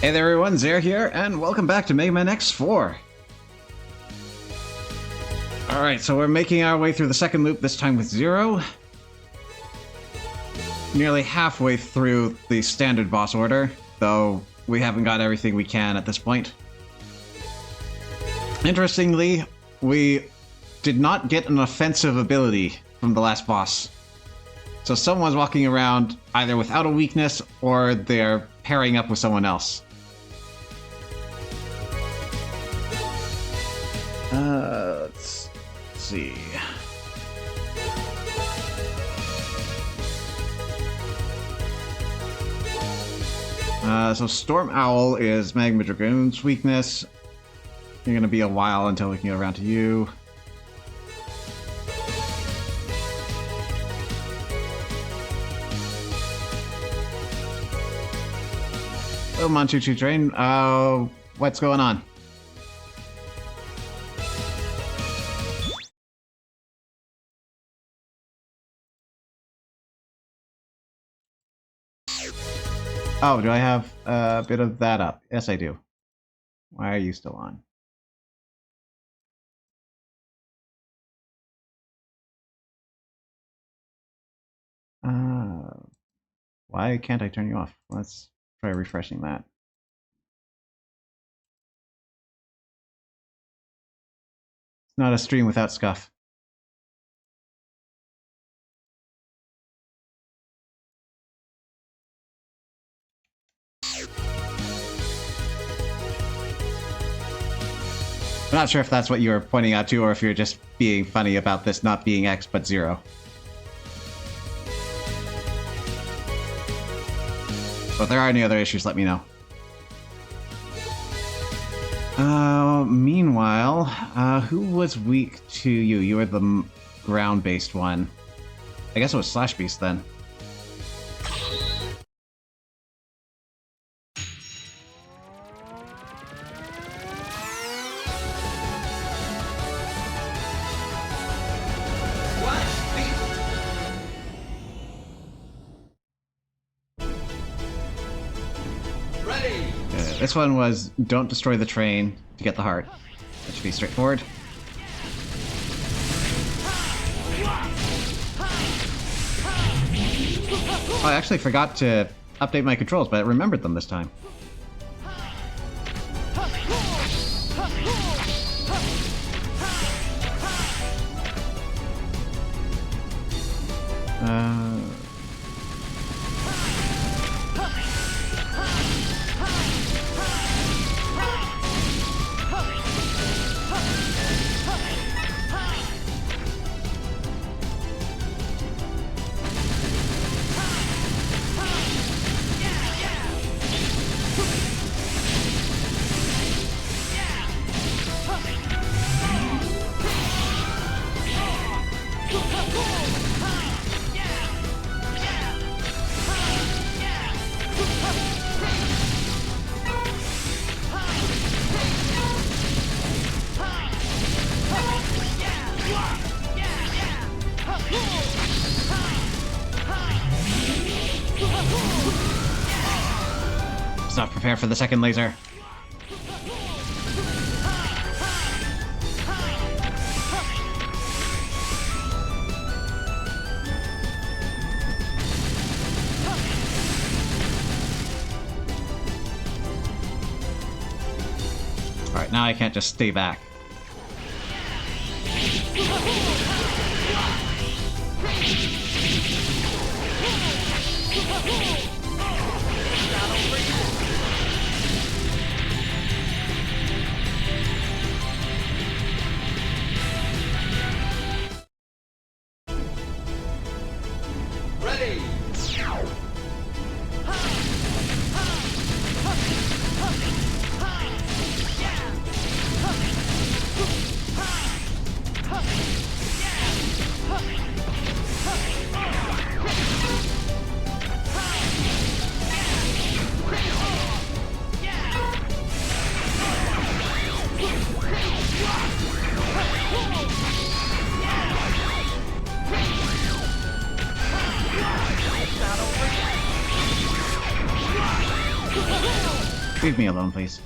Hey there everyone, Zare here, and welcome back to Mega Man X4. Alright, so we're making our way through the second loop, this time with Zero. Nearly halfway through the standard boss order, though we haven't got everything we can at this point. Interestingly, we did not get an offensive ability from the last boss. So someone's walking around either without a weakness, or they're pairing up with someone else. Let's see. So Storm Owl is Magma Dragoon's weakness. You're gonna be a while until we can get around to you. Oh, Manchuchu Train. What's going on? Oh, do I have a bit of that up? Yes, I do. Why are you still on? Why can't I turn you off? Let's try refreshing that. It's not a stream without scuff. I'm not sure if that's what you were pointing out to, or if you're just being funny about this not being X but 0. But if there are any other issues, let me know. Meanwhile, who was weak to you? You were the ground-based one. I guess it was Slash Beast then. This one was don't destroy the train to get the heart. That should be straightforward. Oh, I actually forgot to update my controls, but I remembered them this time. Let's not prepare for the second laser. Alright, now I can't just stay back. Leave me alone, please.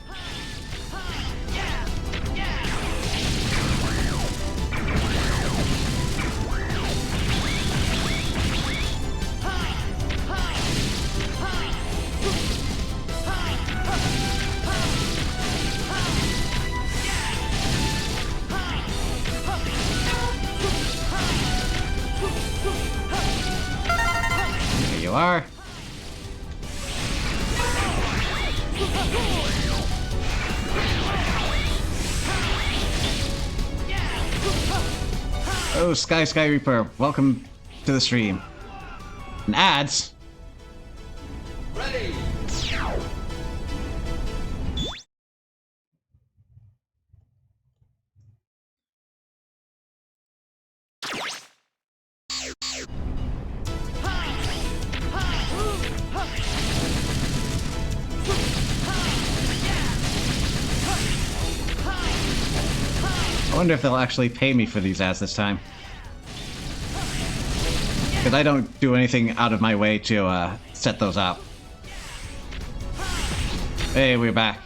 There you are. Oh, Sky Reaper, welcome to the stream. And ads. Ready. I wonder if they'll actually pay me for these ads this time. Because I don't do anything out of my way to set those up. Hey, we're back.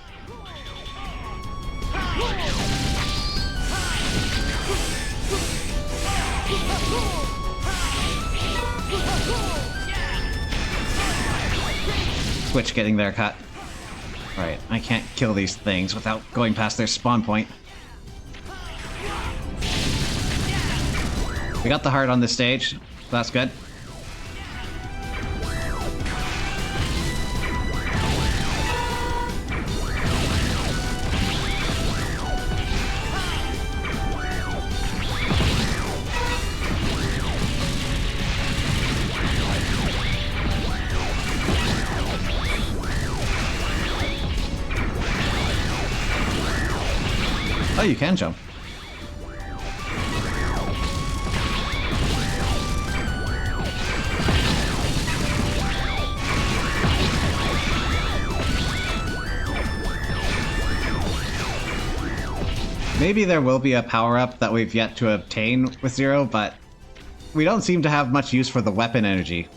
Switch getting their cut. Right, I can't kill these things without going past their spawn point. We got the heart on this stage. That's good. Oh, you can jump. Maybe there will be a power-up that we've yet to obtain with Zero, but we don't seem to have much use for the weapon energy.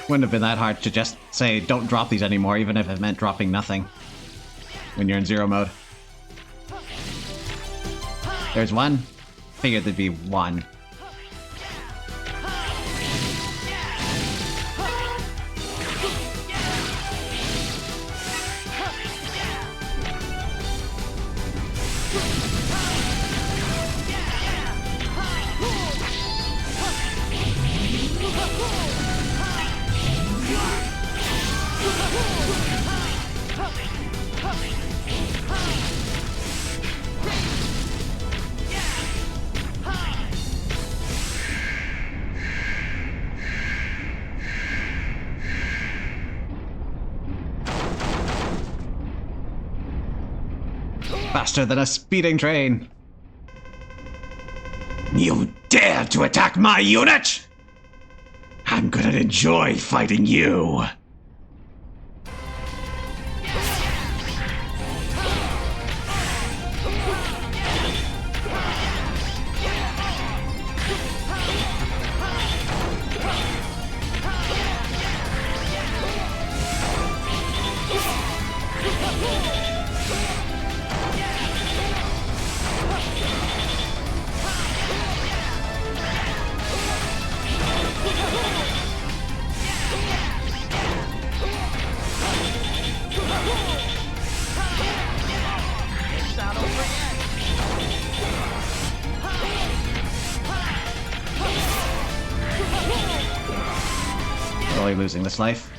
Wouldn't have been that hard to just say, don't drop these anymore, even if it meant dropping nothing when you're in Zero mode. There's one. Figured there'd be one. Faster than a speeding train. You dare to attack my unit? I'm gonna enjoy fighting you. Really losing this life.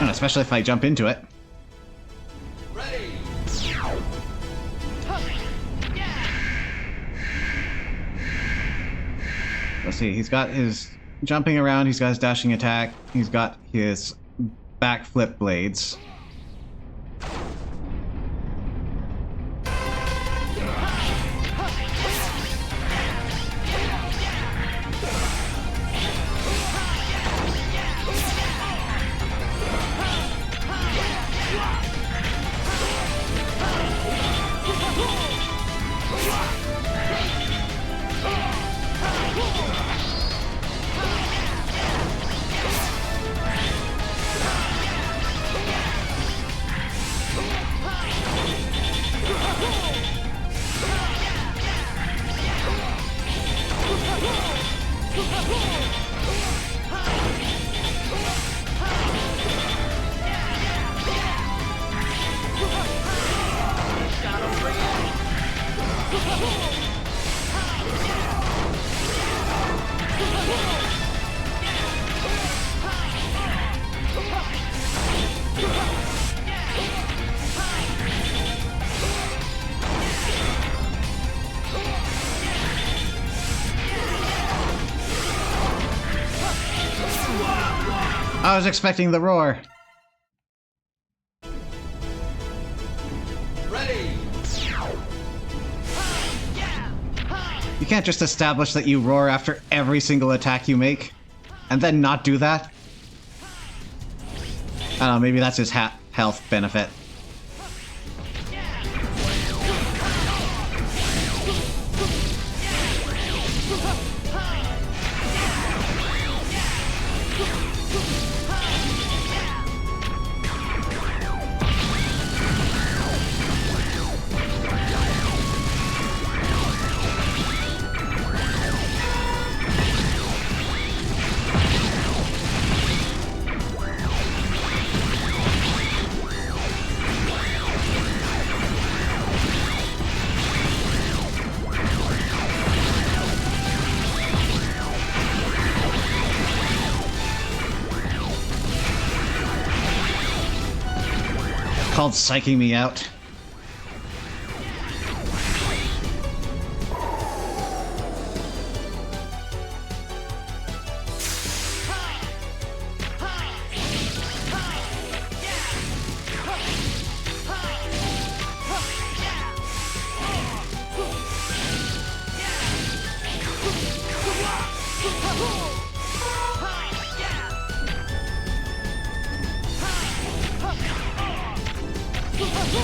And especially if I jump into it. Ready. Let's see, he's got his jumping around, he's got his dashing attack, he's got his backflip blades. I was expecting the roar. Ready. You can't just establish that you roar after every single attack you make, and then not do that. I don't know, maybe that's his health benefit. Called psyching me out.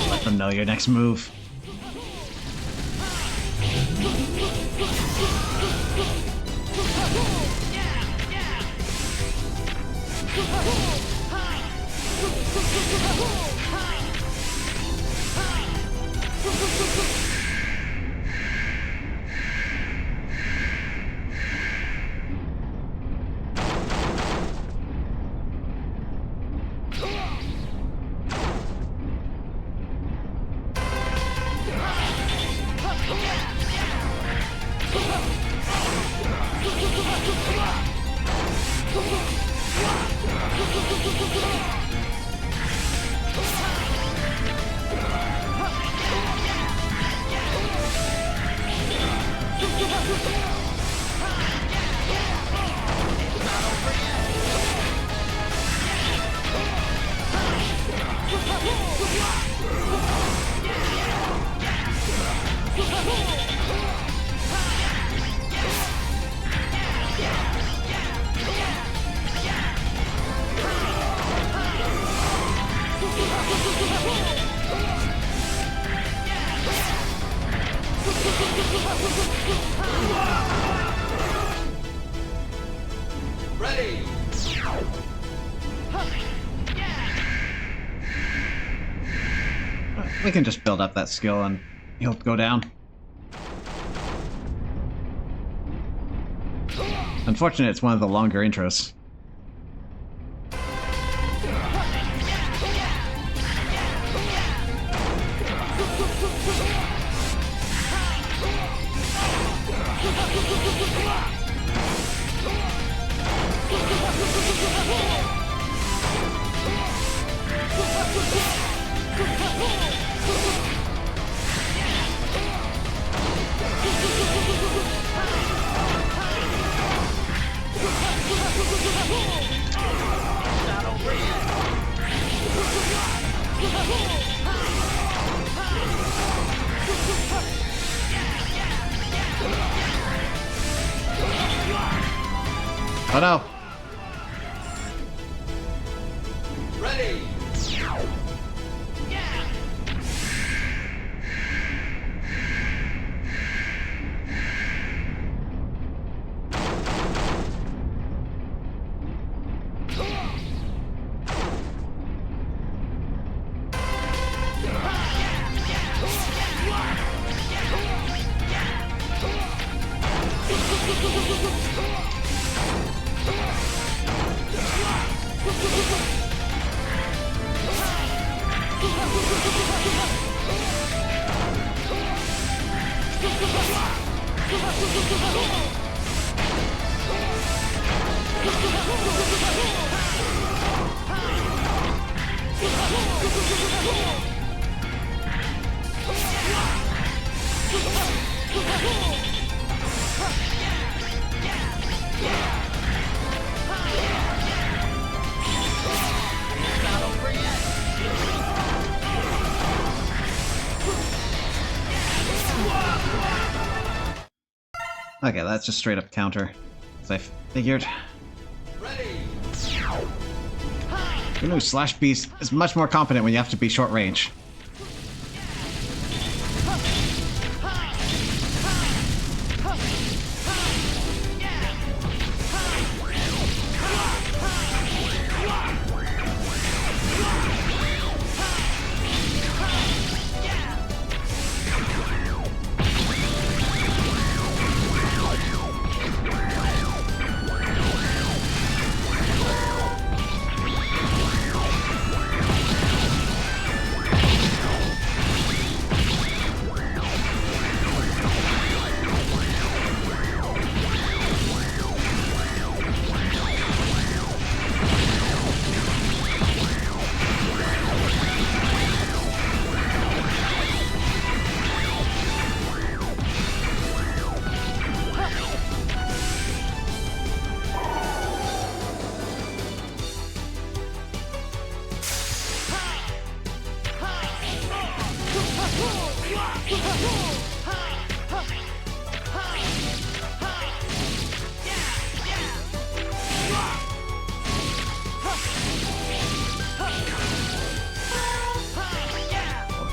Let them know your next move. Ready. We can just build up that skill and he'll go down. Unfortunately, it's one of the longer intros. Oh no! Ready. Okay, that's just straight up counter, as I figured. Ready. Who knew Slash Beast is much more competent when you have to be short range.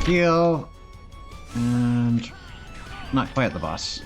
Heal. And not quite the boss.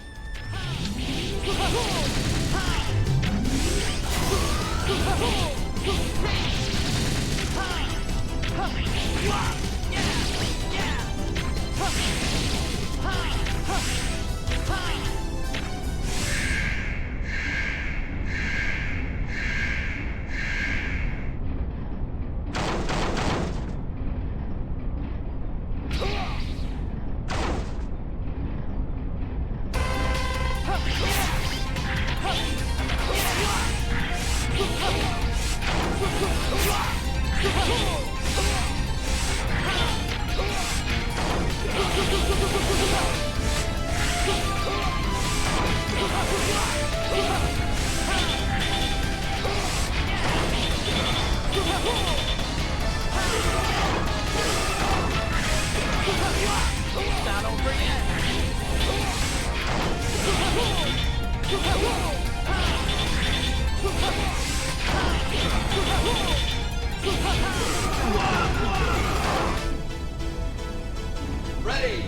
Ready.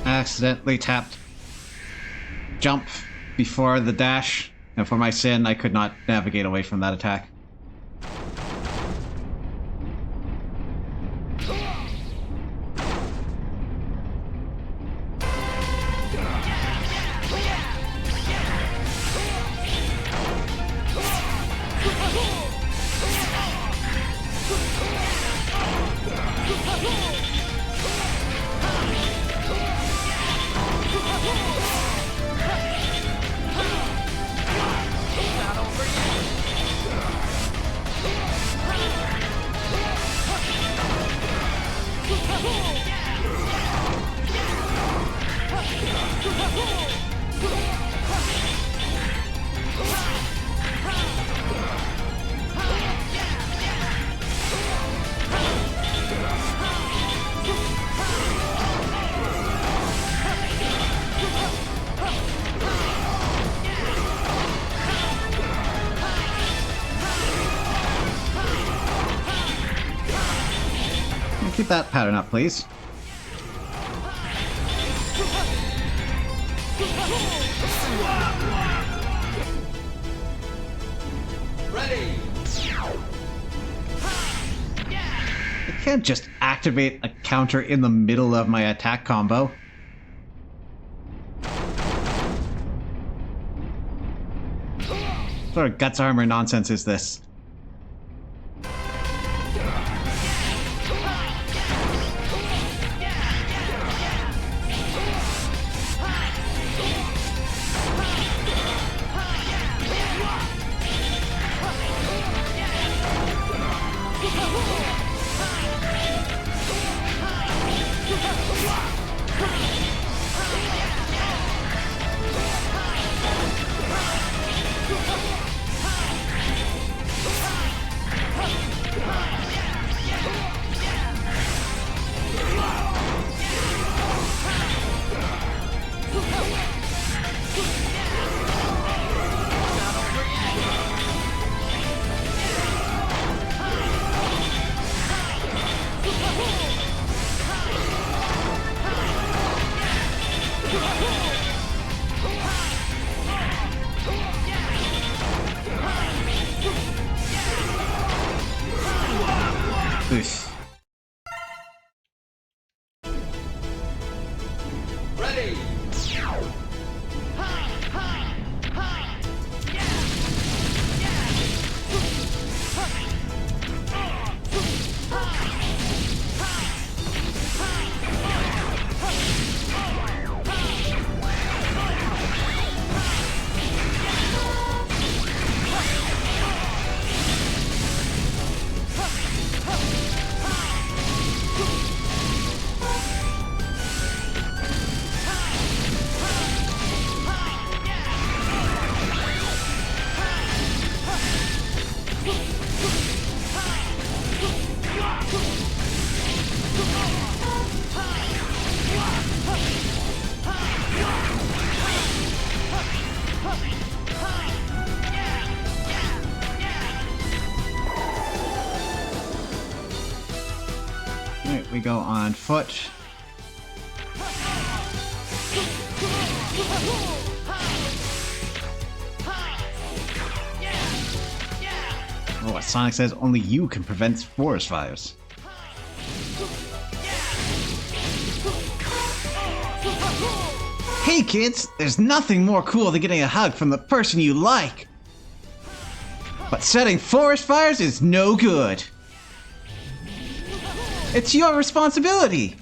Accidentally tapped jump before the dash, and for my sin, I could not navigate away from that attack. Keep that pattern up, please. Ready. I can't just activate a counter in the middle of my attack combo. What sort of guts armor nonsense is this? go on foot. Oh, what Sonic says only you can prevent forest fires. Hey kids, there's nothing more cool than getting a hug from the person you like. But setting forest fires is no good. It's your responsibility.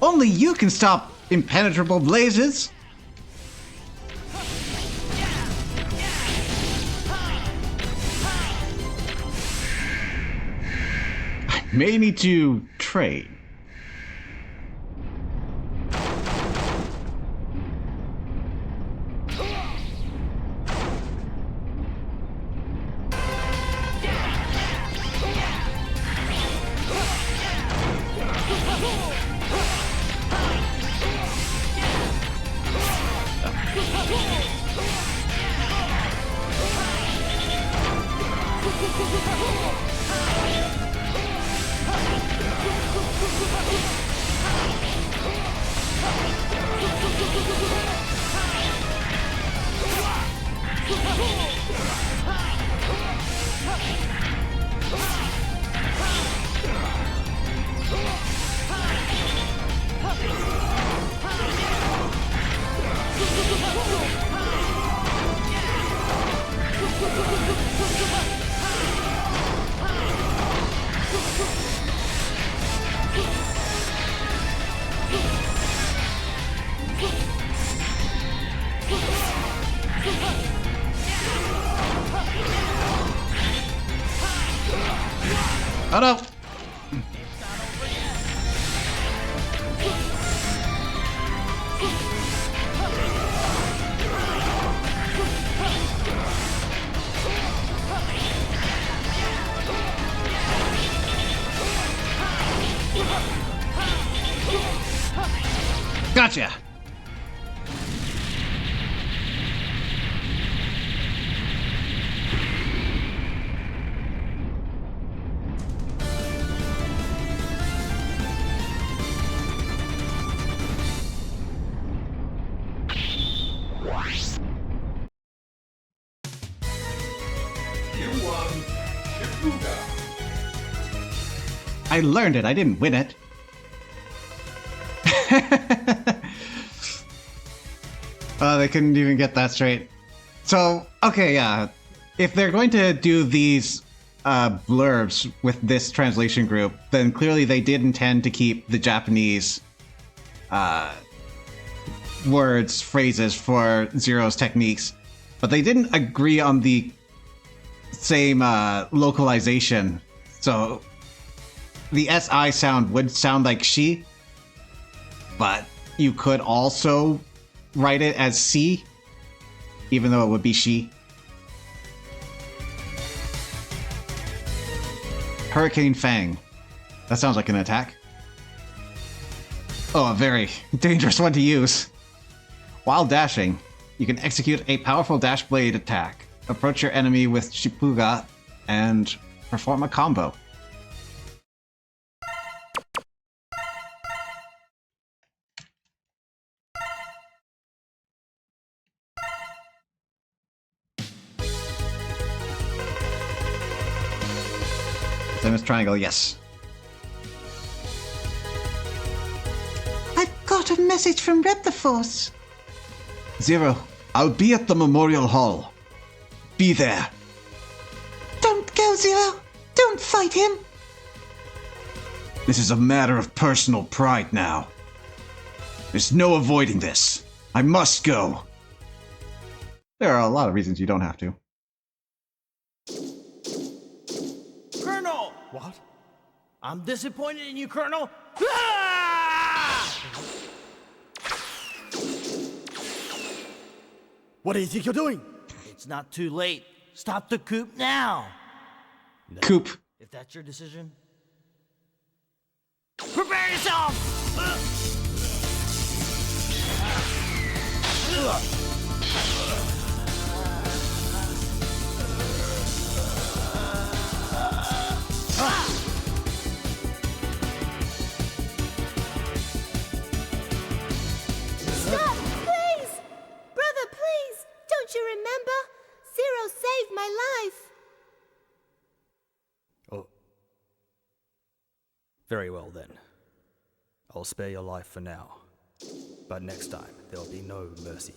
Only you can stop impenetrable blazes. I may need to trade. Oh no! Gotcha! I learned it, I didn't win it. They couldn't even get that straight. So, okay, yeah. If they're going to do these blurbs with this translation group, then clearly they did intend to keep the Japanese words, phrases for Zero's techniques, but they didn't agree on the same localization. So the SI sound would sound like she, but you could also write it as C, even though it would be she. Hurricane Fang. That sounds like an attack. Oh, a very dangerous one to use. While dashing, you can execute a powerful dash blade attack, approach your enemy with Shipuga, and perform a combo. Same as triangle, yes. I've got a message from Red the Force. Zero, I'll be at the Memorial Hall. Be there. Don't go, Zero. Don't fight him. This is a matter of personal pride now. There's no avoiding this. I must go. There are a lot of reasons you don't have to. Colonel! What? I'm disappointed in you, Colonel. Ah! What do you think you're doing? It's not too late. Stop the coup now. Coop. If that's your decision, prepare yourself! Very well then. I'll spare your life for now. But next time, there'll be no mercy.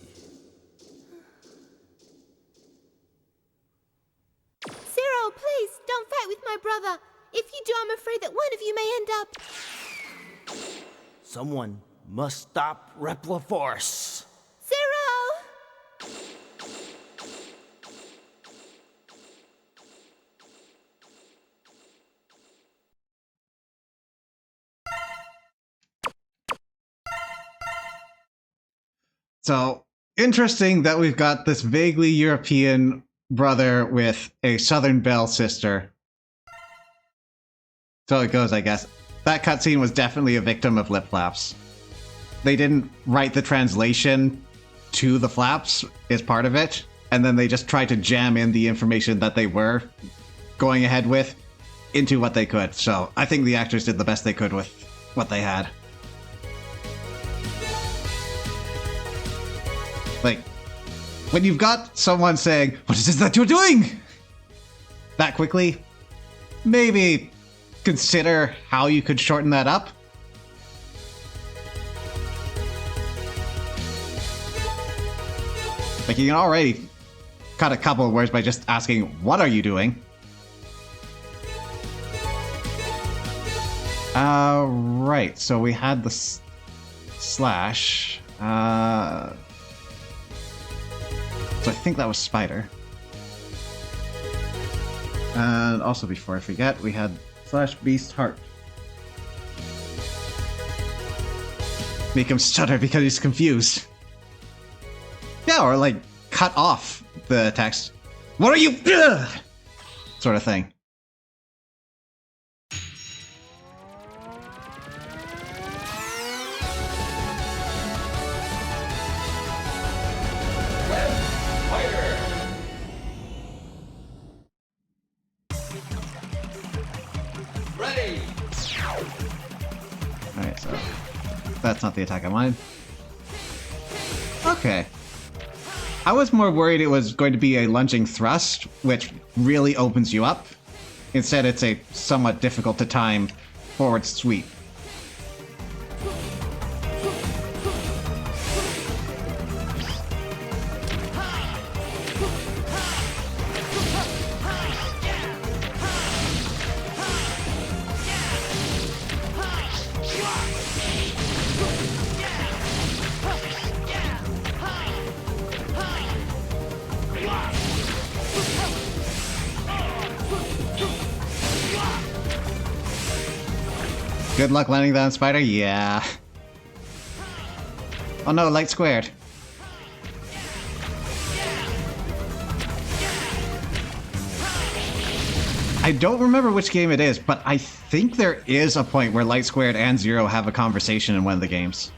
Zero, please, don't fight with my brother. If you do, I'm afraid that one of you may end up... Someone must stop Repliforce. Zero! So, interesting that we've got this vaguely European brother with a Southern Belle sister. So it goes, I guess. That cutscene was definitely a victim of lip flaps. They didn't write the translation to the flaps as part of it, and then they just tried to jam in the information that they were going ahead with into what they could. So I think the actors did the best they could with what they had. Like, when you've got someone saying, "What is it that you're doing?" that quickly, maybe consider how you could shorten that up. Like, you can already cut a couple of words by just asking, "What are you doing?" Right, so we had the slash. So I think that was Spider. And also, before I forget, we had slash Beast Heart. Make him stutter because he's confused. Yeah, or like cut off the text. What are you? Ugh! Sort of thing. Ready. Alright, so that's not the attack I wanted. Okay. I was more worried it was going to be a lunging thrust, which really opens you up. Instead, it's a somewhat difficult to time forward sweep. Good luck landing that on Spider? Yeah. Oh no, light squared. I don't remember which game it is, but I think there is a point where Light Squared and Zero have a conversation in one of the games.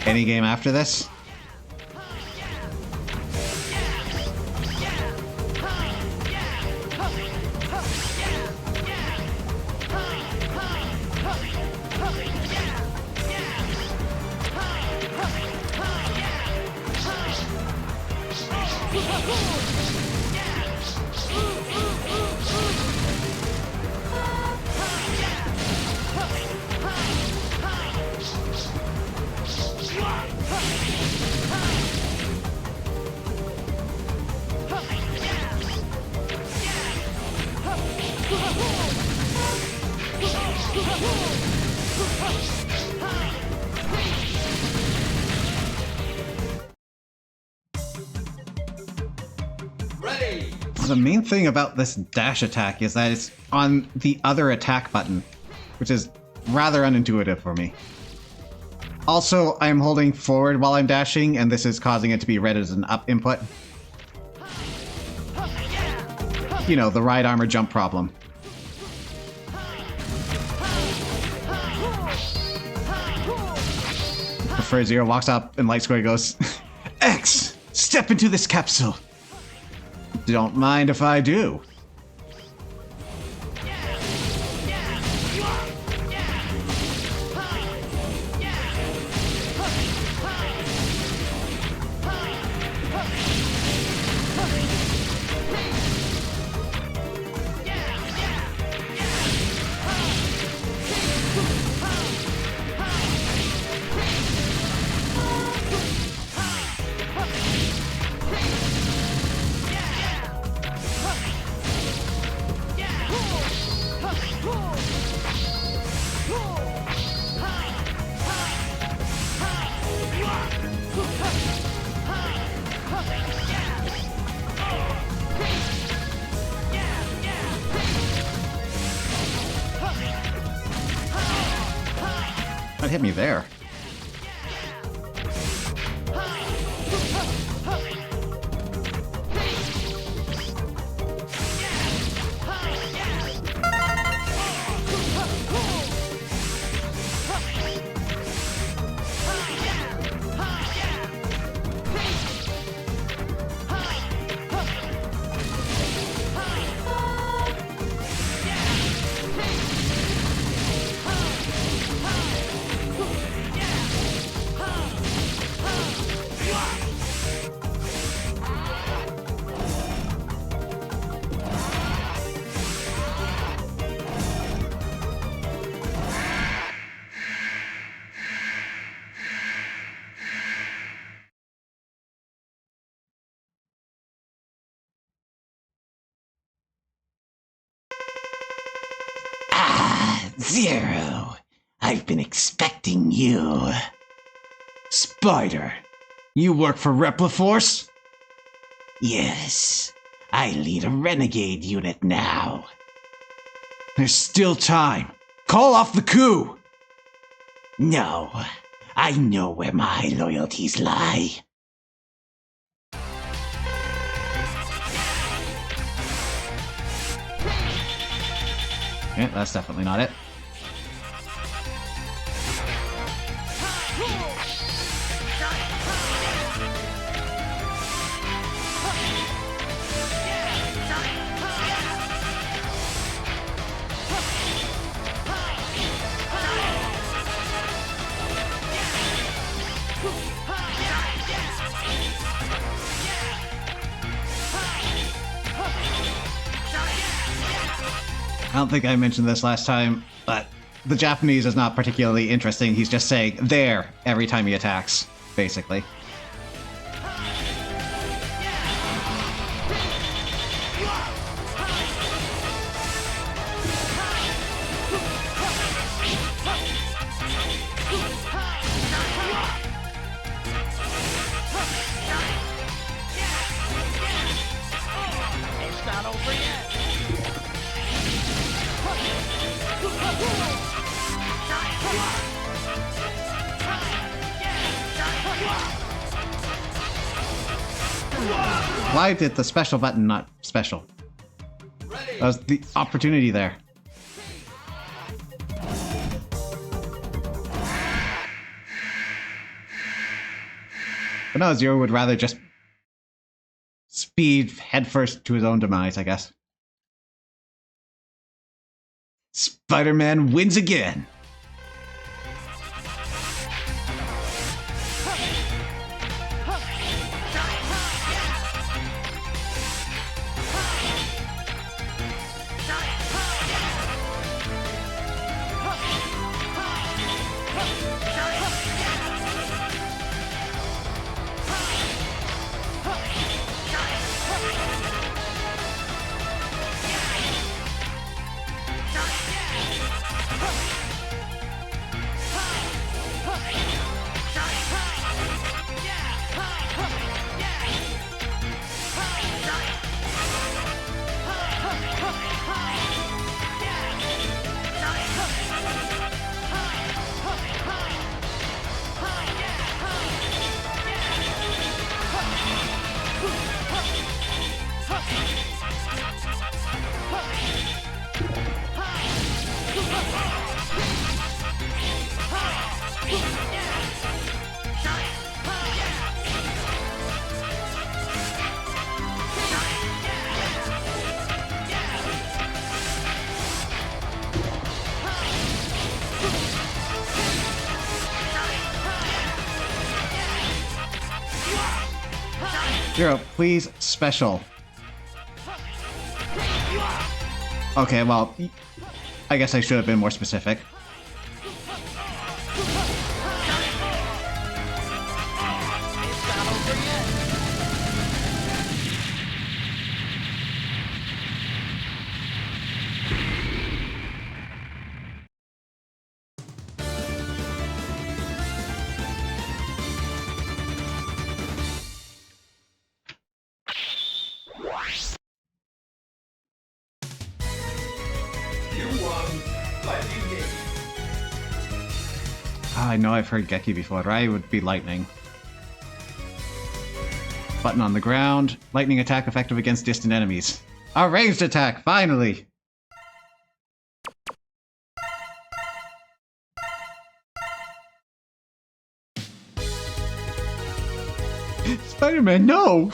Any game after this? Ready. The main thing about this dash attack is that it's on the other attack button, which is rather unintuitive for me. Also, I'm holding forward while I'm dashing, and this is causing it to be read as an up input. You know, the ride armor jump problem. Before Zero walks up and Light Square goes, X, step into this capsule. Don't mind if I do. That hit me there. Zero, I've been expecting you. Spider, you work for Repliforce? Yes, I lead a renegade unit now. There's still time. Call off the coup! No, I know where my loyalties lie. Yeah, that's definitely not it. I don't think I mentioned this last time, but the Japanese is not particularly interesting. He's just saying there every time he attacks, basically. It's not over yet. Why did the special button not special? Ready. That was the opportunity there. But no, Zero would rather just speed headfirst to his own demise, I guess. Spider-Man wins again! Zero, please special. Okay, well, I guess I should have been more specific. You won. Fighting game. I know I've heard Geki before. Rai would be lightning. Button on the ground. Lightning attack effective against distant enemies. A ranged attack, finally! Spider-Man, no!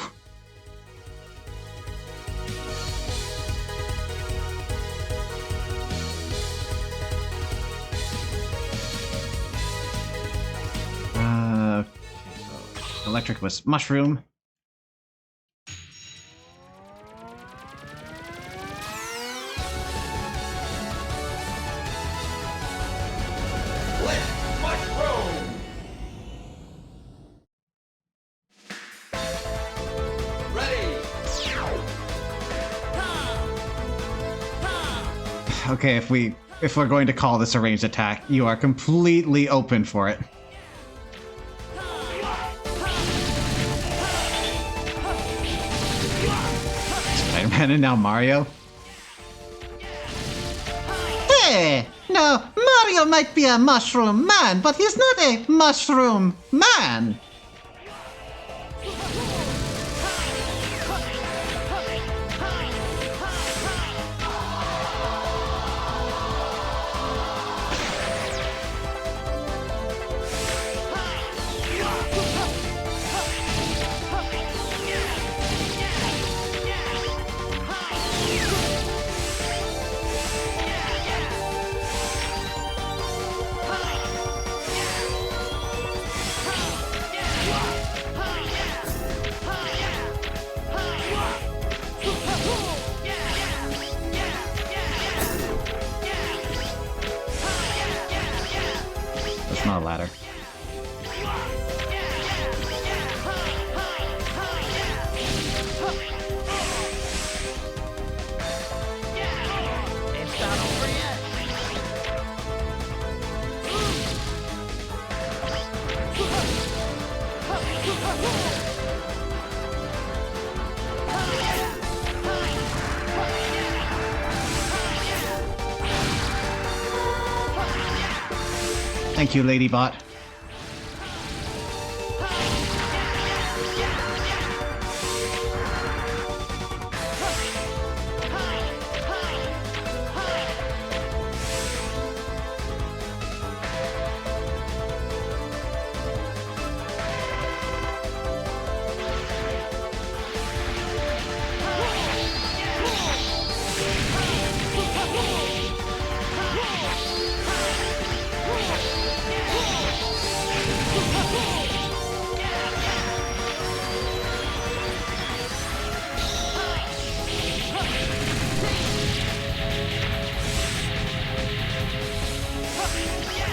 Okay, so electric was mushroom. Blitz Mushroom. Ready. Okay, if we're going to call this a ranged attack, you are completely open for it. Spider-Man and now Mario? Hey! No, Mario might be a mushroom man, but he's not a mushroom man! That's not a ladder. It's not over yet. Thank you, Ladybot.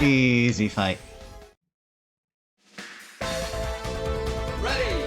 Easy fight. Ready.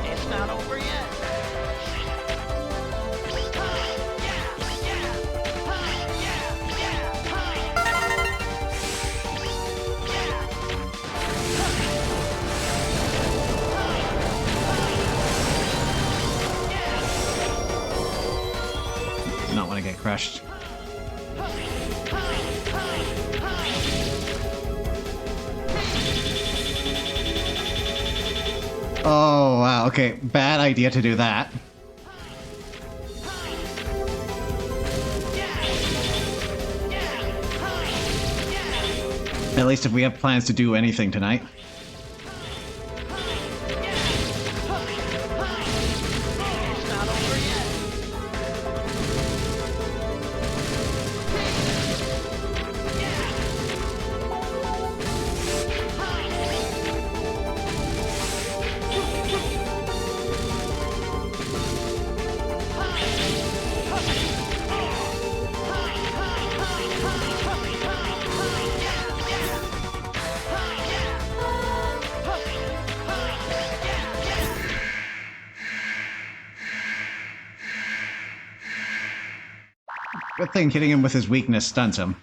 It's not over yet. Not want to get crushed. Oh, wow. Okay, bad idea to do that. At least if we have plans to do anything tonight. It's not over yet. Good thing hitting him with his weakness stuns him.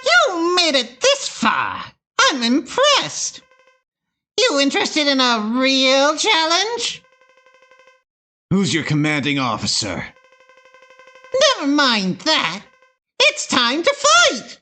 You made it this far! I'm impressed! You interested in a real challenge? Who's your commanding officer? Never mind that! It's time to fight!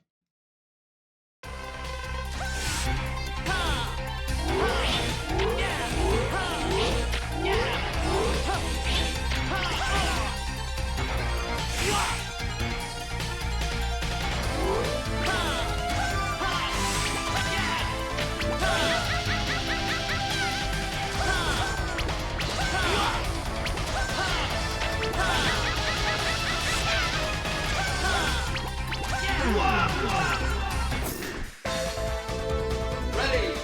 Ready.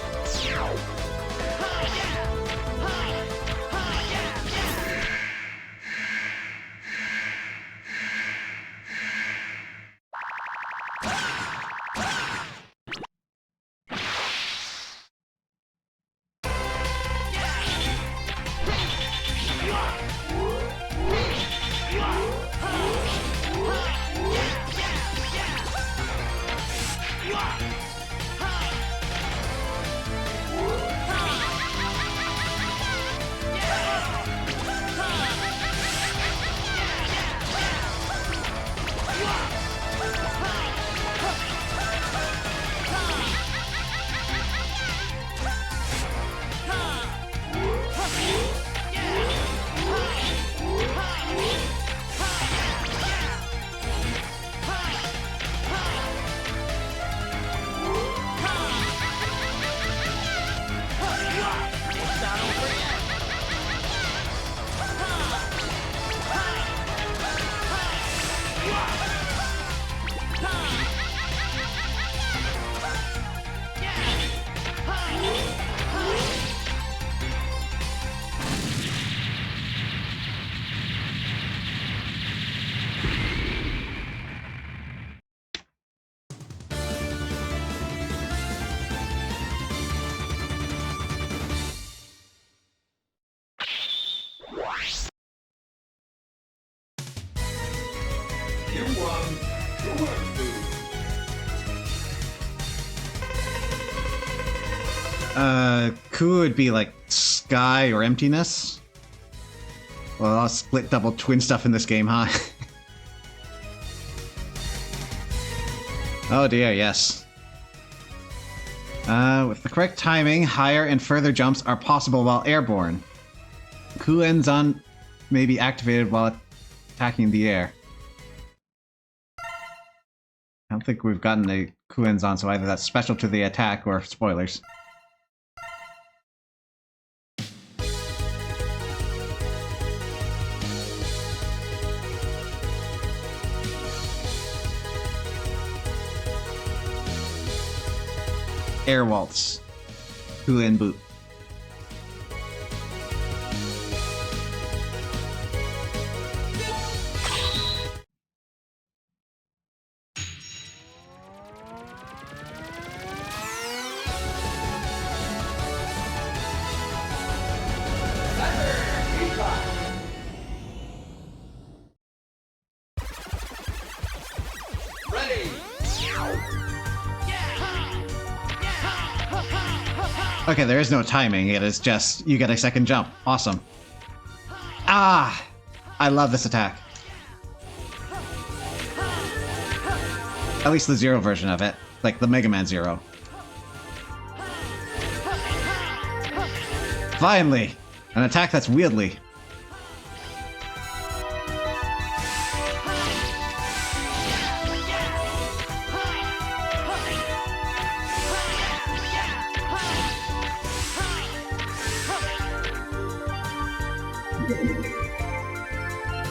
You won. You won, dude. Ku would be like sky or emptiness. Well, I'll split double twin stuff in this game, huh? Oh dear, yes. With the correct timing, higher and further jumps are possible while airborne. Ku Enzan may be activated while attacking the air. I don't think we've gotten a Ku Enzan, so either that's special to the attack or spoilers. Air Waltz. Ku En Boot. Ready. Okay, there is no timing. It is just you get a second jump. Awesome. Ah! I love this attack. At least the Zero version of it. Like the Mega Man Zero. Finally! An attack that's wieldly.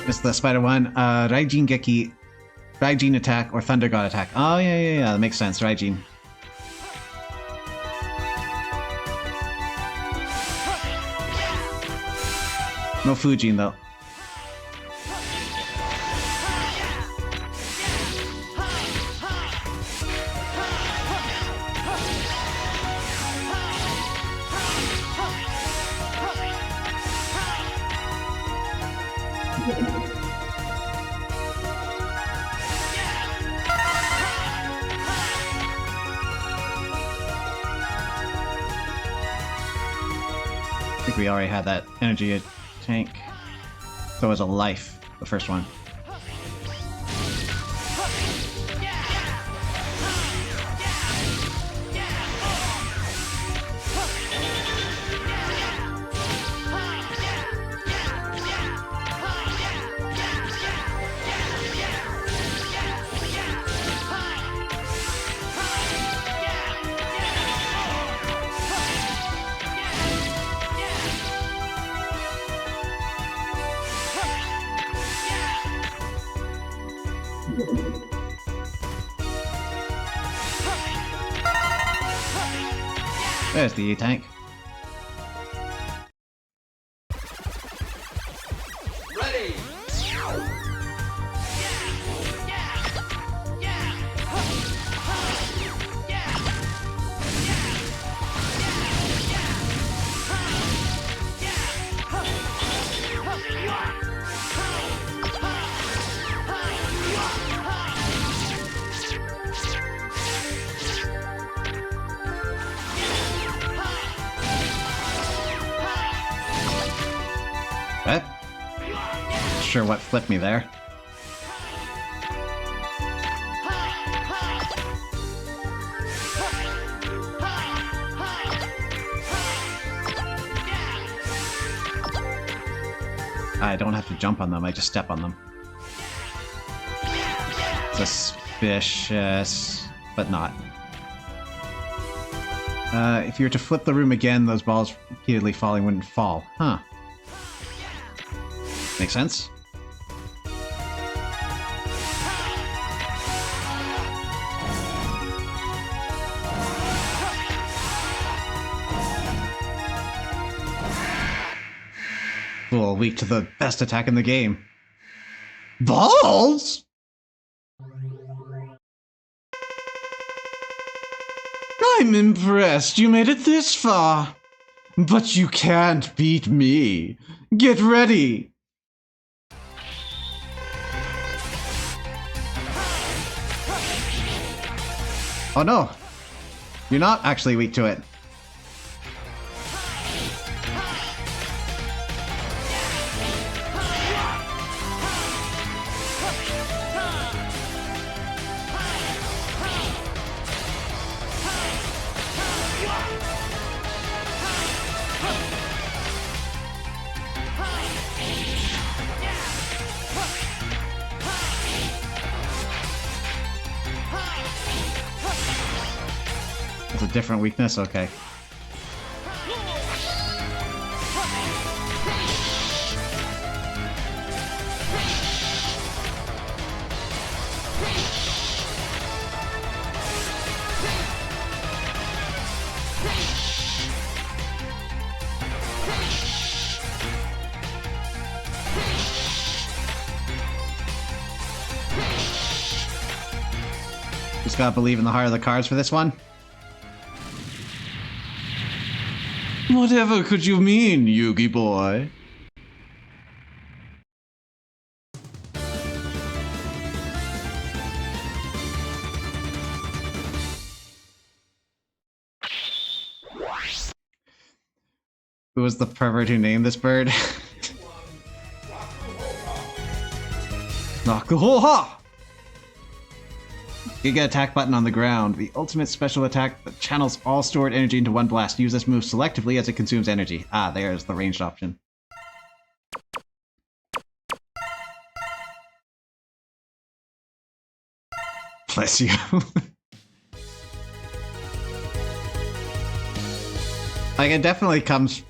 Missed the spider one. Raijin Geki. Raijin attack or Thunder God attack. Oh, yeah. That makes sense. Raijin. No Fujin, though. I think we already had that energy tank. So it was a life, the first one. There's the E-tank. Ready. What? Not sure what flipped me there. I don't have to jump on them, I just step on them. Suspicious, but not. If you were to flip the room again, those balls repeatedly falling wouldn't fall. Huh. Makes sense? Well, weak to the best attack in the game. Balls? I'm impressed you made it this far. But you can't beat me. Get ready. Oh no. You're not actually weak to it. It's a different weakness? Okay. Just gotta believe in the heart of the cards for this one. Whatever could you mean, Yugi boy? Who was the pervert who named this bird? Nakuhoha! Giga attack button on the ground. The ultimate special attack that channels all stored energy into one blast. Use this move selectively as it consumes energy. Ah, there's the ranged option. Bless you. Like, it definitely comes...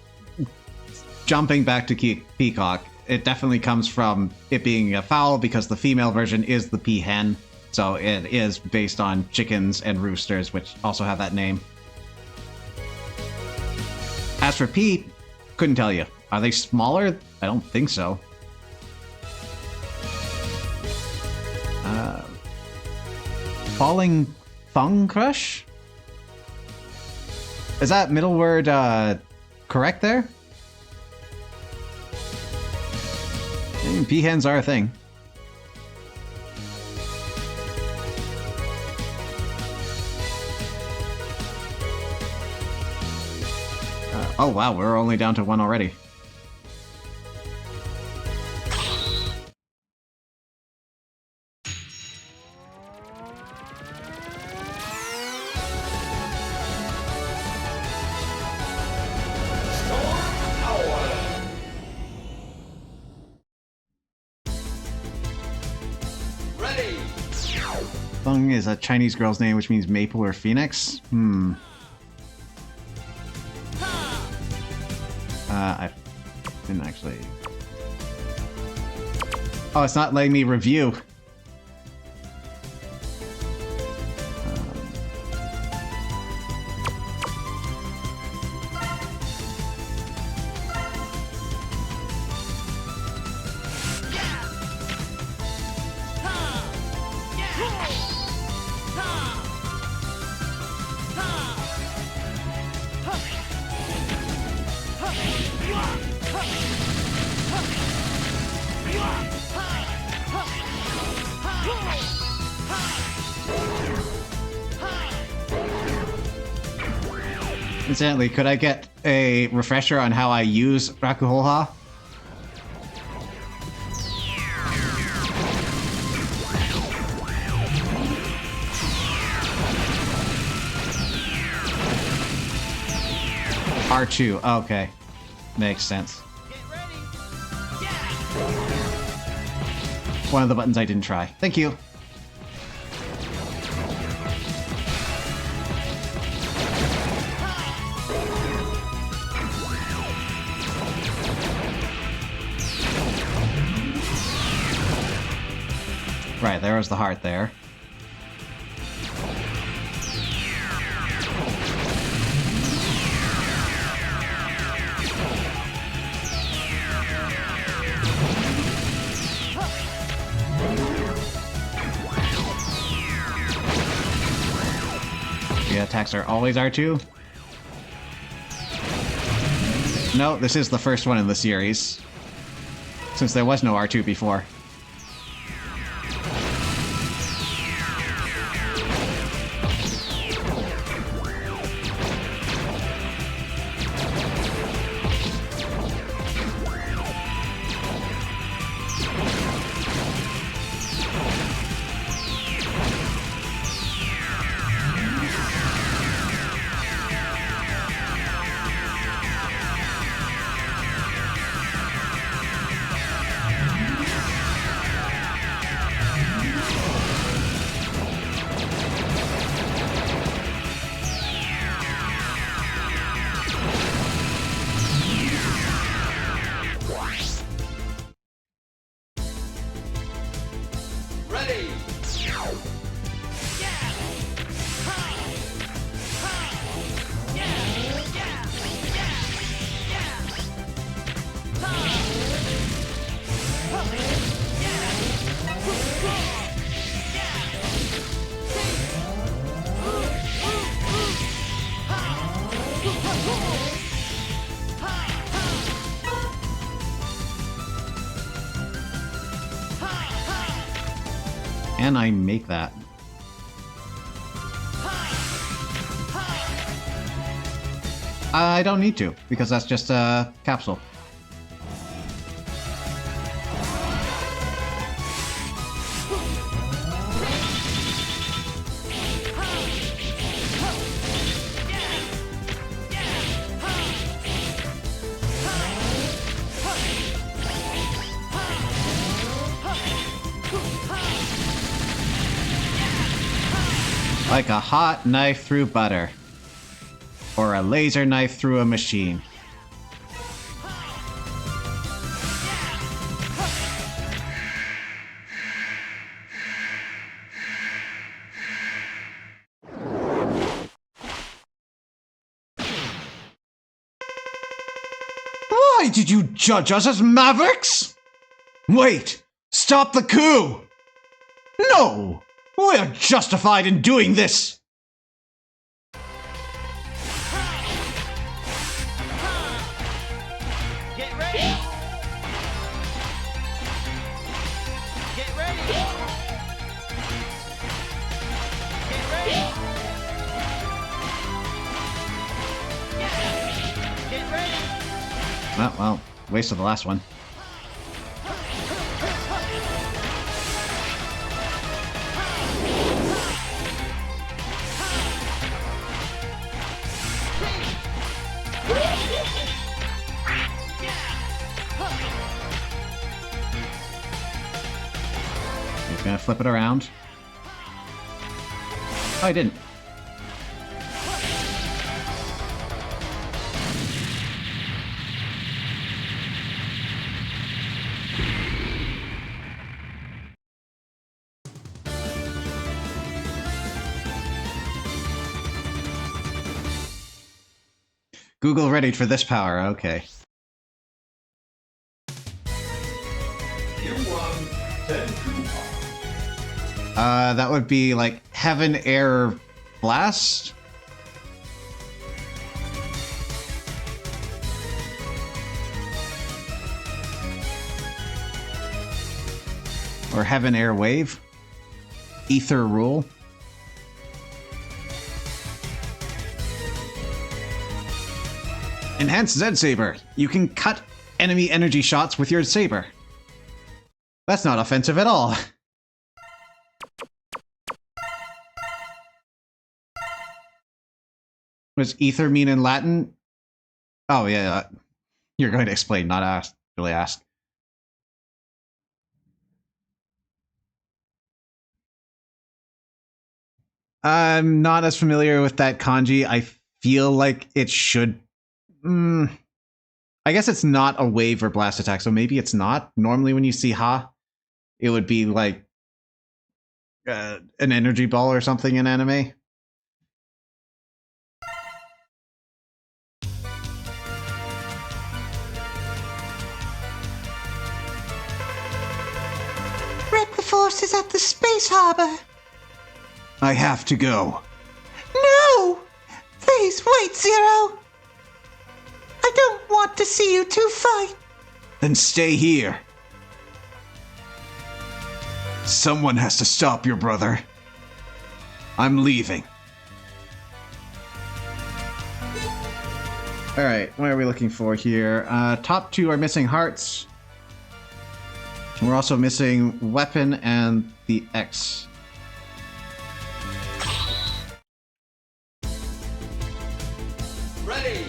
Jumping back to Peacock, it definitely comes from it being a fowl because the female version is the peahen. So it is based on chickens and roosters, which also have that name. As for Pete, couldn't tell you. Are they smaller? I don't think so. Falling Thung Crush? Is that middle word correct there? Peahens are a thing. Oh wow, we're only down to 1 already. Ready. Feng is a Chinese girl's name, which means maple or phoenix. I didn't actually... Oh, it's not letting me review. Incidentally, could I get a refresher on how I use Rakuhoha? R2, okay. Makes sense. One of the buttons I didn't try. Thank you. Right, there was the heart there. The attacks are always R2? No, this is the first one in the series, since there was no R2 before. Ready. And I make that. I don't need to, because that's just a capsule. Like a hot knife through butter. Or a laser knife through a machine. Why did you judge us as mavericks? Wait! Stop the coup! No! We're justified in doing this! Get ready! Oh, well, waste of the last one. He's gonna flip it around. Oh, I didn't. Google ready for this power, okay. That would be like Heaven, Air, Blast? Or Heaven, Air, Wave? Ether Rule? Enhanced Zed Saber. You can cut enemy energy shots with your saber. That's not offensive at all. What does ether mean in Latin? Oh, yeah. You're going to explain, not ask. Really ask. I'm not as familiar with that kanji. I feel like it should... I guess it's not a wave or blast attack, so maybe it's not. Normally when you see Ha, it would be like an energy ball or something in anime. Replica Force is at the space harbor. I have to go. No! Please wait, Zero. I don't want to see you two fight. Then stay here. Someone has to stop your brother. I'm leaving. Alright, what are we looking for here? Top two are missing hearts. We're also missing weapon and the X. Ready.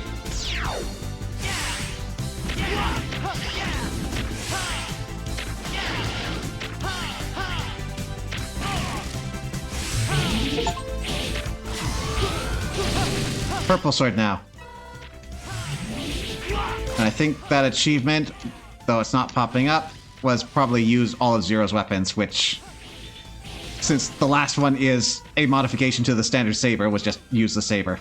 Purple sword now. And I think that achievement, though it's not popping up, was probably use all of Zero's weapons, which, since the last one is a modification to the standard saber, was just use the saber.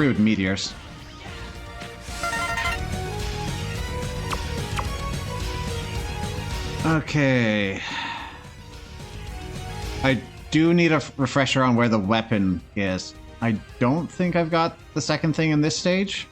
rude meteors. Okay. I do need a refresher on where the weapon is. I don't think I've got the second thing in this stage.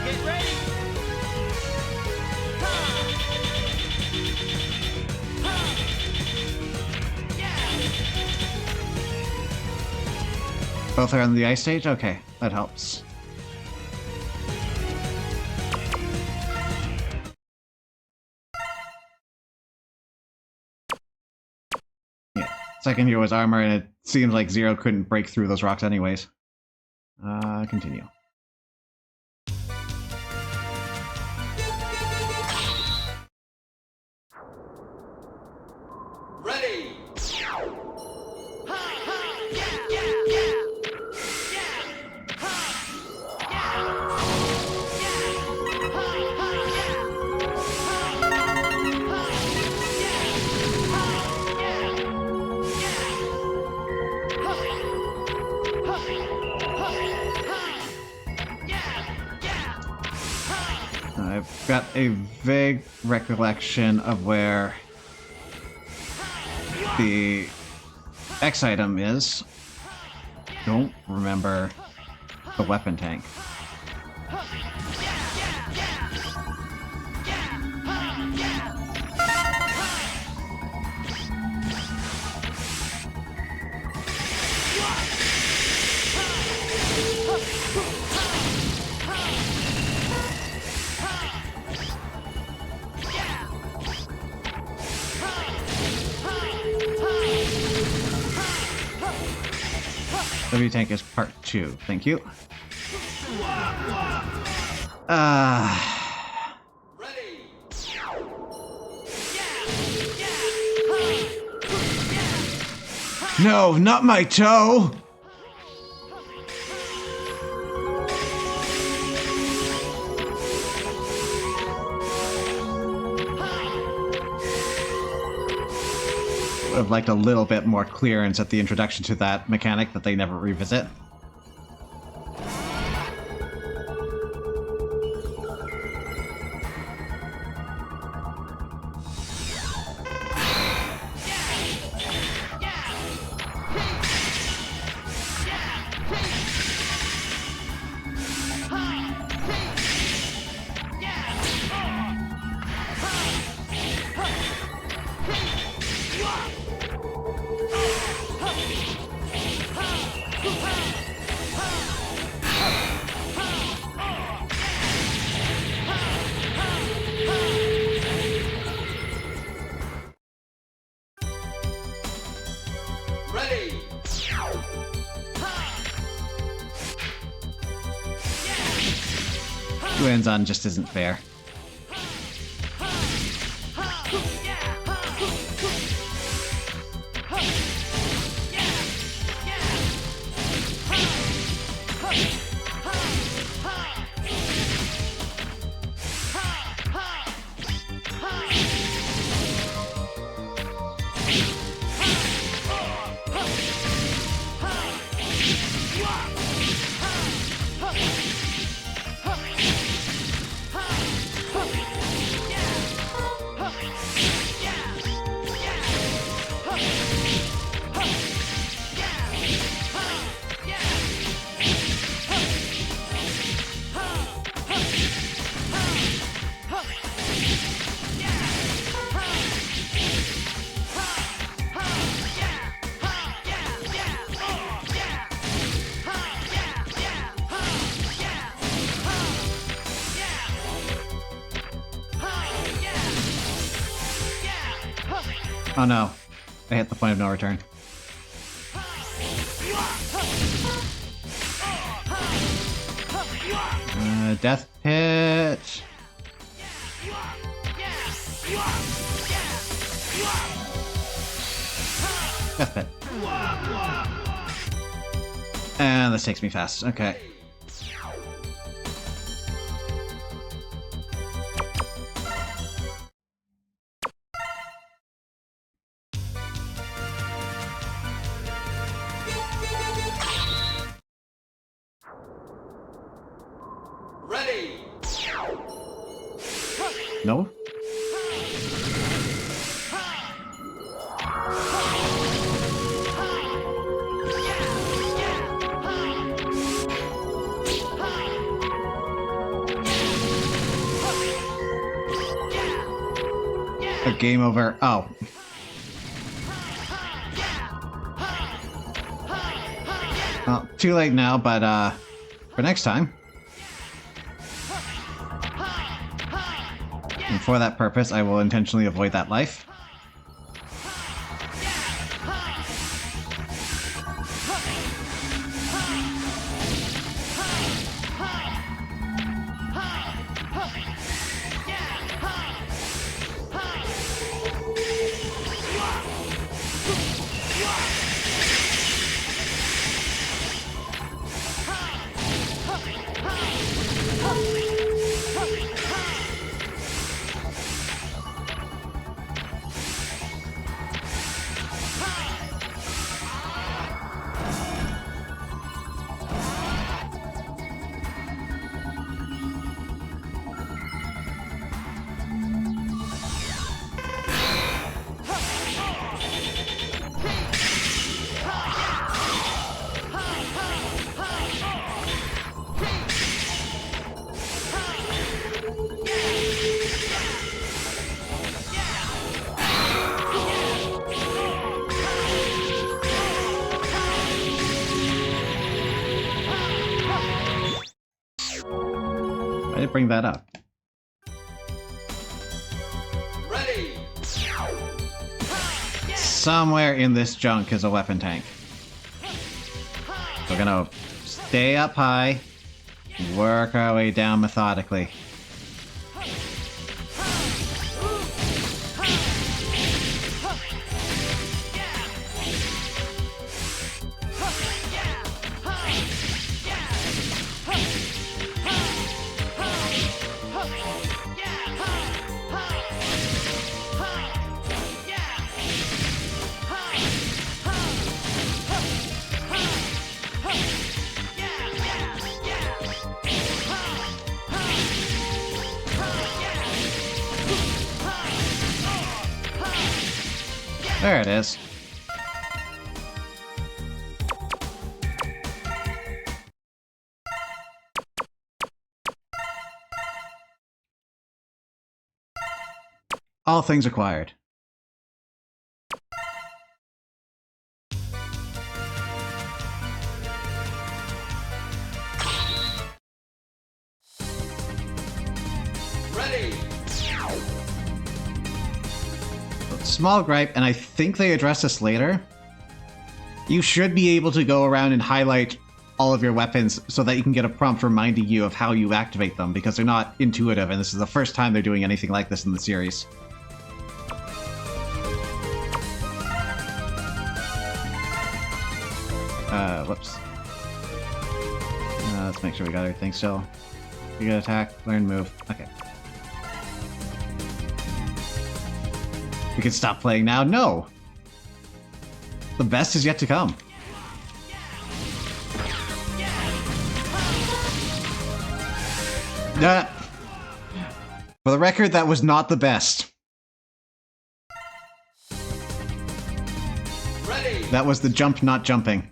Get ready! Both are on the ice stage? Okay, that helps. Yeah, second here was armor, and it seems like Zero couldn't break through those rocks anyways. Continue. Ready. I've got a vague recollection of where the X item is. Don't remember the weapon tank. W tank is part 2. Thank you. Ready. No, not my toe! Would have liked a little bit more clearance at the introduction to that mechanic that they never revisit. Ready. Guenzan just isn't fair. Oh no, I hit the point of no return. Death Pit. Death Pit. And this takes me fast. Okay. Ready. No? A game over. Oh. Well, too late now, but for next time. And for that purpose, I will intentionally avoid that life. I didn't bring that up. Ready. Somewhere in this junk is a weapon tank. We're gonna stay up high, work our way down methodically. There it is. All things acquired. Ready. Small gripe, and I think they address this later. You should be able to go around and highlight all of your weapons so that you can get a prompt reminding you of how you activate them, because they're not intuitive, and this is the first time they're doing anything like this in the series. Whoops. Let's make sure we got everything still. You got attack, learn, move. Okay. We can stop playing now? No! The best is yet to come. For the record, that was not the best. Ready. That was the jump not jumping.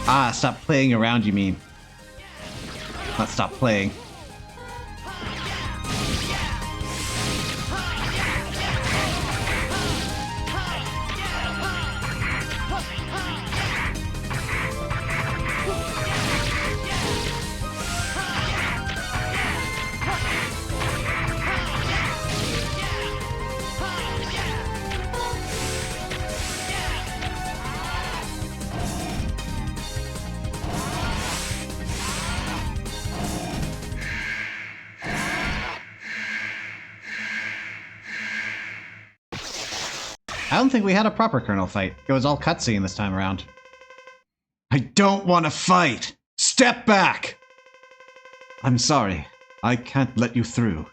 Ah, stop playing around, you mean. Not stop playing. I don't think we had a proper Colonel fight. It was all cutscene this time around. I don't want to fight! Step back! I'm sorry. I can't let you through.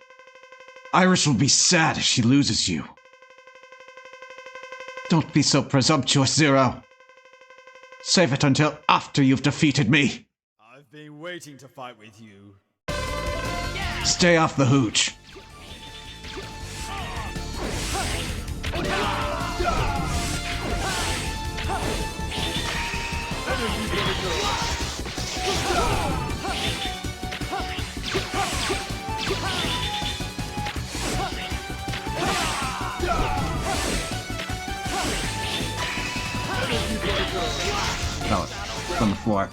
Iris will be sad if she loses you. Don't be so presumptuous, Zero. Save it until after you've defeated me. I've been waiting to fight with you. Stay off the hooch. Oh, it's on the floor.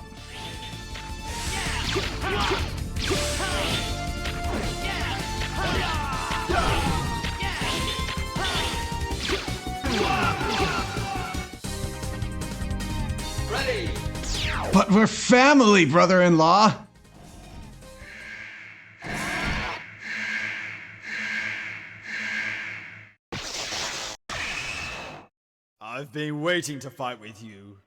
Ready. But we're family, brother-in-law! I've been waiting to fight with you.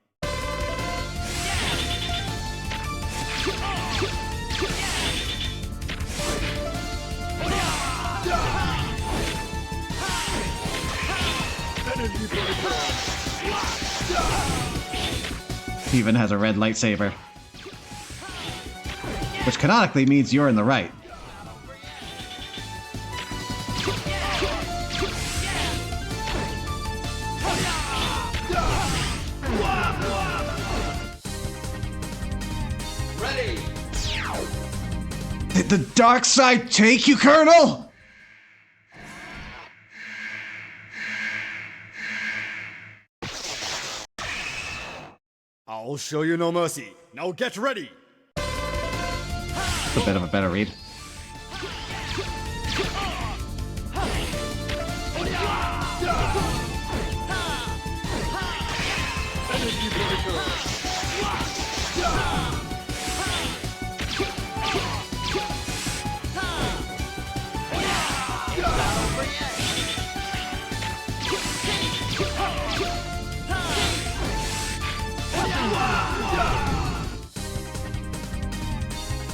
He even has a red lightsaber. Which canonically means you're in the right. Ready. Did the dark side take you, Colonel? I'll show you no mercy. Now get ready! It's a bit of a better read.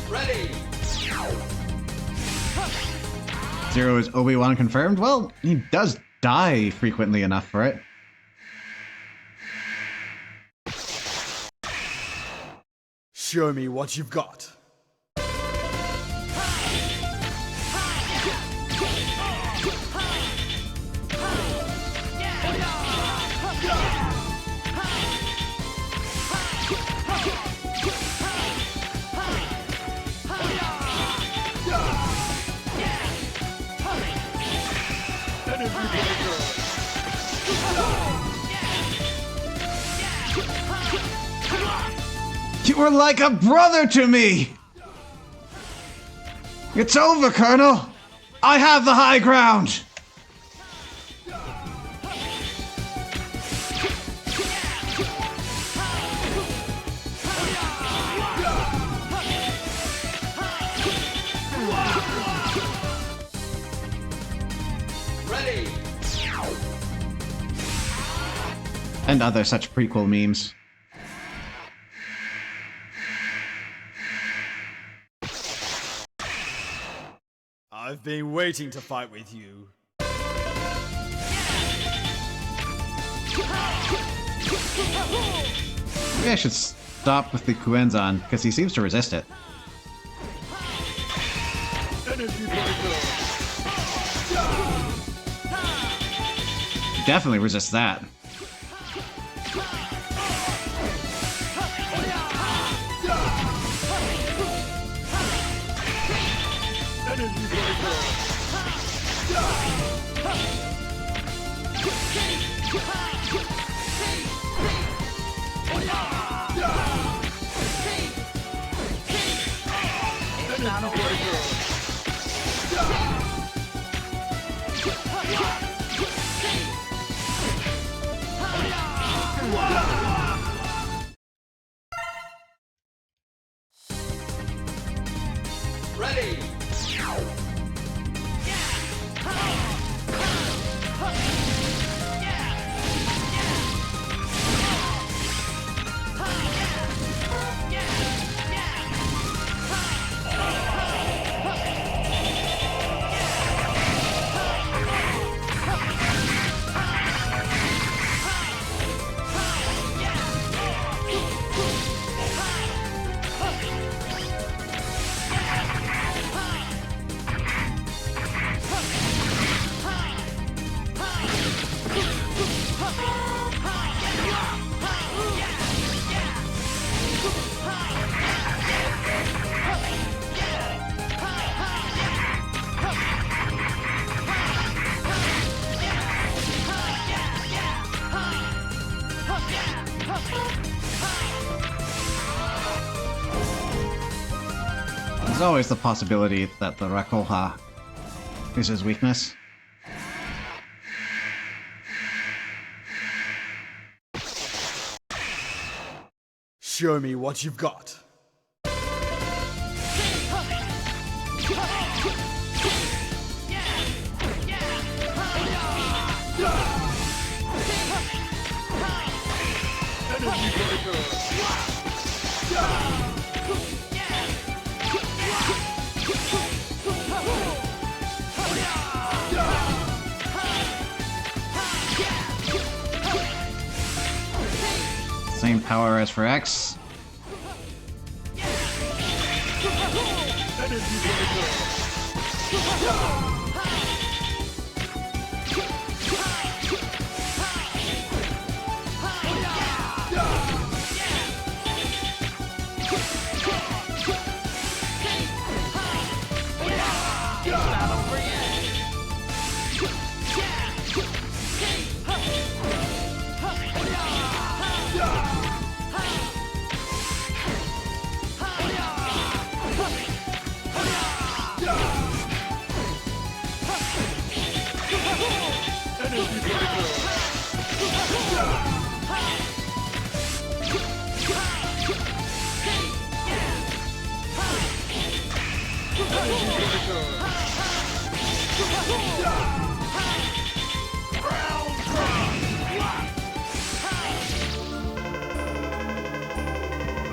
Ready. Zero is Obi-Wan confirmed? Well, he does die frequently enough for it. Show me what you've got. You were like a brother to me! It's over, Colonel! I have the high ground! Ready. And other such prequel memes. I've been waiting to fight with you. Maybe I should stop with the Kuenzan, because he seems to resist it. Definitely resists that. Ready. There's always the possibility that the Rakoha is his weakness. Show me what you've got. Same power as for X.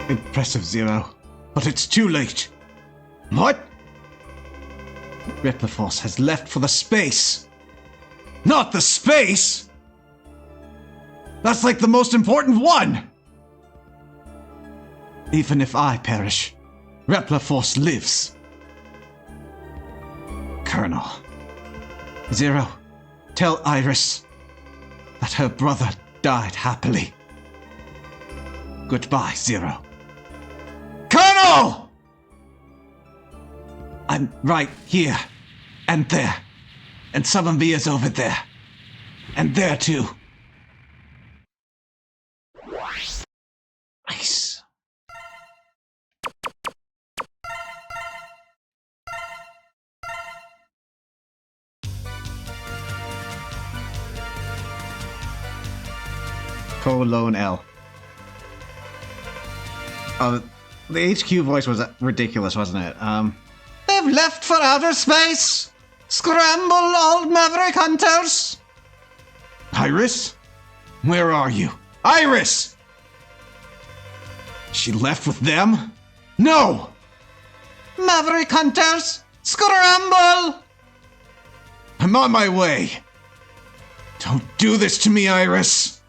Impressive, Zero. But it's too late. What? Repliforce has left for the space. Not the space! That's like the most important one! Even if I perish, Repliforce lives. Colonel. Zero, tell Iris that her brother died happily. Goodbye, Zero. Colonel! I'm right here, and there, and some of me is over there, and there too. Nice. Lone L. Oh, the HQ voice was ridiculous, wasn't it? They've left for outer space! Scramble, old maverick hunters! Iris? Where are you? Iris! She left with them? No! Maverick hunters! Scramble! I'm on my way! Don't do this to me, Iris!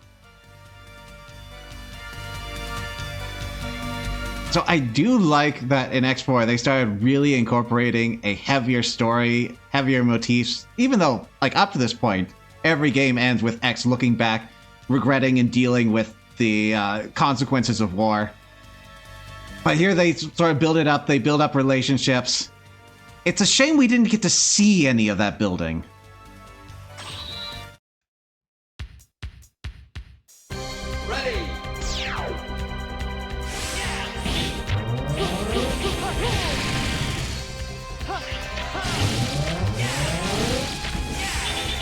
So I do like that in X4 they started really incorporating a heavier story, heavier motifs, even though, like, up to this point, every game ends with X looking back, regretting and dealing with the consequences of war. But here they sort of build it up, they build up relationships. It's a shame we didn't get to see any of that building. Ready.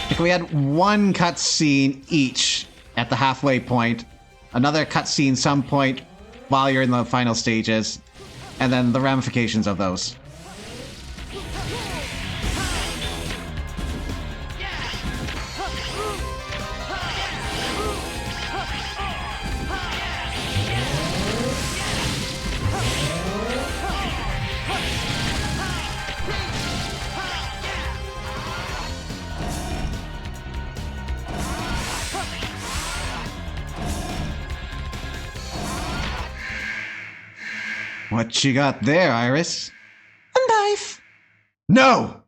If we had one cutscene each at the halfway point, another cutscene some point while you're in the final stages, and then the ramifications of those. What you got there, Iris? A knife. No!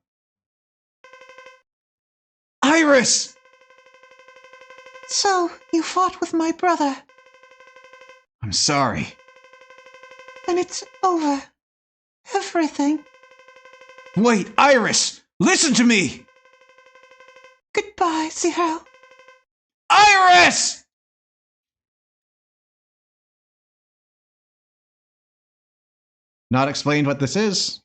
Iris! So, you fought with my brother, I'm sorry. and it's over. Everything. Wait, Iris! Listen to me! Goodbye, Zero. Iris! Not explained what this is.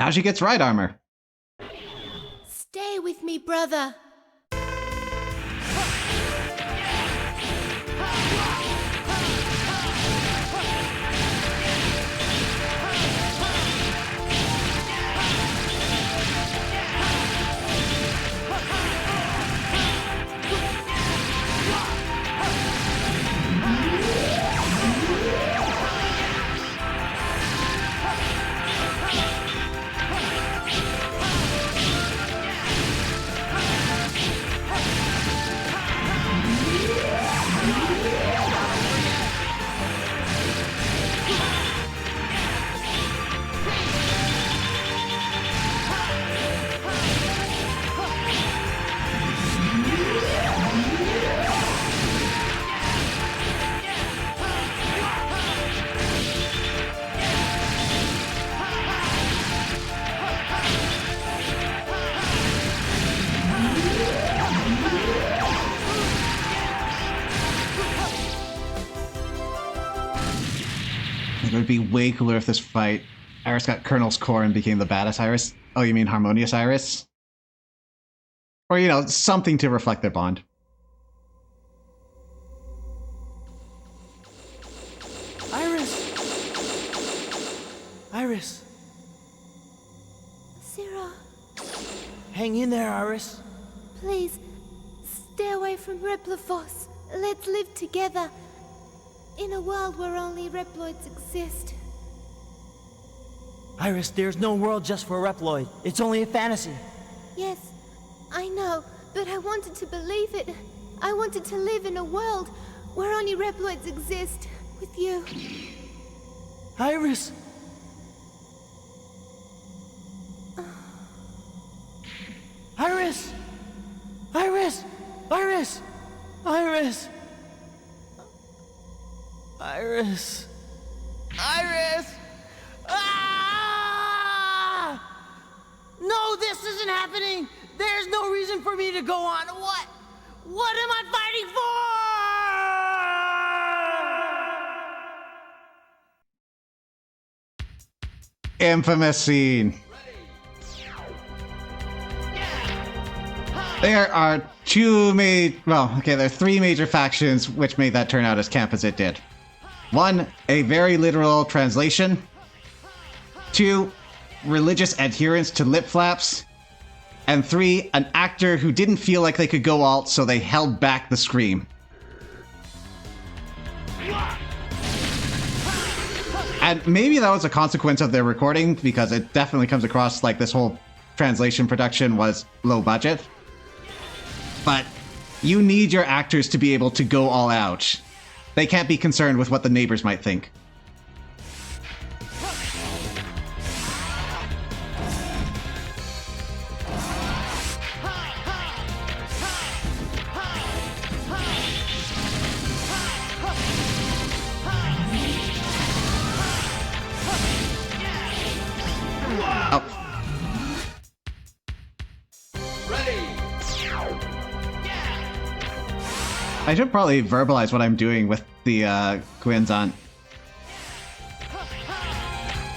Now she gets ride armor. Stay with me, brother. It would be way cooler if this fight, Iris got Colonel's core and became the baddest Iris. Oh, you mean Harmonious Iris? Or, you know, something to reflect their bond. Iris! Iris! Zero, Hang in there, Iris. please, stay away from Replophos. Let's live together. In a world where only Reploids exist. Iris, there's no world just for Reploid. It's only a fantasy. Yes, I know, but I wanted to believe it. I wanted to live in a world where only Reploids exist with you. Iris! Iris! Iris! Iris! Iris! Iris! Iris! Ah! No, this isn't happening! There's no reason for me to go on. What? What am I fighting for? Infamous scene. There are there are three major factions which made that turn out as camp as it did. 1, a very literal translation. 2, religious adherence to lip flaps. And 3, an actor who didn't feel like they could go alt, so they held back the scream. And maybe that was a consequence of their recording, because it definitely comes across like this whole translation production was low budget. But you need your actors to be able to go all out. They can't be concerned with what the neighbors might think. Oh. I should probably verbalize what I'm doing with the Gwynzant.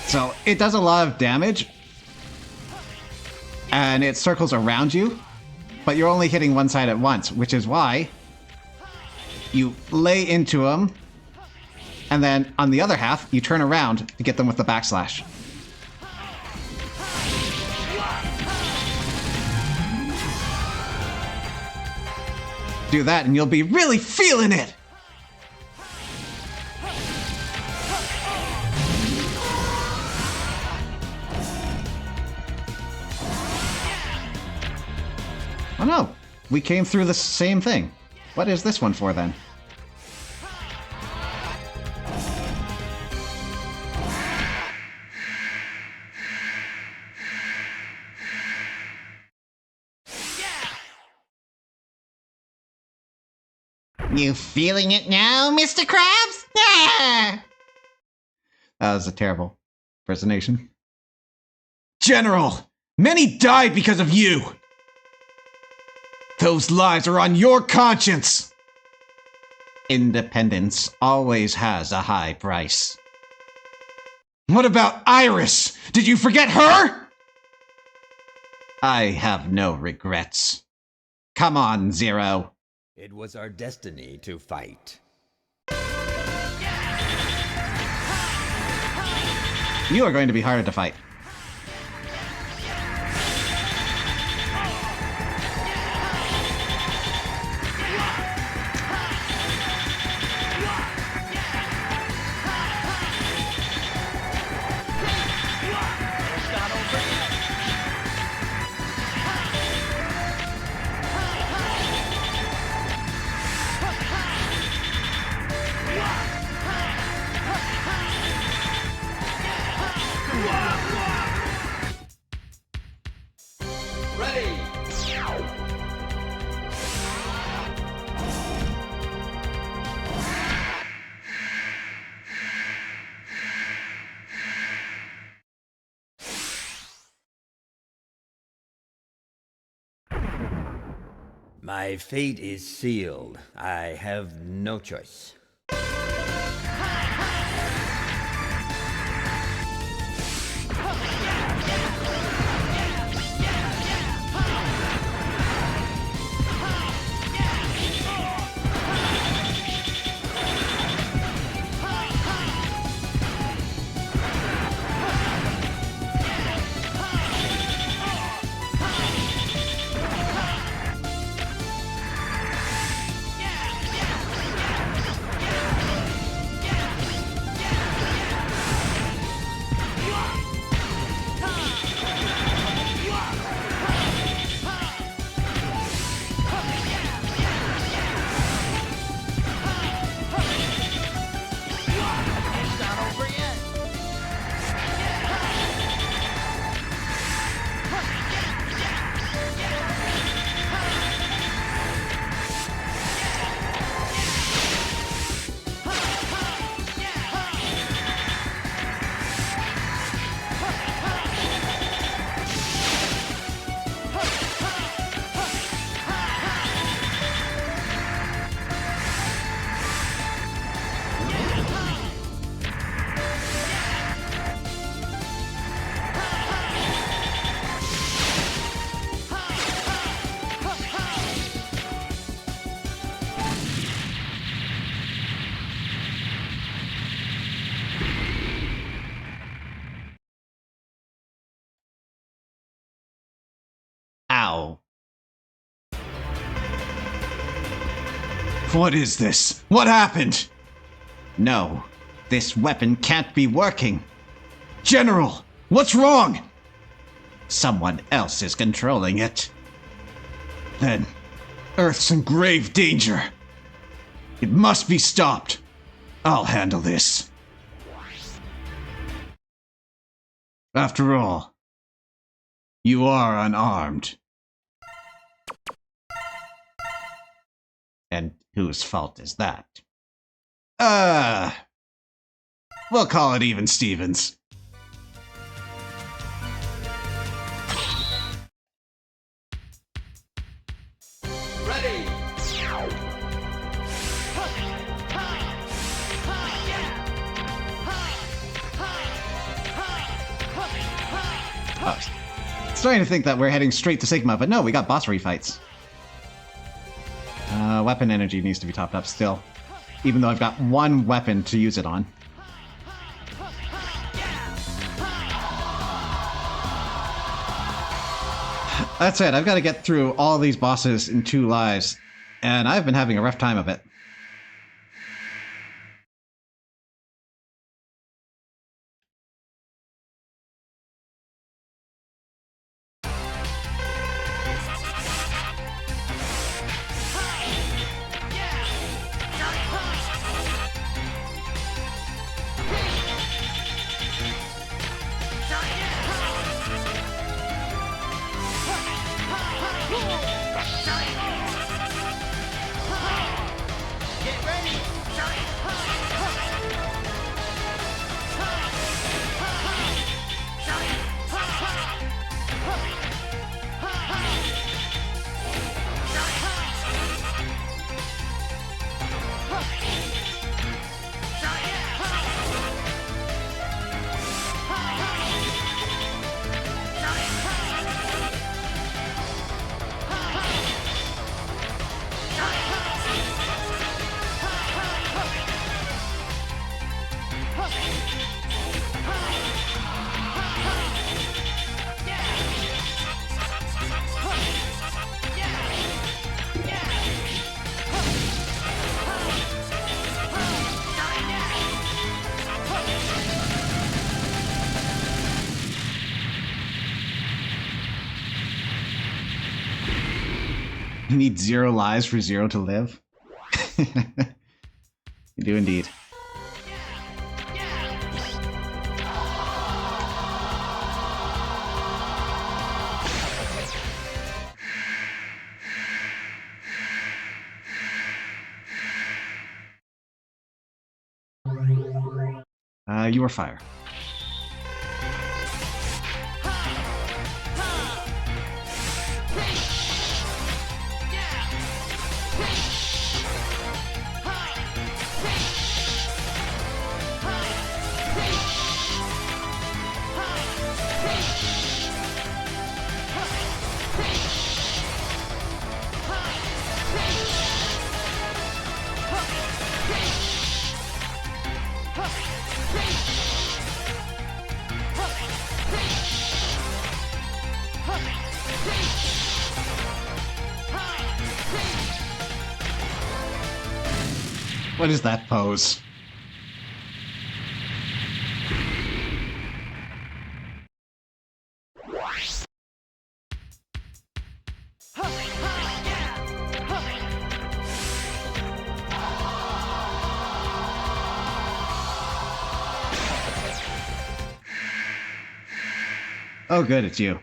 So it does a lot of damage, and it circles around you, but you're only hitting one side at once, which is why you lay into them, and then on the other half, you turn around to get them with the backslash. Do that and you'll be really feeling it! Oh no, we came through the same thing. What is this one for then? You feeling it now, Mr. Krabs? Ah! That was a terrible impersonation. General! Many died because of you! Those lives are on your conscience! Independence always has a high price. What about Iris? Did you forget her? I have no regrets. Come on, Zero. It was our destiny to fight. You are going to be harder to fight. Ready! My fate is sealed. I have no choice. Ow. What is this? What happened? No, this weapon can't be working. General, what's wrong? Someone else is controlling it. Then, Earth's in grave danger. It must be stopped. I'll handle this. After all, you are unarmed. And whose fault is that? We'll call it even Stevens. Ready! Starting to think that we're heading straight to Sigma, but no, we got boss refights. Weapon energy needs to be topped up still, even though I've got one weapon to use it on. That's it, I've got to get through all these bosses in 2 lives, and I've been having a rough time of it. You need 0 lives for 0 to live? You do indeed. You are fire. What is that pose? Oh good, it's you.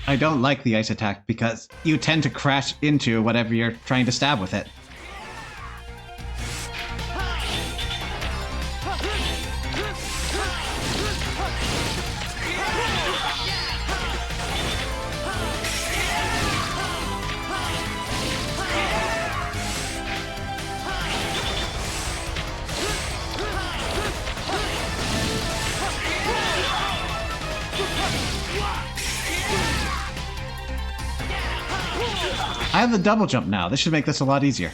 I don't like the ice attack because you tend to crash into whatever you're trying to stab with it. I have the double jump now. This should make this a lot easier.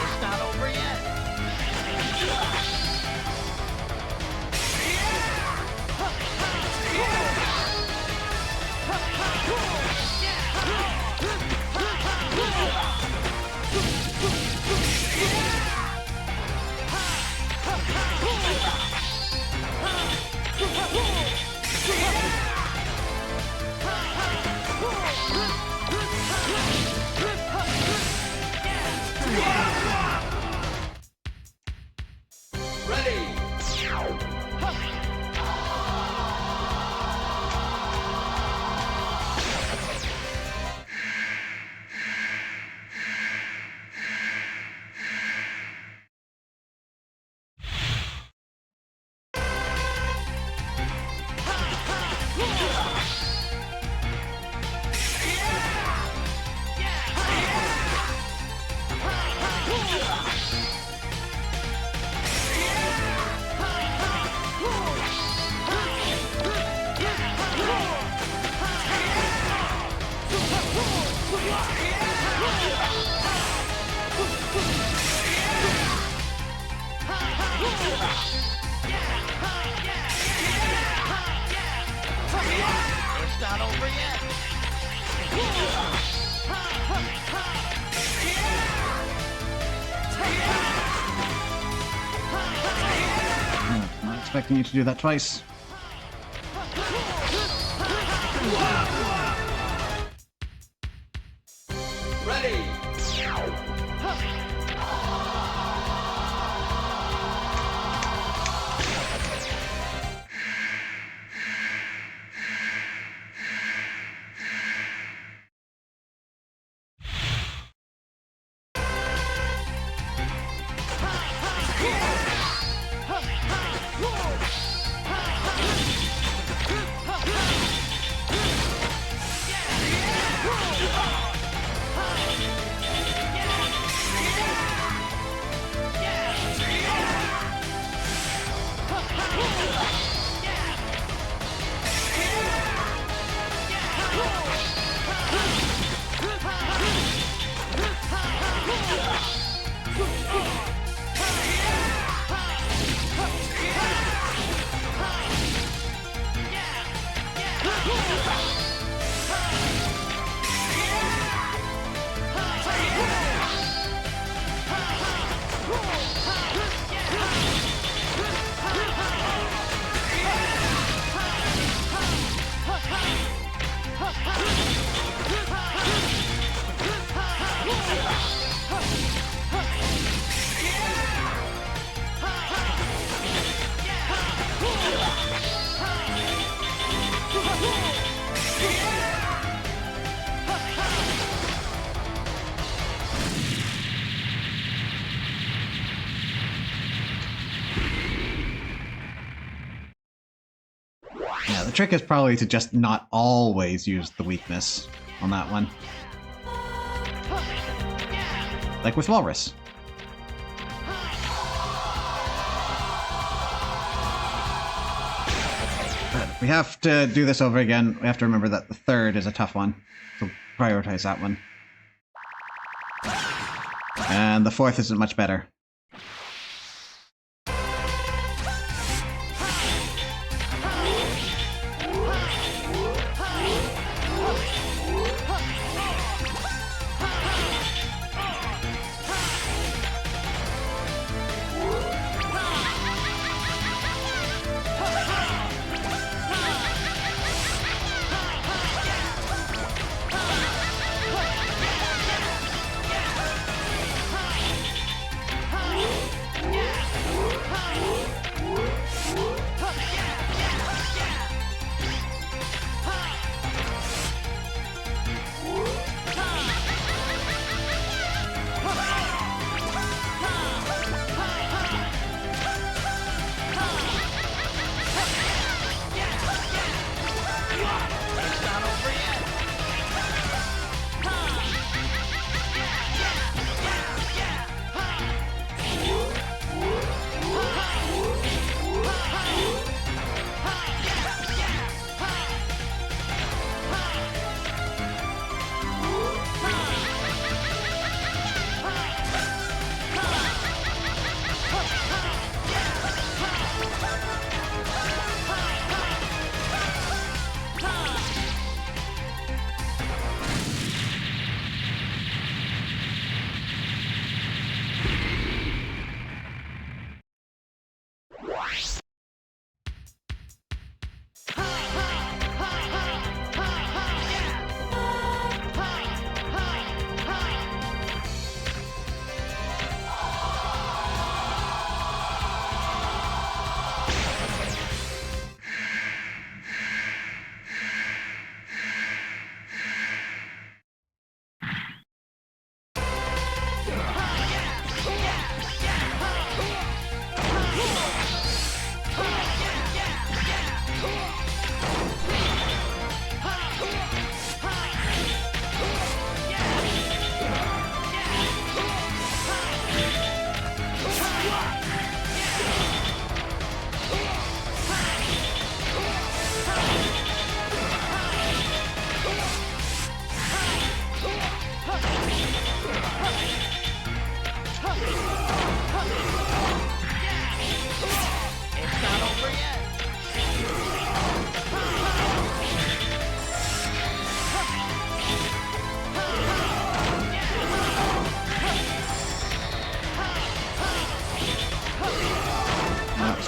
It's not over yet. It's not over yet. I'm not expecting you to do that twice. Yeah, the trick is probably to just not always use the weakness on that one. Like with Walrus. But if we have to do this over again, we have to remember that the third is a tough one. So prioritize that one. And the fourth isn't much better.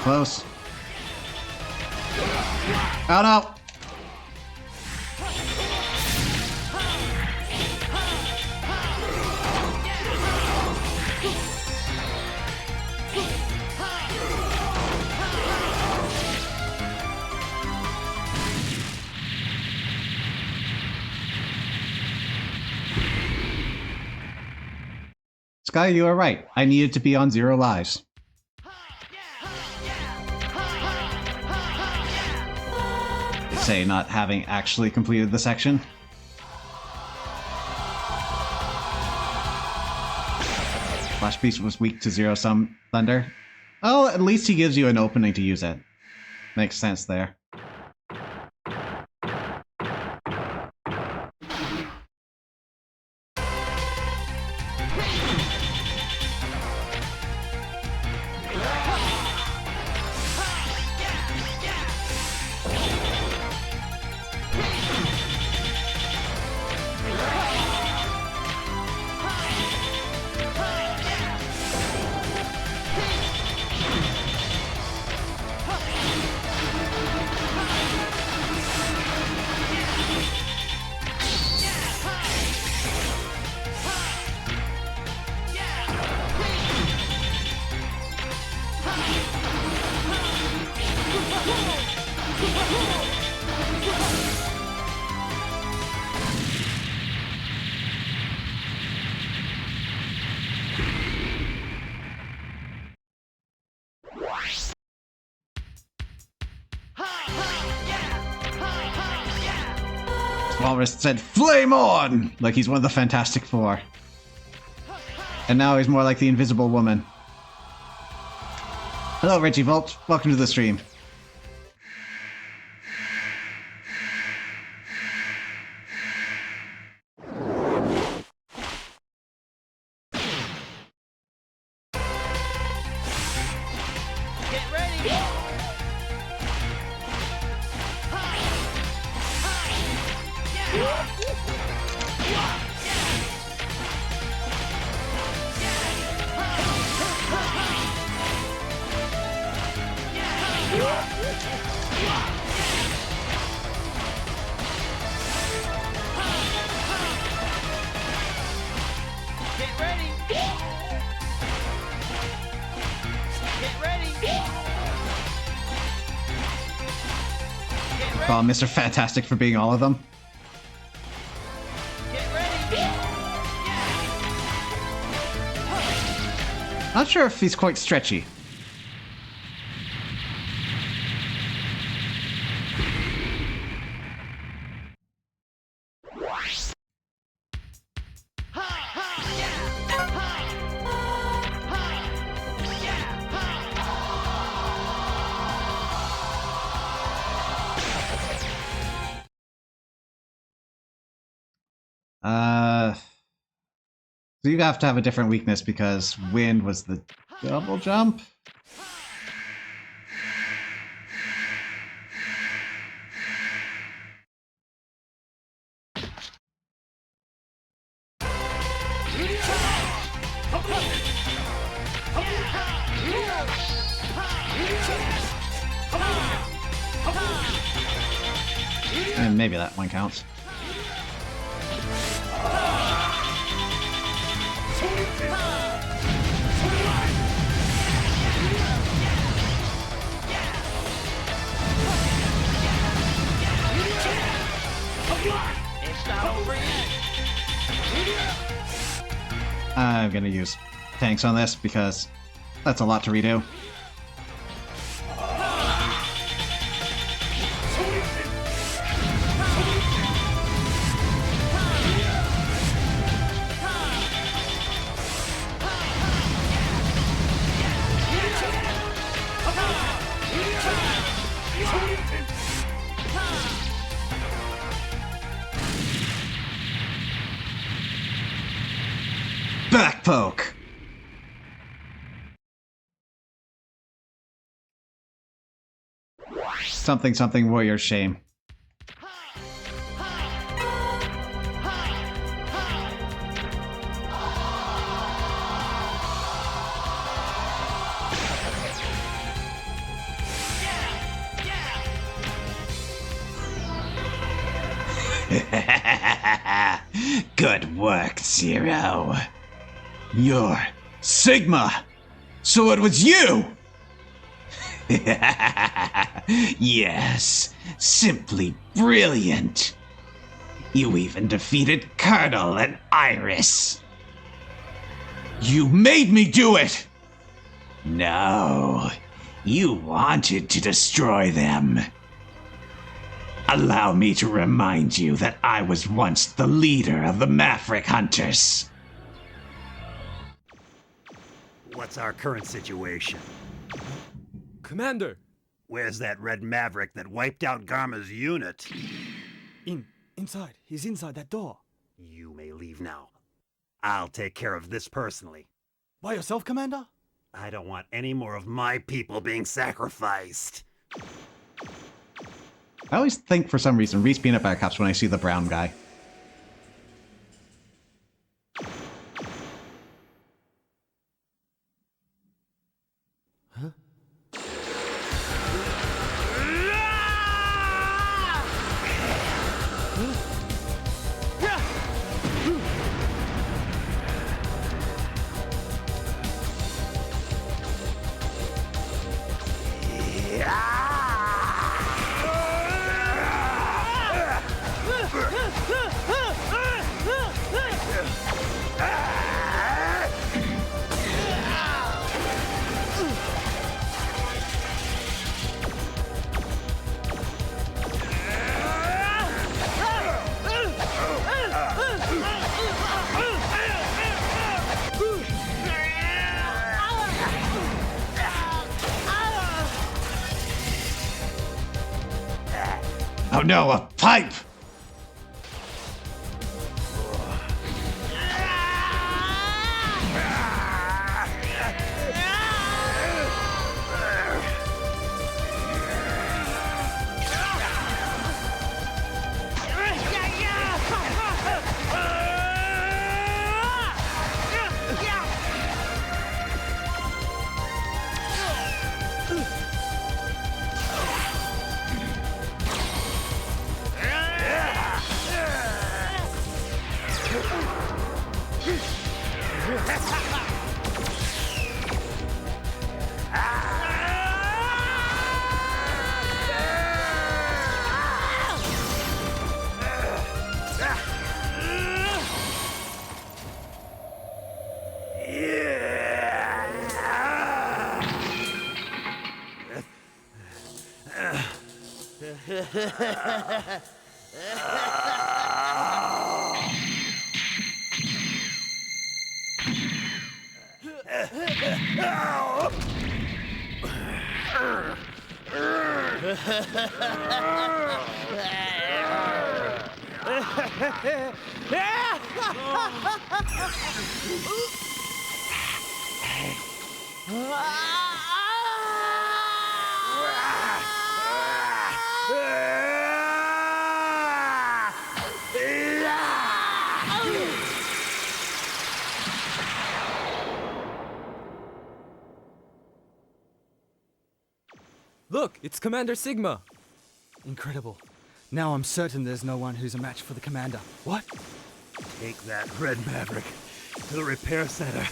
Close. Oh no! Sky, you are right. I needed to be on 0 lives. Say not having actually completed the section. Flash Beast was weak to Zero Sum Thunder. Oh, at least he gives you an opening to use it. Makes sense there. Walrus said, "Flame on!" Like he's one of the Fantastic Four. And now he's more like the Invisible Woman. Hello, Reggie Volt. Welcome to the stream. Get ready! Get ready! Get ready! Get ready! Call Mr. Fantastic for being all of them. Get ready! Not sure if he's quite stretchy. So you have to have a different weakness because wind was the double jump. And maybe that one counts. It's not over yet. I'm gonna use tanks on this because that's a lot to redo. Back poke. Something something warrior shame. Good work, Zero. You're Sigma! So it was you! Yes, simply brilliant. You even defeated Colonel and Iris. You made me do it! No, you wanted to destroy them. Allow me to remind you that I was once the leader of the Maverick Hunters. What's our current situation? Commander! Where's that red Maverick that wiped out Garma's unit? Inside. He's inside that door. You may leave now. I'll take care of this personally. By yourself, Commander? I don't want any more of my people being sacrificed. I always think for some reason Reese Peanut Butter Cups when I see the brown guy. Oh no, a pipe! Look, it's Commander Sigma! Incredible. Now I'm certain there's no one who's a match for the Commander. What? Take that Red Maverick to the repair center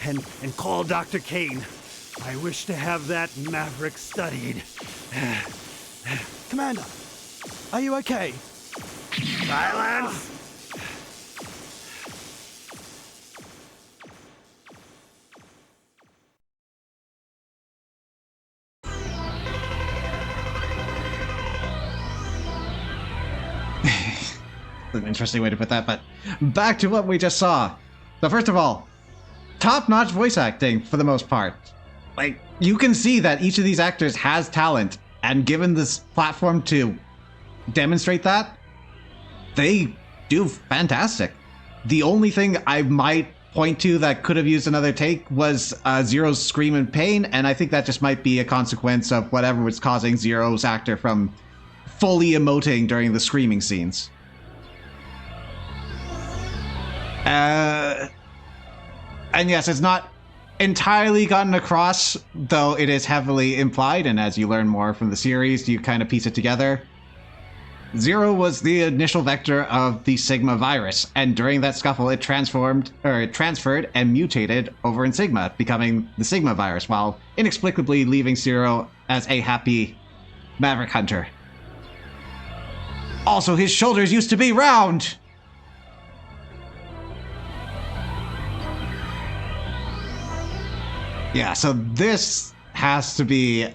and call Dr. Kane. I wish to have that Maverick studied. Commander, are you okay? Silence! An interesting way to put that, but back to what we just saw. So first of all, top-notch voice acting for the most part. Like, you can see that each of these actors has talent, and given this platform to demonstrate that, they do fantastic. The only thing I might point to that could have used another take was Zero's scream in pain, and I think that just might be a consequence of whatever was causing Zero's actor from fully emoting during the screaming scenes. And yes, it's not entirely gotten across, though it is heavily implied, and as you learn more from the series, you kind of piece it together. Zero was the initial vector of the Sigma virus, and during that scuffle it transferred and mutated over in Sigma, becoming the Sigma virus, while inexplicably leaving Zero as a happy Maverick Hunter. Also, his shoulders used to be round! Yeah, so this has to be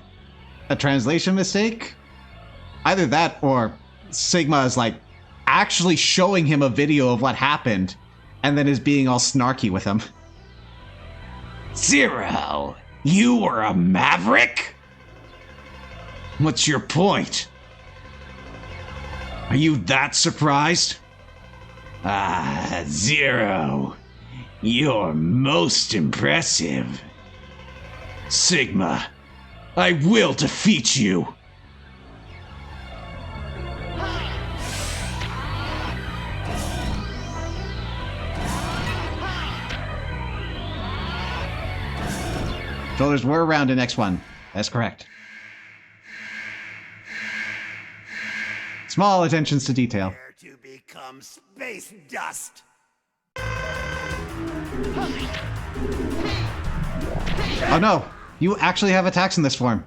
a translation mistake. Either that or Sigma is like actually showing him a video of what happened and then is being all snarky with him. Zero, you were a Maverick? What's your point? Are you that surprised? Ah, Zero, you're most impressive. Sigma, I will defeat you. Shoulders were round in X1. That's correct. Small attentions to detail. Prepare to become space dust. Oh no! You actually have attacks in this form.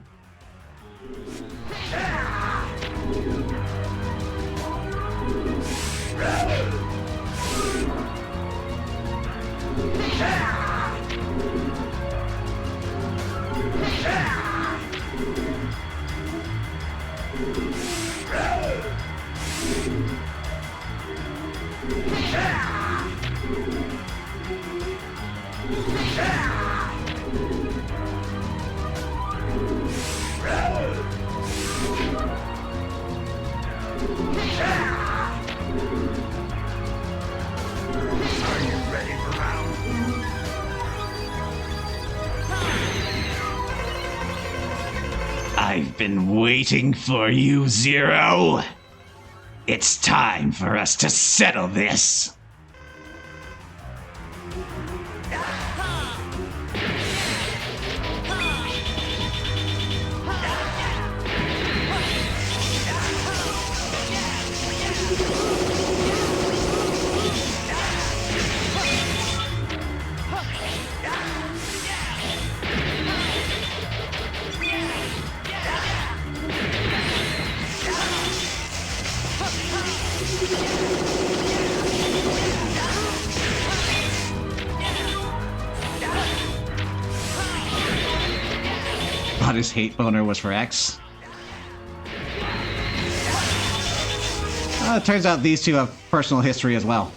been waiting for you, Zero. It's time for us to settle this. Thought his hate boner was for X. It turns out these two have personal history as well.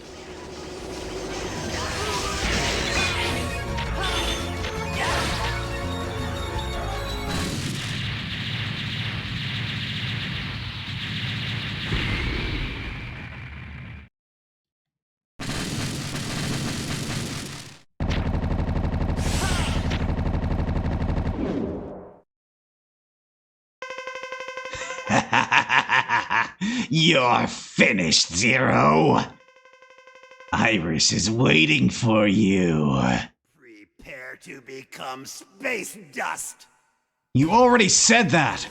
You're finished, Zero. Iris is waiting for you. Prepare to become space dust. You already said that!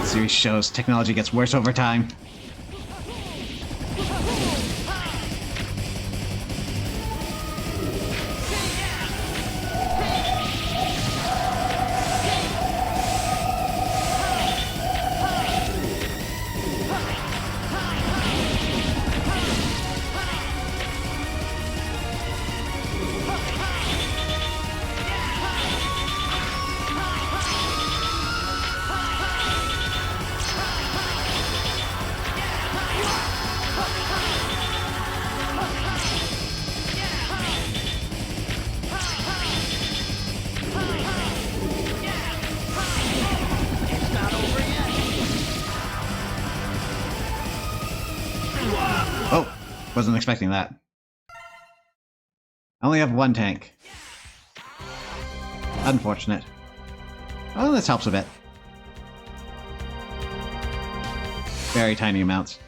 Series shows technology gets worse over time. Oh, wasn't expecting that. I only have one tank. Unfortunate. Oh, this helps a bit. Very tiny amounts.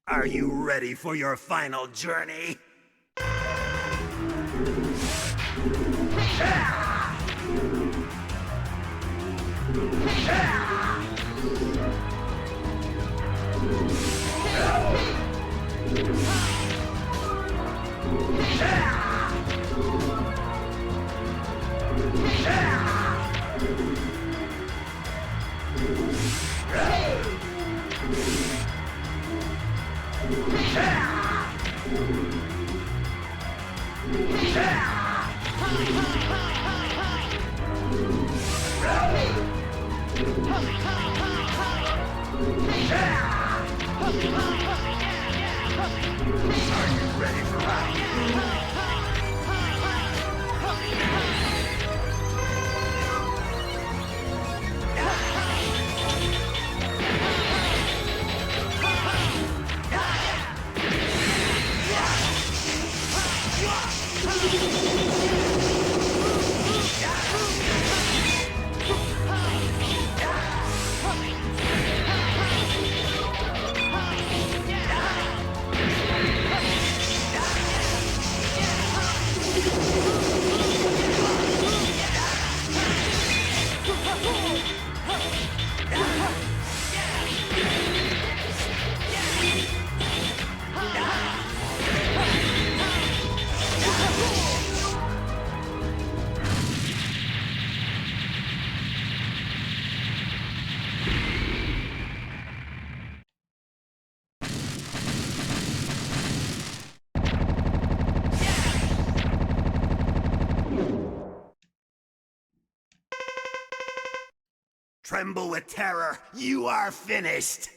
Are you ready for your final journey? Tremble with terror. You are finished.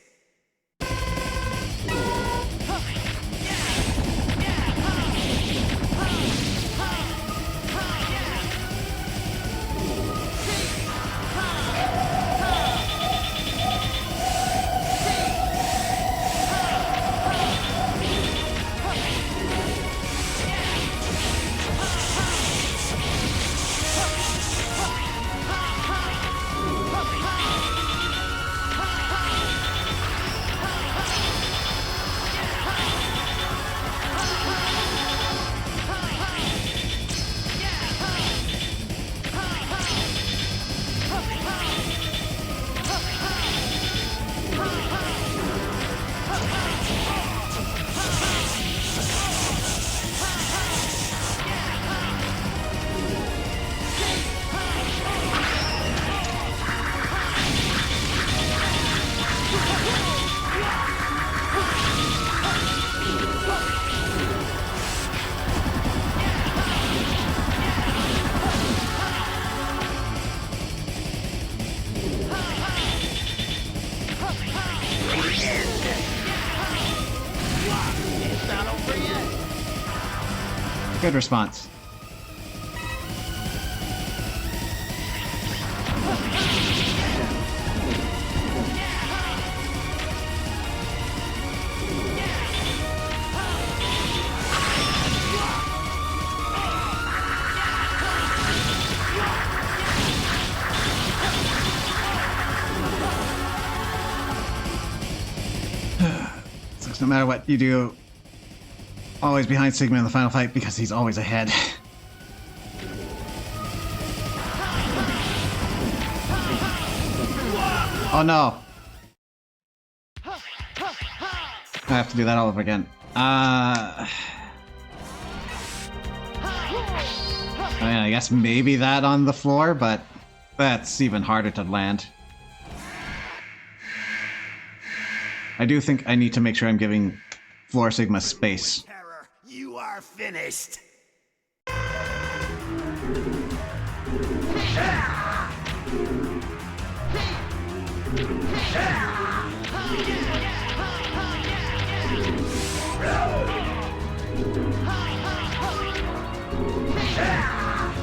Good response. So no matter what you do, always behind Sigma in the final fight because he's always ahead. Oh no! I have to do that all over again. I mean, I guess maybe that on the floor, but that's even harder to land. I do think I need to make sure I'm giving Floor Sigma space. Terror. You are finished.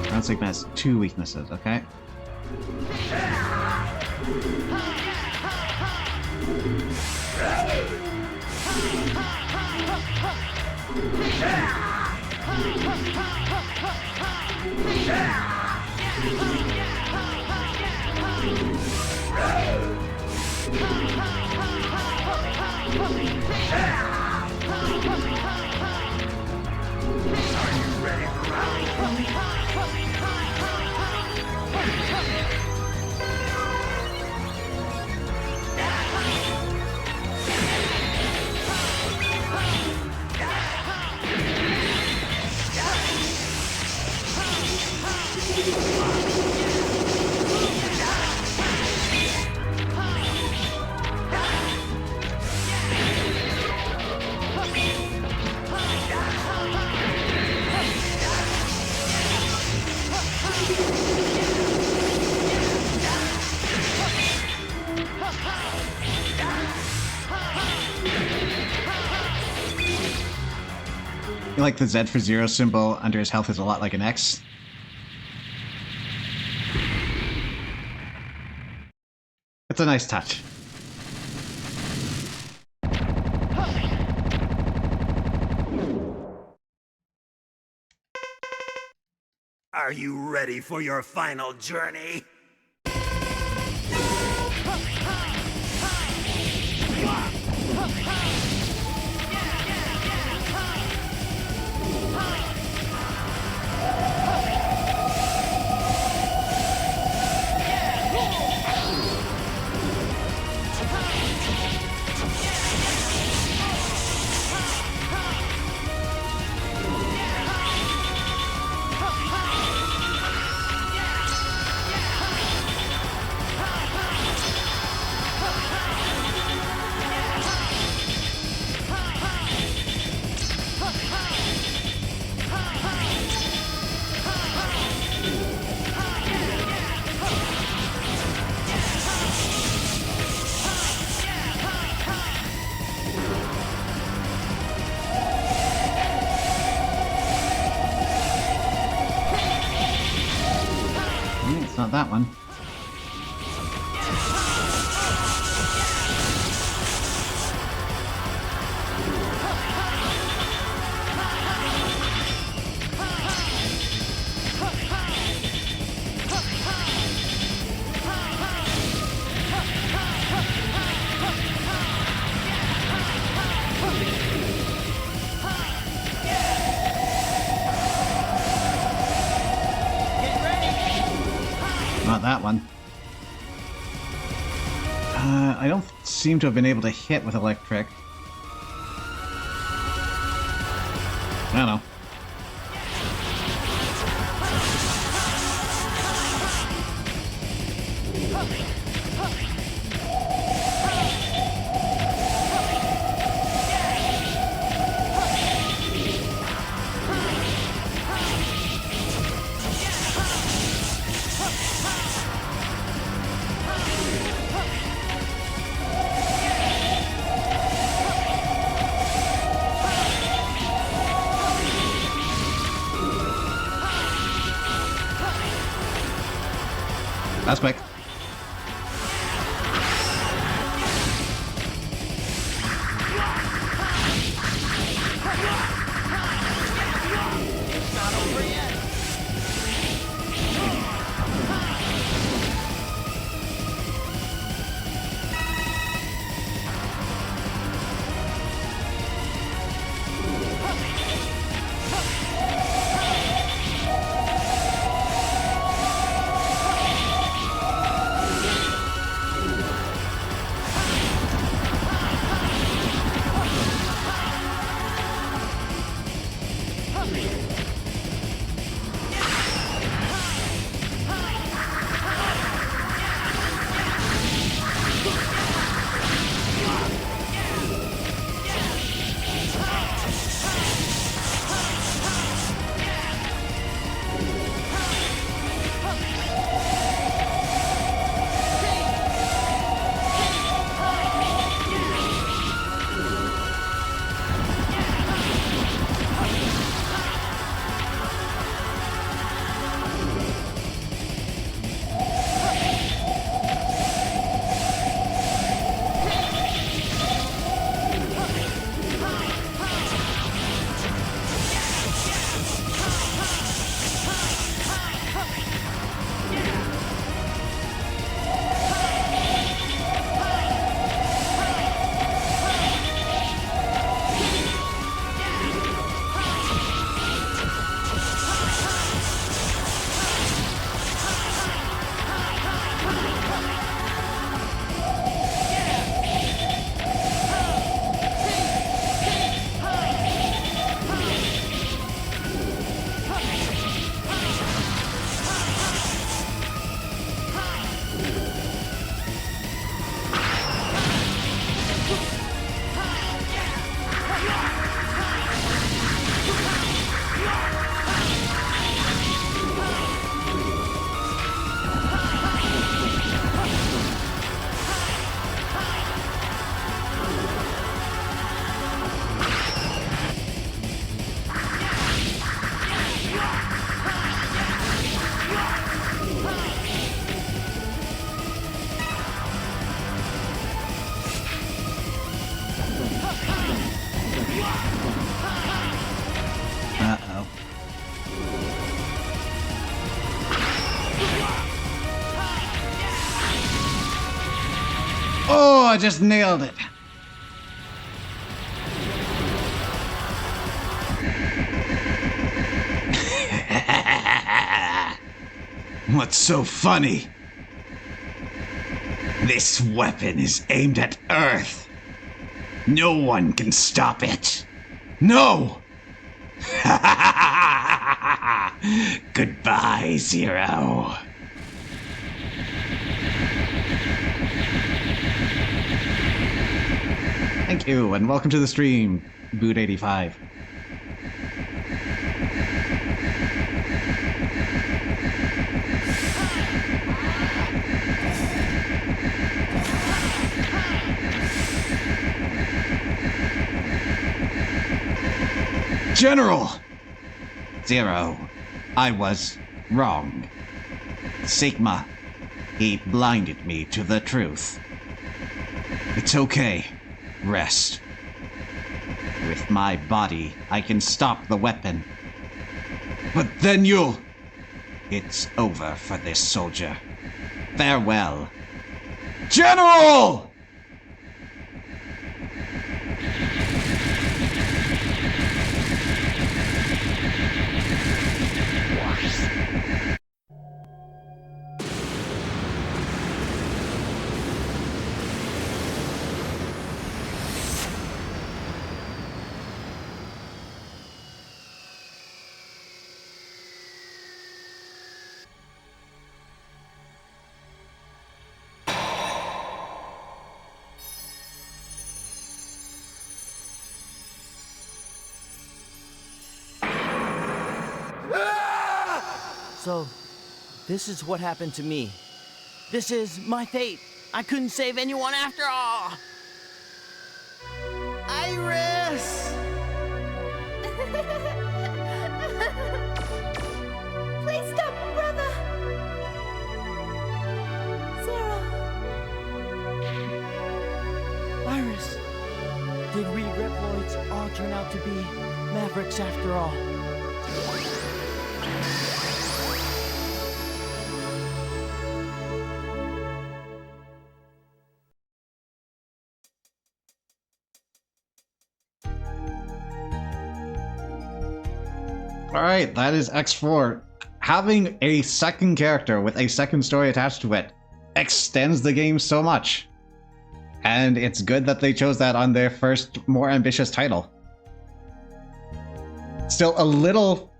Ground Sigma has 2 weaknesses, okay? I feel like the Z for Zero symbol under his health is a lot like an X. It's a nice touch. Are you ready for your final journey? Okay, it's not that one. Not that one. I don't seem to have been able to hit with electric. I don't know. That's quick. Uh-oh. Oh, I just nailed it. What's so funny? This weapon is aimed at Earth. No one can stop it. No! Goodbye, Zero. Thank you, and welcome to the stream, Boot85. General! Zero. I was wrong. Sigma, he blinded me to the truth. It's okay. Rest. With my body, I can stop the weapon. But then you'll... It's over for this soldier. Farewell. General! So, this is what happened to me. This is my fate. I couldn't save anyone after all. Iris! Please stop, brother! Zero. Iris, did we Reploids all turn out to be Mavericks after all? Alright, that is X4. Having a second character with a second story attached to it extends the game so much. And it's good that they chose that on their first, more ambitious title. Still a little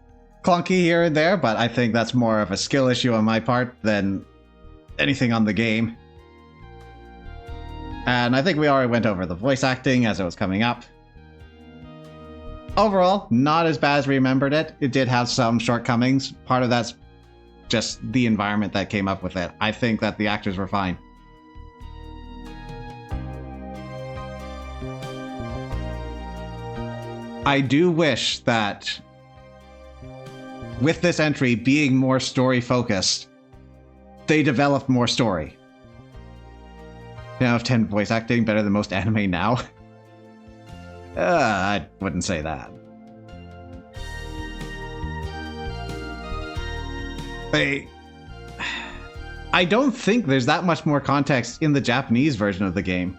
clunky here and there, but I think that's more of a skill issue on my part than anything on the game. And I think we already went over the voice acting as it was coming up. Overall, not as bad as we remembered it. It did have some shortcomings. Part of that's just the environment that came up with it. I think that the actors were fine. I do wish that with this entry being more story focused, they developed more story. 10 out of 10 voice acting, better than most anime now. I wouldn't say that. I don't think there's that much more context in the Japanese version of the game.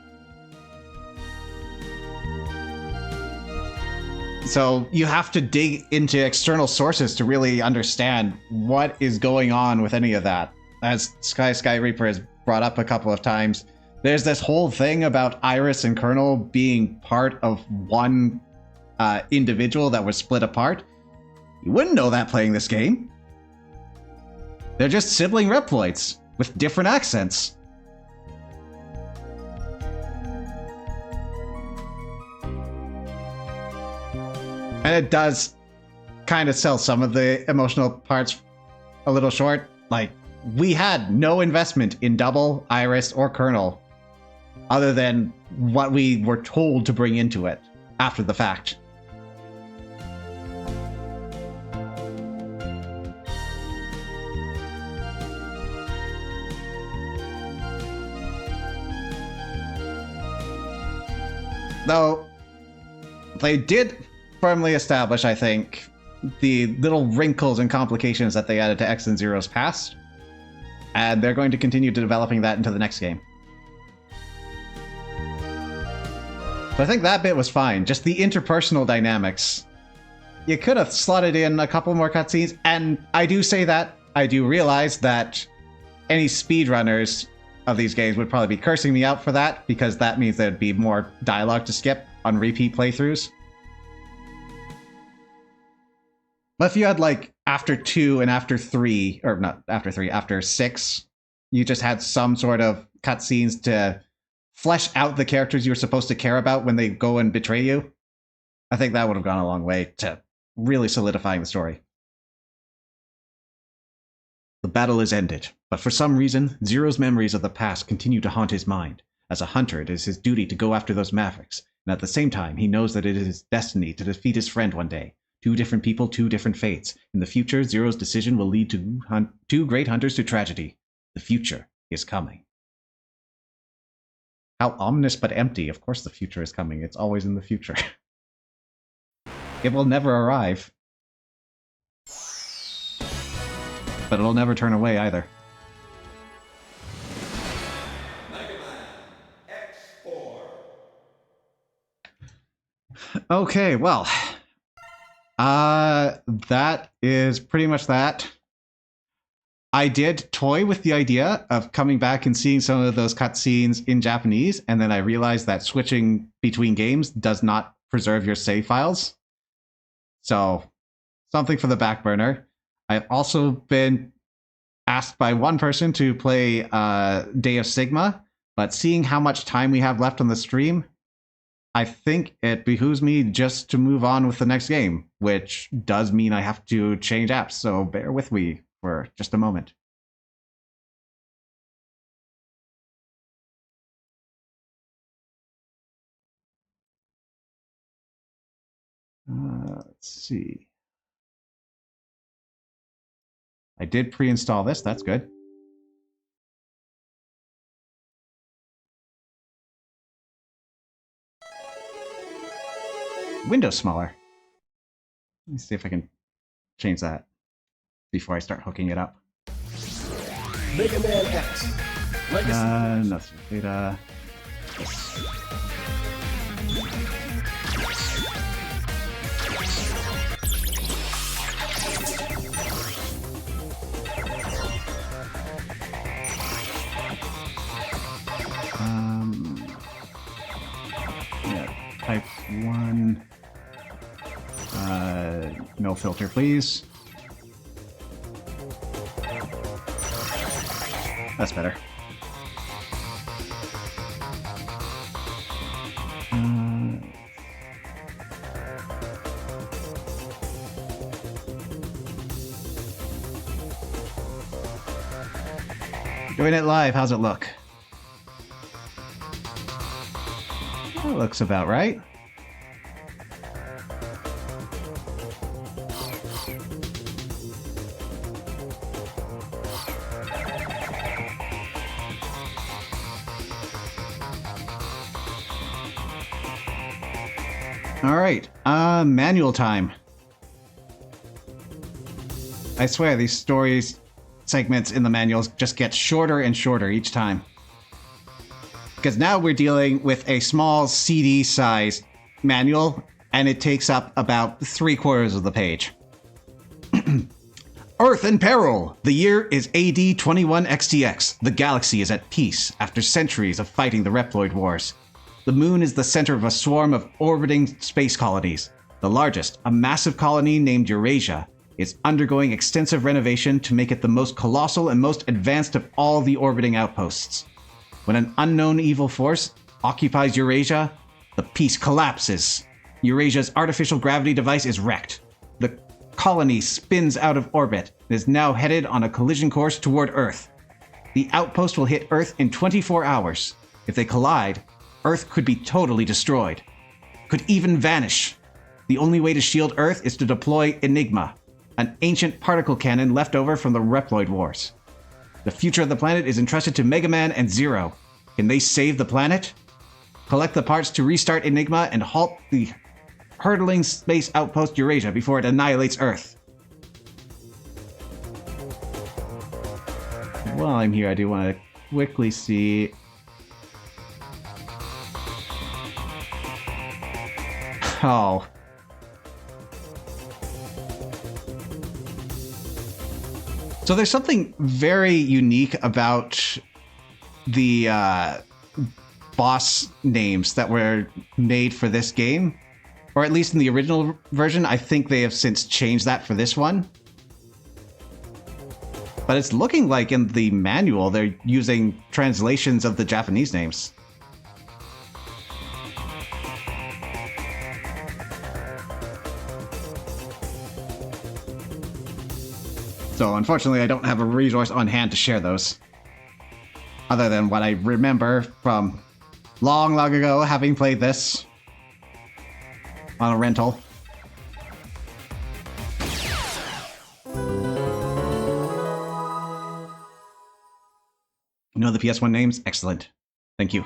So you have to dig into external sources to really understand what is going on with any of that. As Sky Reaper has brought up a couple of times, there's this whole thing about Iris and Colonel being part of one individual that was split apart. You wouldn't know that playing this game. They're just sibling Reploids with different accents. And it does kind of sell some of the emotional parts a little short. Like, we had no investment in Double, Iris, or Colonel, other than what we were told to bring into it after the fact. Though, they did firmly establish, I think, the little wrinkles and complications that they added to X and Zero's past, and they're going to continue developing that into the next game. So I think that bit was fine. Just the interpersonal dynamics. You could have slotted in a couple more cutscenes, and I do say that. I do realize that any speedrunners of these games would probably be cursing me out for that, because that means there'd be more dialogue to skip on repeat playthroughs. But if you had, like, after 2 and after 3, or not after 3, after 6, you just had some sort of cutscenes to flesh out the characters you were supposed to care about when they go and betray you, I think that would have gone a long way to really solidifying the story. The battle is ended, but for some reason, Zero's memories of the past continue to haunt his mind. As a hunter, it is his duty to go after those Mavericks, and at the same time, he knows that it is his destiny to defeat his friend one day, 2 different people, 2 different fates. In the future, Zero's decision will lead to 2 great hunters to tragedy. The future is coming. How ominous but empty. Of course the future is coming. It's always in the future. It will never arrive. But it'll never turn away either. Okay, well. That is pretty much that. I did toy with the idea of coming back and seeing some of those cutscenes in Japanese, and then I realized that switching between games does not preserve your save files. So, something for the back burner. I've also been asked by one person to play Day of Sigma, but seeing how much time we have left on the stream, I think it behooves me just to move on with the next game, which does mean I have to change apps, so bear with me for just a moment. Let's see. I did pre-install this, that's good. Window smaller. Let me see if I can change that before I start hooking it up. Mega Man X. Legacy. Nothing. Data. Yes. Yeah, type 1. No filter, please. That's better. Doing it live, how's it look? That looks about right. Alright, manual time. I swear, these stories segments in the manuals just get shorter and shorter each time. Because now we're dealing with a small CD-sized manual, and it takes up about 3/4 of the page. Earth in peril! The year is AD 21XTX. The galaxy is at peace after centuries of fighting the Reploid Wars. The moon is the center of a swarm of orbiting space colonies. The largest, a massive colony named Eurasia, is undergoing extensive renovation to make it the most colossal and most advanced of all the orbiting outposts. When an unknown evil force occupies Eurasia, the peace collapses. Eurasia's artificial gravity device is wrecked. The colony spins out of orbit and is now headed on a collision course toward Earth. The outpost will hit Earth in 24 hours. If they collide, Earth could be totally destroyed. Could even vanish. The only way to shield Earth is to deploy Enigma, an ancient particle cannon left over from the Reploid Wars. The future of the planet is entrusted to Mega Man and Zero. Can they save the planet? Collect the parts to restart Enigma and halt the hurtling space outpost Eurasia before it annihilates Earth. While I'm here, I do want to quickly see... Oh. So there's something very unique about the boss names that were made for this game. Or at least in the original version. I think they have since changed that for this one. But it's looking like in the manual they're using translations of the Japanese names. So unfortunately, I don't have a resource on hand to share those. Other than what I remember from long ago, having played this on a rental. You know the PS1 names? Excellent. Thank you.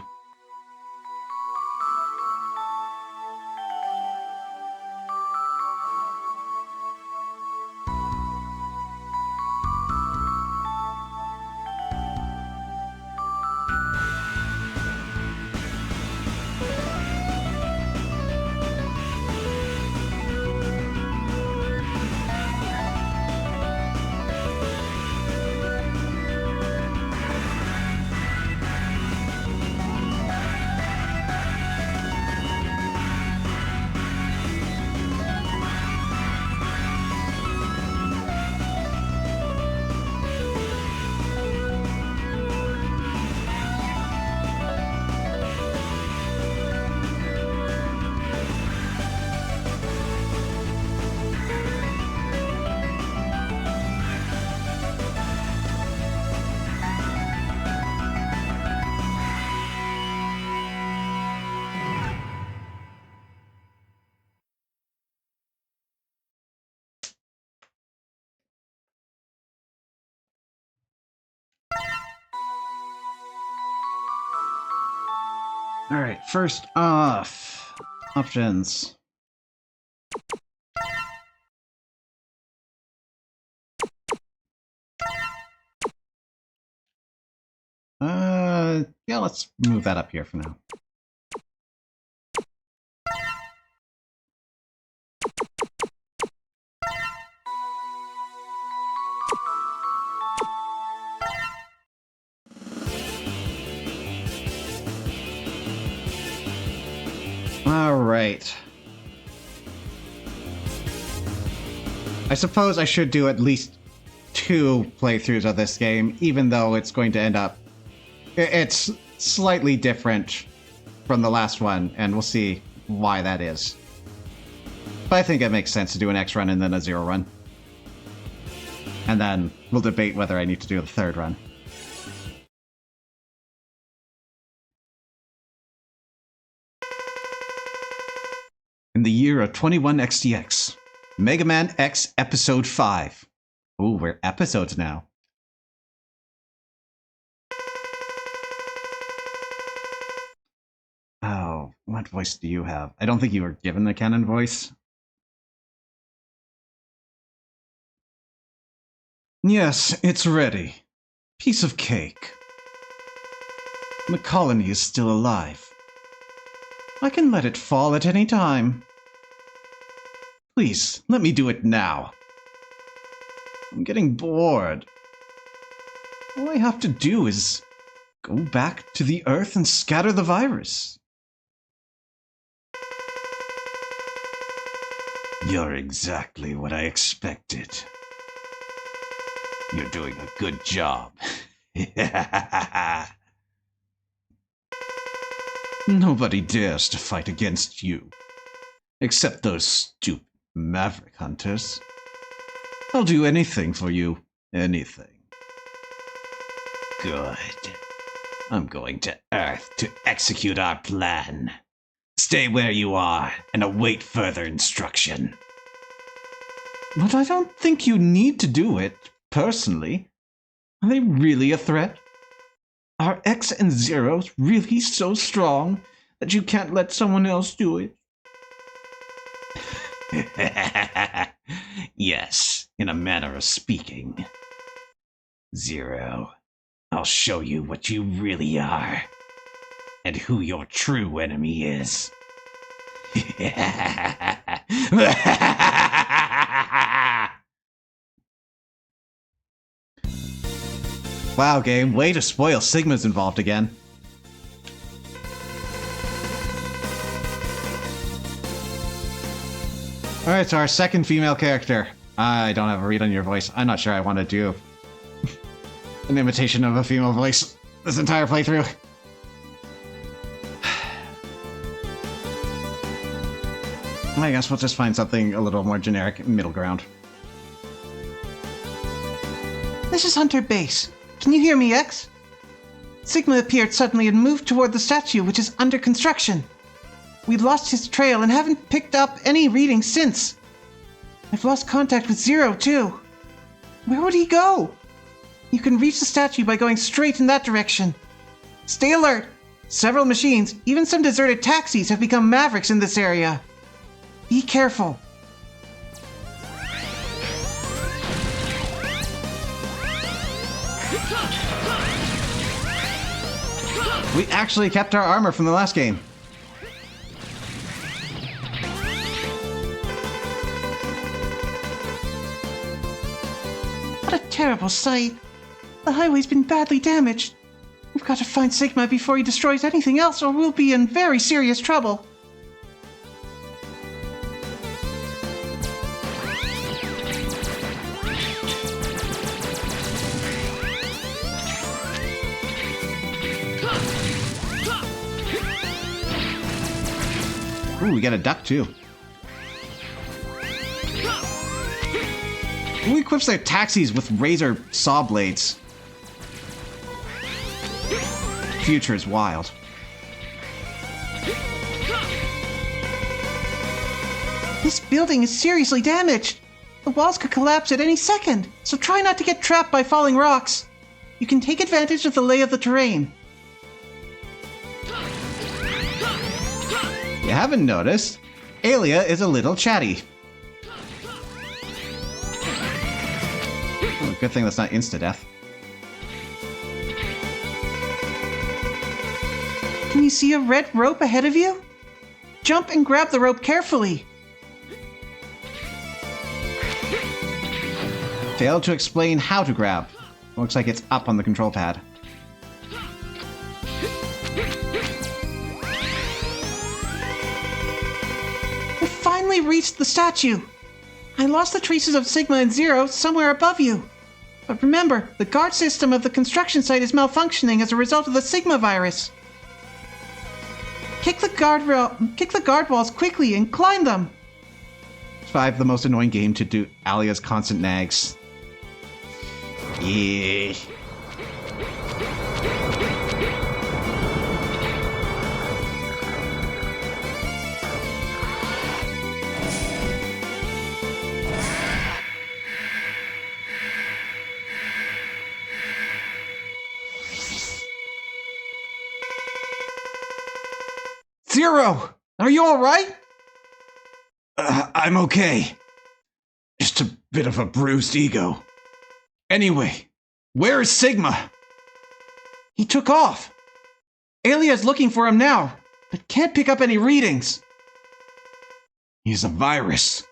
Alright, first off, options. Yeah, let's move that up here for now. Alright. I suppose I should do at least 2 playthroughs of this game, even though it's going to end up... It's slightly different from the last one, and we'll see why that is. But I think it makes sense to do an X run and then a 0 run. And then we'll debate whether I need to do the 3rd run. In the year of 21XTX, Mega Man X Episode 5. Ooh, we're episodes now. Oh, what voice do you have? I don't think you were given the canon voice. Yes, it's ready. Piece of cake. The colony is still alive. I can let it fall at any time. Please, let me do it now. I'm getting bored. All I have to do is go back to the Earth and scatter the virus. You're exactly what I expected. You're doing a good job. Nobody dares to fight against you. Except those stupid Maverick hunters. I'll do anything for you. Anything. Good. I'm going to Earth to execute our plan. Stay where you are and await further instruction. But I don't think you need to do it, personally. Are they really a threat? Are X and Zeros really so strong that you can't let someone else do it? Yes, in a manner of speaking. Zero, I'll show you what you really are. And who your true enemy is. Wow, game, way to spoil Sigma's involved again. Alright, so our second female character. I don't have a read on your voice. I'm not sure I want to do an imitation of a female voice this entire playthrough. I guess we'll just find something a little more generic, middle ground. This is Hunter Base. Can you hear me, X? Sigma appeared suddenly and moved toward the statue, which is under construction. We've lost his trail and haven't picked up any readings since. I've lost contact with Zero, too. Where would he go? You can reach the statue by going straight in that direction. Stay alert! Several machines, even some deserted taxis, have become mavericks in this area. Be careful. We actually kept our armor from the last game. What a terrible sight. The highway's been badly damaged. We've got to find Sigma before he destroys anything else, or we'll be in very serious trouble. Ooh, we got a duck too. Who equips their taxis with razor saw blades? Future is wild. This building is seriously damaged. The walls could collapse at any second, so try not to get trapped by falling rocks. You can take advantage of the lay of the terrain. You haven't noticed, Aelia is a little chatty. Oh, good thing that's not insta-death. Can you see a red rope ahead of you? Jump and grab the rope carefully. Failed to explain how to grab. Looks like it's up on the control pad. We finally reached the statue. I lost the traces of Sigma and Zero somewhere above you. But remember, the guard system of the construction site is malfunctioning as a result of the Sigma virus. Kick the guard walls quickly and climb them. 5, the most annoying game to do Alia's constant nags. Yeah. Zero! Are you alright? I'm okay. Just a bit of a bruised ego. Anyway, where is Sigma? He took off. Alia's looking for him now, but can't pick up any readings. He's a virus.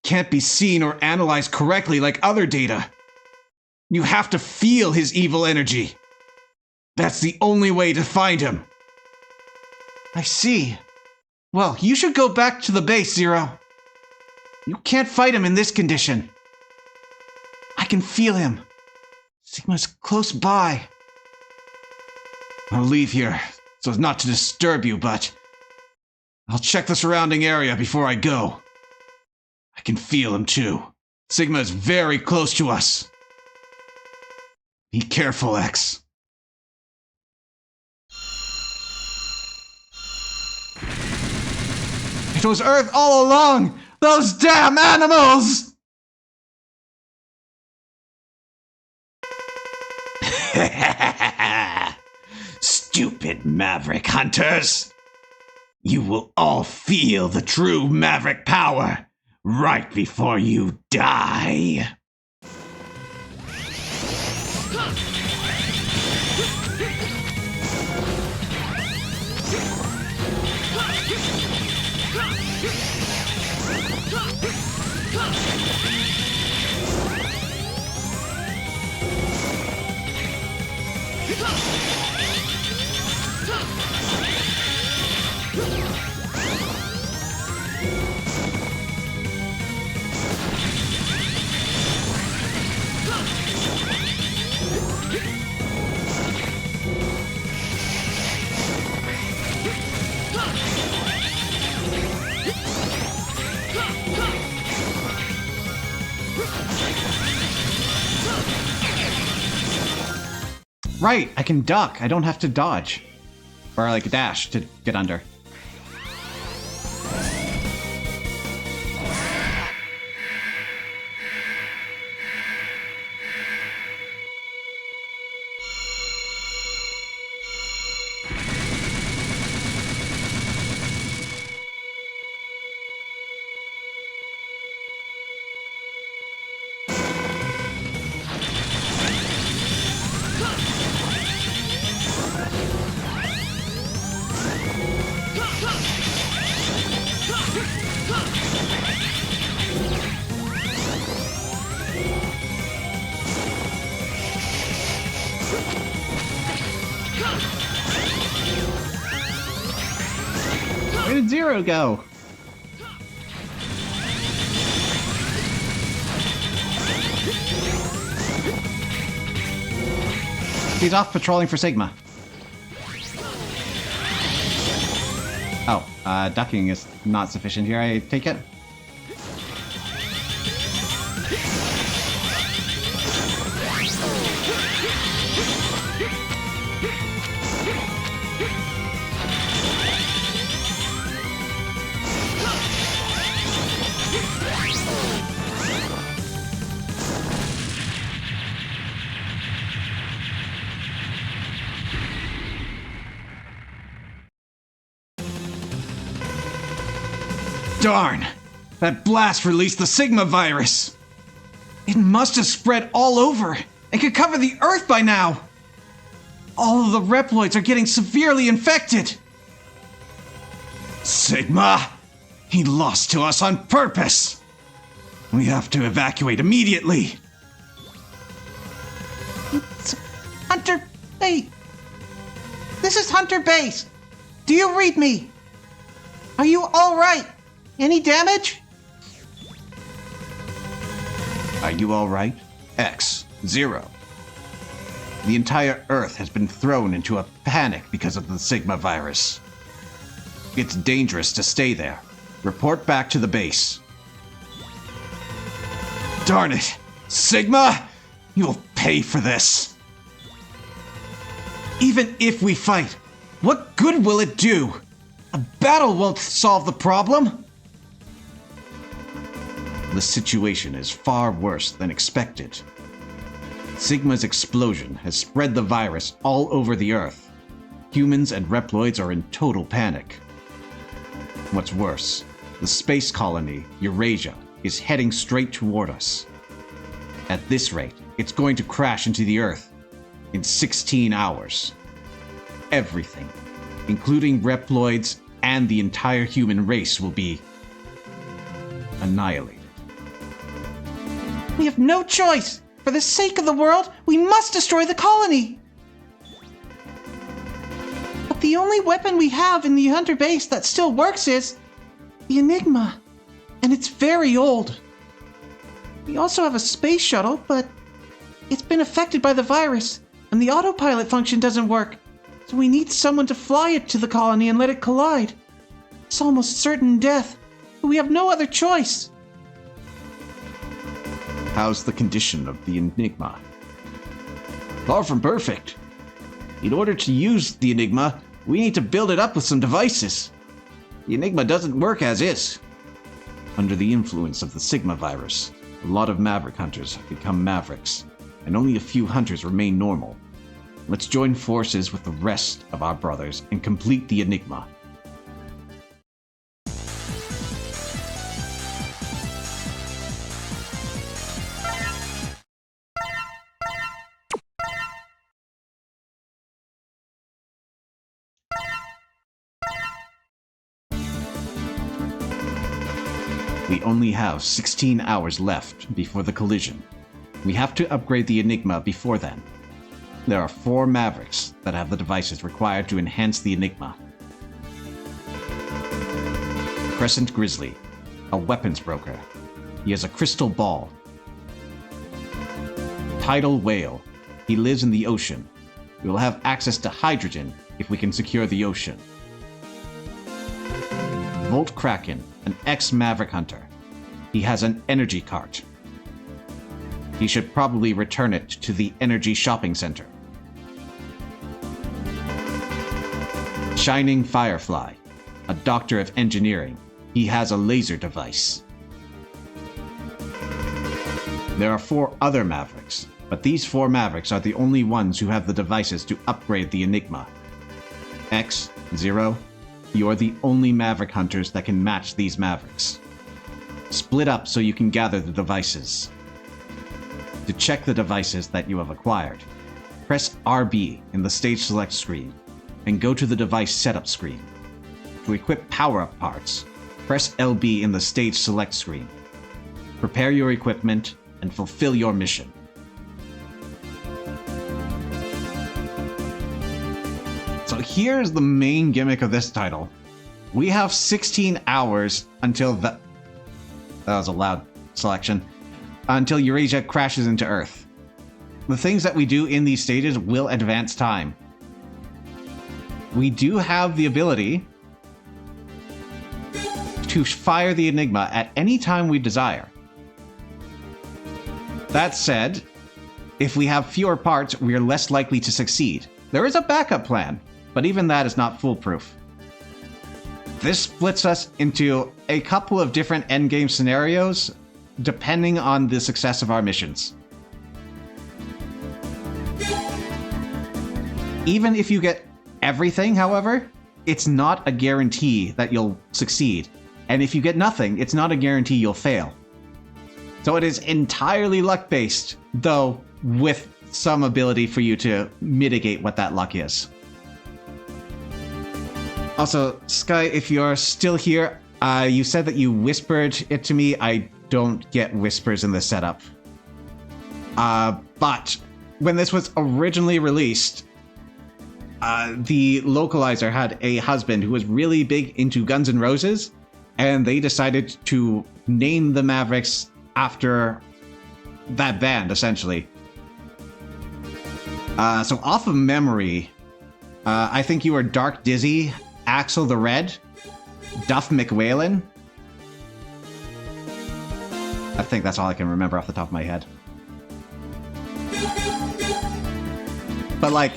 Can't be seen or analyzed correctly like other data. You have to feel his evil energy. That's the only way to find him. I see. Well, you should go back to the base, Zero. You can't fight him in this condition. I can feel him. Sigma's close by. I'll leave here so as not to disturb you, but I'll check the surrounding area before I go. I can feel him too. Sigma is very close to us. Be careful, X. It was Earth all along! Those damn animals! Stupid Maverick hunters! You will all feel the true Maverick power right before you die. Right, I can duck. I don't have to dodge. Or like dash to get under. Where did Zero go? He's off patrolling for Sigma. Oh, ducking is not sufficient here, I take it? Darn! That blast released the Sigma virus! It must have spread all over and could cover the Earth by now! All of the Reploids are getting severely infected! Sigma! He lost to us on purpose! We have to evacuate immediately! Hunter, hey! This is Hunter Base! Do you read me? Are you alright? Any damage? Are you alright? X, Zero. The entire Earth has been thrown into a panic because of the Sigma virus. It's dangerous to stay there. Report back to the base. Darn it! Sigma! You'll pay for this! Even if we fight, what good will it do? A battle won't solve the problem! The situation is far worse than expected. Sigma's explosion has spread the virus all over the Earth. Humans and Reploids are in total panic. What's worse, the space colony, Eurasia, is heading straight toward us. At this rate, it's going to crash into the Earth in 16 hours. Everything, including Reploids and the entire human race, will be annihilated. We have no choice! For the sake of the world, we must destroy the colony! But the only weapon we have in the Hunter base that still works is the Enigma. And it's very old. We also have a space shuttle, but it's been affected by the virus, and the autopilot function doesn't work. So we need someone to fly it to the colony and let it collide. It's almost certain death, but we have no other choice. How's the condition of the Enigma? Far from perfect. In order to use the Enigma, we need to build it up with some devices. The Enigma doesn't work as is. Under the influence of the Sigma virus, a lot of Maverick hunters have become Mavericks, and only a few hunters remain normal. Let's join forces with the rest of our brothers and complete the Enigma. We only have 16 hours left before the collision. We have to upgrade the Enigma before then. There are 4 Mavericks that have the devices required to enhance the Enigma. Crescent Grizzly, a weapons broker. He has a crystal ball. Tidal Whale, he lives in the ocean. We will have access to hydrogen if we can secure the ocean. Volt Kraken, an ex-Maverick hunter. He has an energy cart. He should probably return it to the Energy Shopping Center. Shining Firefly, a doctor of engineering. He has a laser device. There are 4 other Mavericks, but these 4 Mavericks are the only ones who have the devices to upgrade the Enigma. X, Zero, you are the only Maverick hunters that can match these Mavericks. Split up so you can gather the devices. To check the devices that you have acquired, press RB in the Stage Select screen, and go to the Device Setup screen. To equip power-up parts, press LB in the Stage Select screen. Prepare your equipment and fulfill your mission. here's the main gimmick of this title. We have 16 hours until that was a loud selection. Until Eurasia crashes into Earth. The things that we do in these stages will advance time. We do have the ability to fire the Enigma at any time we desire. That said, if we have fewer parts, we are less likely to succeed. There is a backup plan, but even that is not foolproof. This splits us into a couple of different endgame scenarios, depending on the success of our missions. Even if you get everything, however, it's not a guarantee that you'll succeed. And if you get nothing, it's not a guarantee you'll fail. So it is entirely luck-based, though with some ability for you to mitigate what that luck is. Also, Sky, if you're still here, you said that you whispered it to me. I don't get whispers in this setup. But when this was originally released, the localizer had a husband who was really big into Guns N' Roses, and they decided to name the Mavericks after that band, essentially. So off of memory, I think you were Dark Dizzy, Axel the Red, Duff McWhalen. I think that's all I can remember off the top of my head. But, like,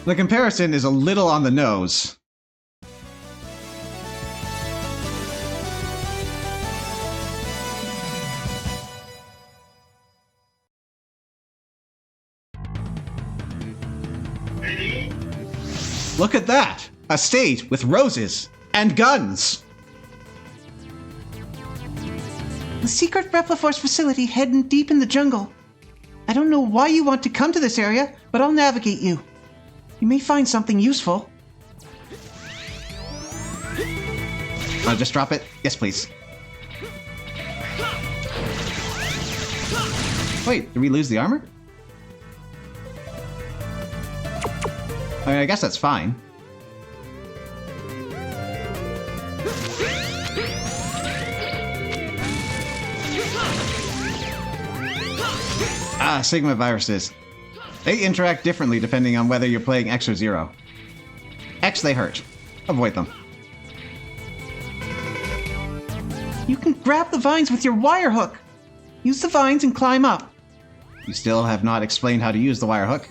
the comparison is a little on the nose. Look at that! A stage with roses and guns! The secret Repliforce facility hidden deep in the jungle. I don't know why you want to come to this area, but I'll navigate you. You may find something useful. I'll just drop it. Yes, please. Wait, did we lose the armor? I mean, I guess that's fine. Sigma viruses. They interact differently depending on whether you're playing X or Zero. X, they hurt. Avoid them. You can grab the vines with your wire hook. Use the vines and climb up. You still have not explained how to use the wire hook.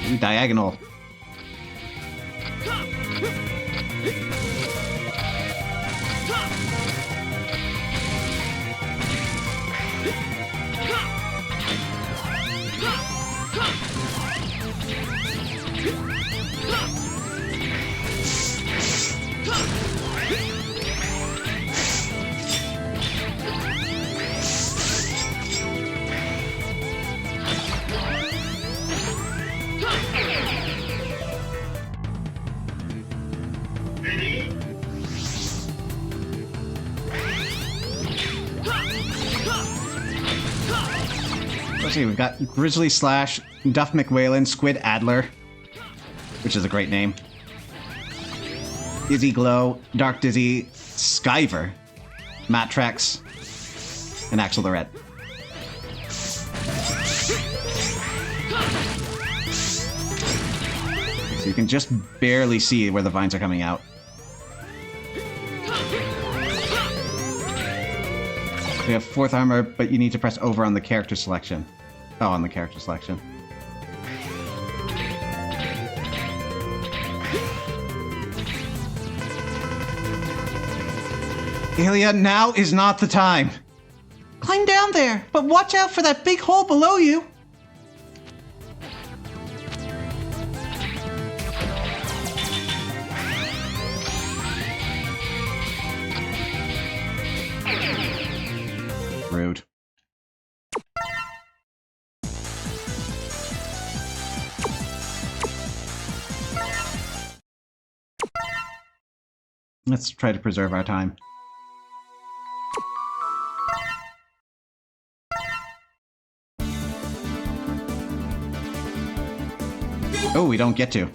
Ooh, diagonal. Let's see, we've got Grizzly Slash, Duff McWhalen, Squid Adler, which is a great name. Dizzy Glow, Dark Dizzy, Skyver, Matrax, and Axel the Red. So you can just barely see where the vines are coming out. We have 4th armor, but you need to press over on the character selection. Oh, on the character selection. Ilya, now is not the time. Climb down there, but watch out for that big hole below you. Rude. Let's try to preserve our time. Oh, we don't get to.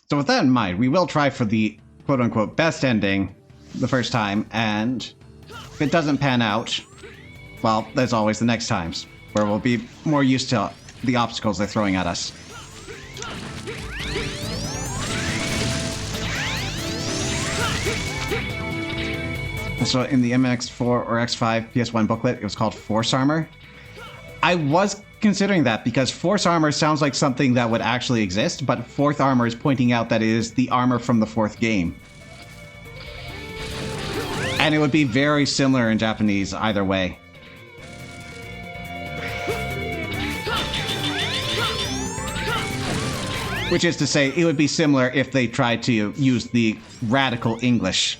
So with that in mind, we will try for the quote-unquote best ending the first time, and if it doesn't pan out, well, there's always the next times, where we'll be more used to the obstacles they're throwing at us. Also, in the MX4 or X5 PS1 booklet, it was called Force Armor. I was considering that because Force Armor sounds like something that would actually exist, but Fourth Armor is pointing out that it is the armor from the fourth game. And it would be very similar in Japanese either way. Which is to say, it would be similar if they tried to use the radical English.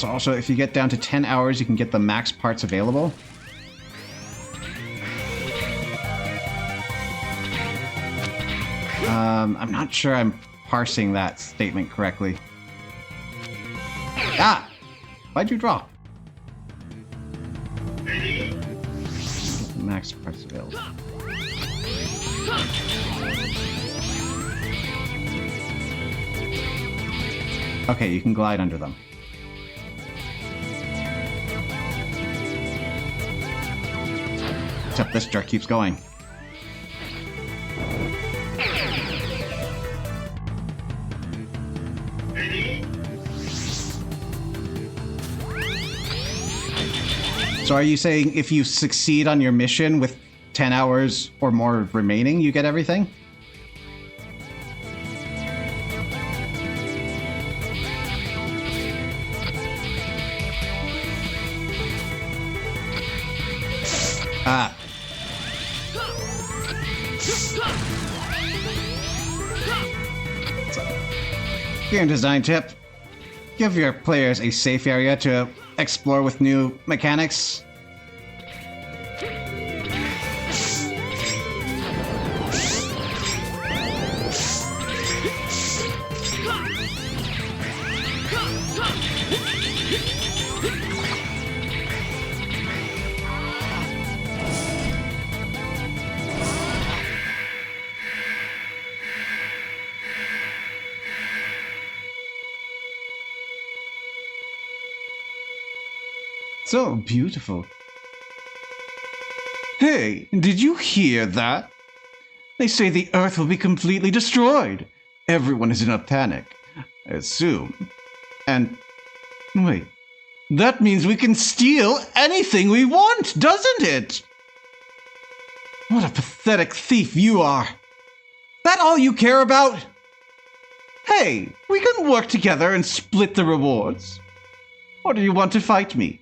Also, if you get down to 10 hours, you can get the max parts available. I'm not sure I'm parsing that statement correctly. Ah! Why'd you drop? Max parts available. Okay, you can glide under them. Except this jerk keeps going. So are you saying if you succeed on your mission with 10 hours or more remaining, you get everything? Ah. Game design tip. Give your players a safe area to explore with new mechanics. So beautiful. Hey, did you hear that? They say the Earth will be completely destroyed. Everyone is in a panic, I assume. And wait, that means we can steal anything we want, doesn't it? What a pathetic thief you are. That all you care about? Hey, we can work together and split the rewards. Or do you want to fight me?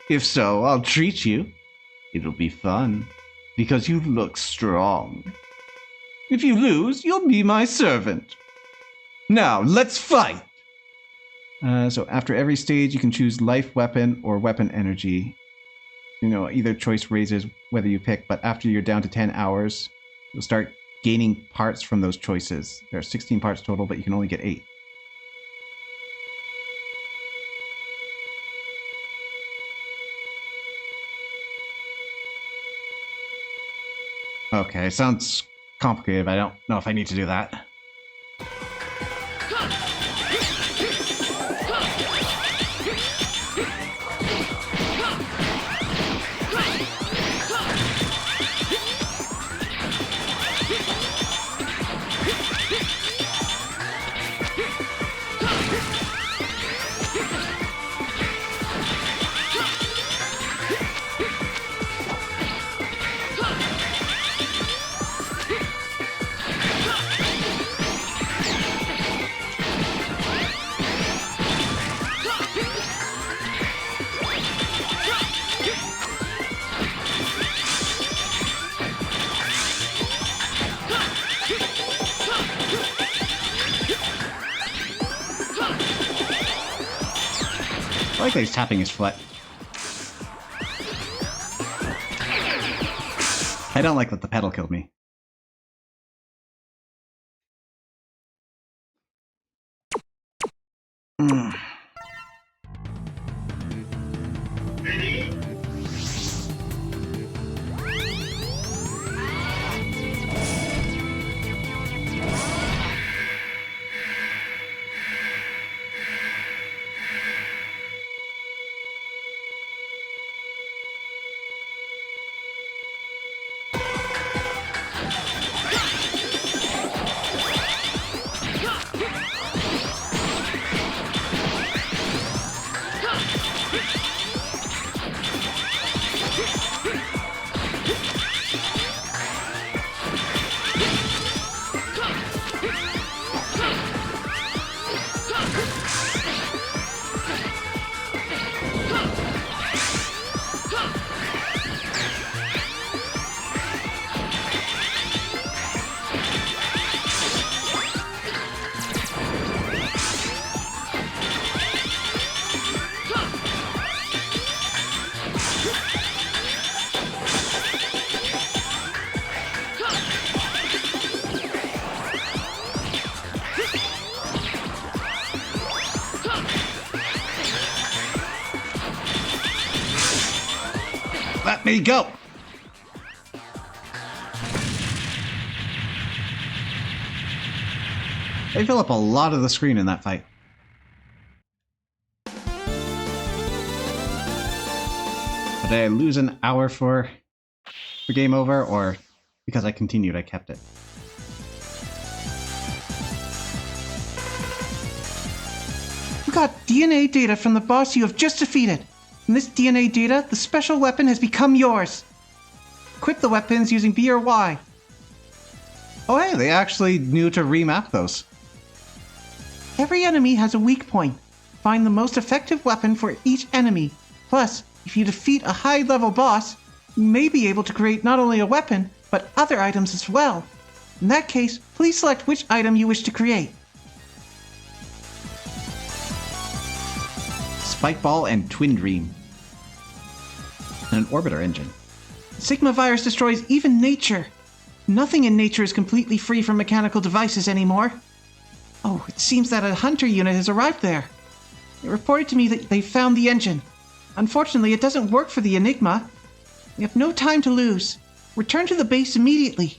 If so, I'll treat you. It'll be fun, because you look strong. If you lose, you'll be my servant. Now, let's fight! So after every stage, you can choose life weapon or weapon energy. You know, either choice raises whether you pick, but after you're down to 10 hours, you'll start gaining parts from those choices. There are 16 parts total, but you can only get 8. Okay, sounds complicated, but I don't know if I need to do that. I like that he's tapping his foot. I don't like that the pedal killed me. Let me go! They fill up a lot of the screen in that fight. Did I lose an hour for game over, or because I continued, I kept it? You got DNA data from the boss you have just defeated. From this DNA data, the special weapon has become yours. Equip the weapons using B or Y. Oh hey, they actually knew to remap those. Every enemy has a weak point. Find the most effective weapon for each enemy. Plus, if you defeat a high-level boss, you may be able to create not only a weapon, but other items as well. In that case, please select which item you wish to create. Spike Ball and Twin Dream. And an Orbiter engine. Sigma virus destroys even nature. Nothing in nature is completely free from mechanical devices anymore. Oh, it seems that a hunter unit has arrived there. It reported to me that they found the engine. Unfortunately, it doesn't work for the Enigma. We have no time to lose. Return to the base immediately.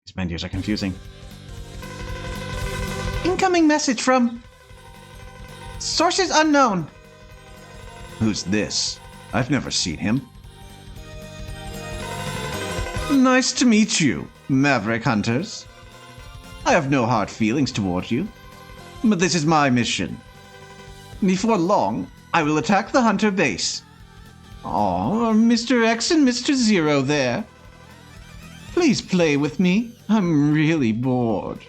These menus are confusing. Incoming message from... Sources unknown. Who's this? I've never seen him. Nice to meet you, Maverick Hunters. I have no hard feelings toward you, but this is my mission. Before long, I will attack the Hunter base. Aw, Mr. X and Mr. Zero there. Please play with me. I'm really bored.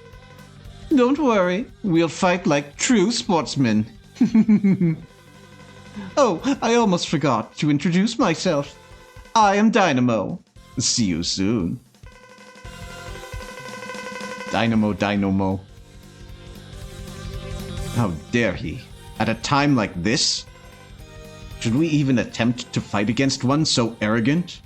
Don't worry, we'll fight like true sportsmen. Oh, I almost forgot to introduce myself. I am Dynamo. See you soon. Dynamo. How dare he? At a time like this? Should we even attempt to fight against one so arrogant?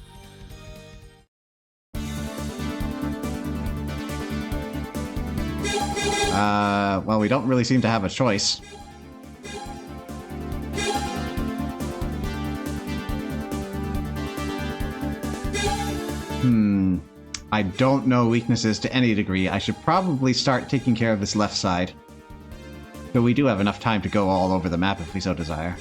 Well, we don't really seem to have a choice. I don't know weaknesses to any degree. I should probably start taking care of this left side. Though we do have enough time to go all over the map if we so desire.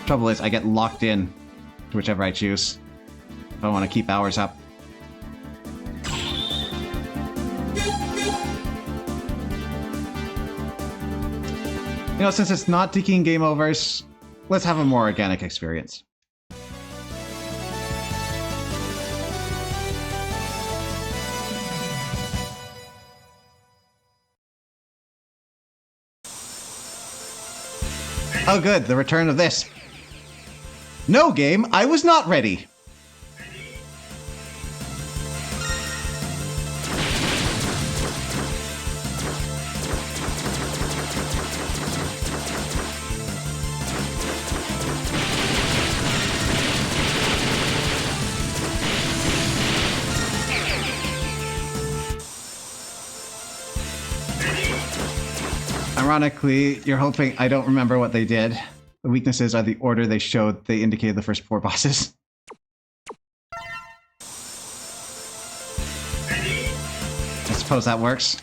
Trouble is, I get locked in to whichever I choose. If I want to keep ours up. You know, since it's not taking game overs, let's have a more organic experience. Oh good, the return of this. No, game, I was not ready. Ironically, you're hoping I don't remember what they did. The weaknesses are the order they showed. They indicated the first 4 bosses. I suppose that works.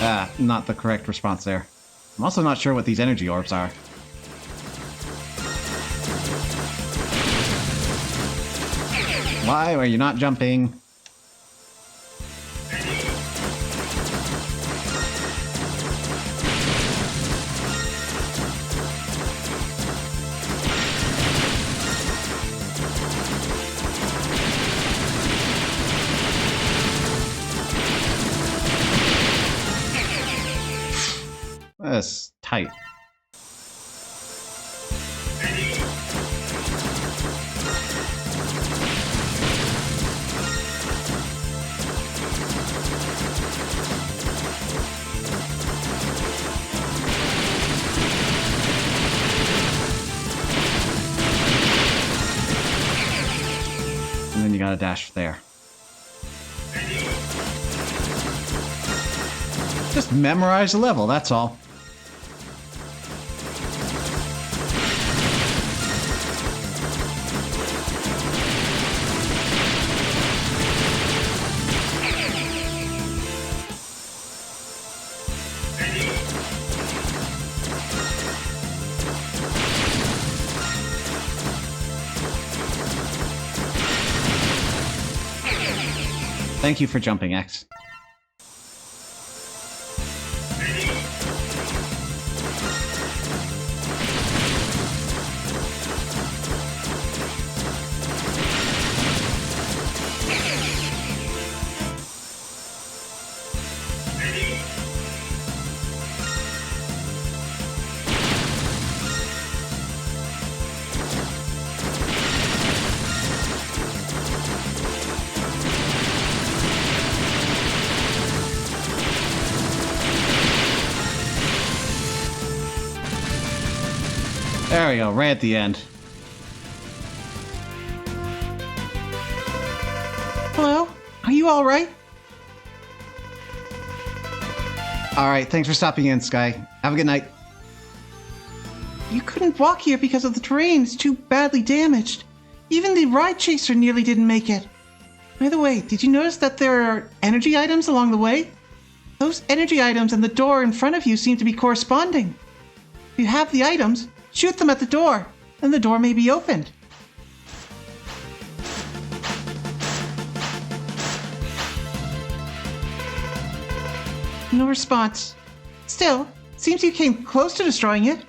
Ah, not the correct response there. I'm also not sure what these energy orbs are. Why are you not jumping? That's tight. And then you gotta dash there. Just memorize the level, that's all. Thank you for jumping, X. There we go, right at the end. Hello? Are you alright? Alright, thanks for stopping in, Sky. Have a good night. You couldn't walk here because of the terrain. It's too badly damaged. Even the ride chaser nearly didn't make it. By the way, did you notice that there are energy items along the way? Those energy items and the door in front of you seem to be corresponding. If you have the items, shoot them at the door, and the door may be opened. No response. Still, seems you came close to destroying it.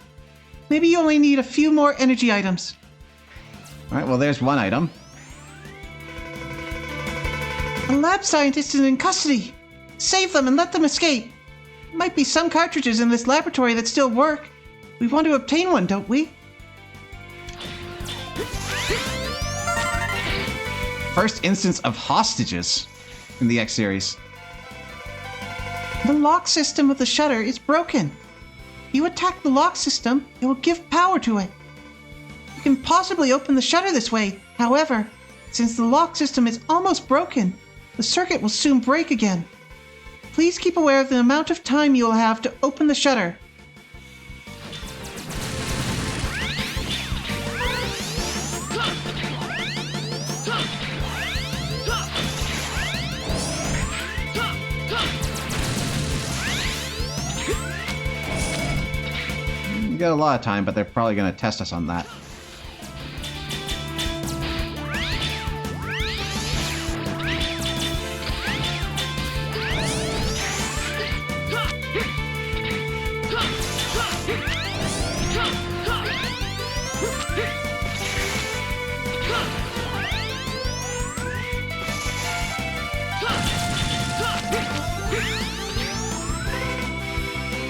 Maybe you only need a few more energy items. Alright, well there's one item. A lab scientist is in custody. Save them and let them escape. Might be some cartridges in this laboratory that still work. We want to obtain one, don't we? First instance of hostages in the X series. The lock system of the shutter is broken. If you attack the lock system, it will give power to it. You can possibly open the shutter this way. However, since the lock system is almost broken, the circuit will soon break again. Please keep aware of the amount of time you will have to open the shutter. We got a lot of time, but they're probably going to test us on that.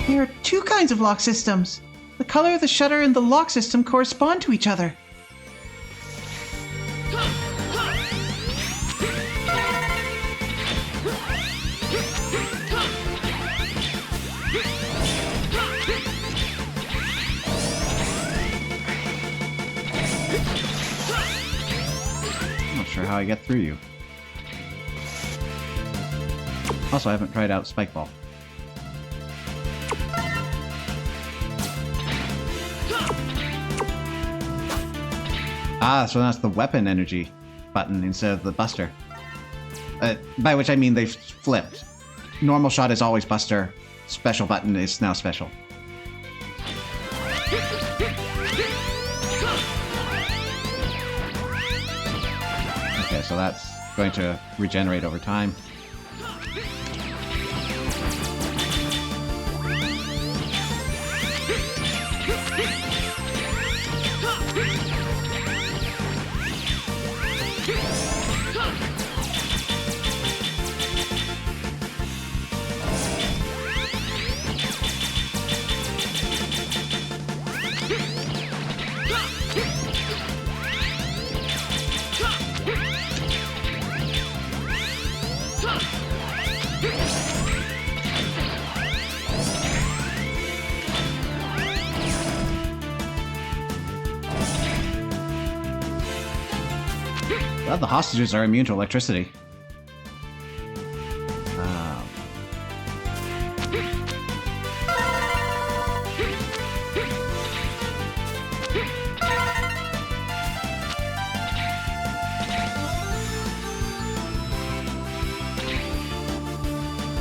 There are two kinds of lock systems. The color of the shutter and the lock system correspond to each other. I'm not sure how I get through you. Also, I haven't tried out Spike Ball. Ah, so that's the weapon energy button instead of the buster. By which I mean they've flipped. Normal shot is always buster. Special button is now special. Okay, so that's going to regenerate over time. Well, the hostages are immune to electricity.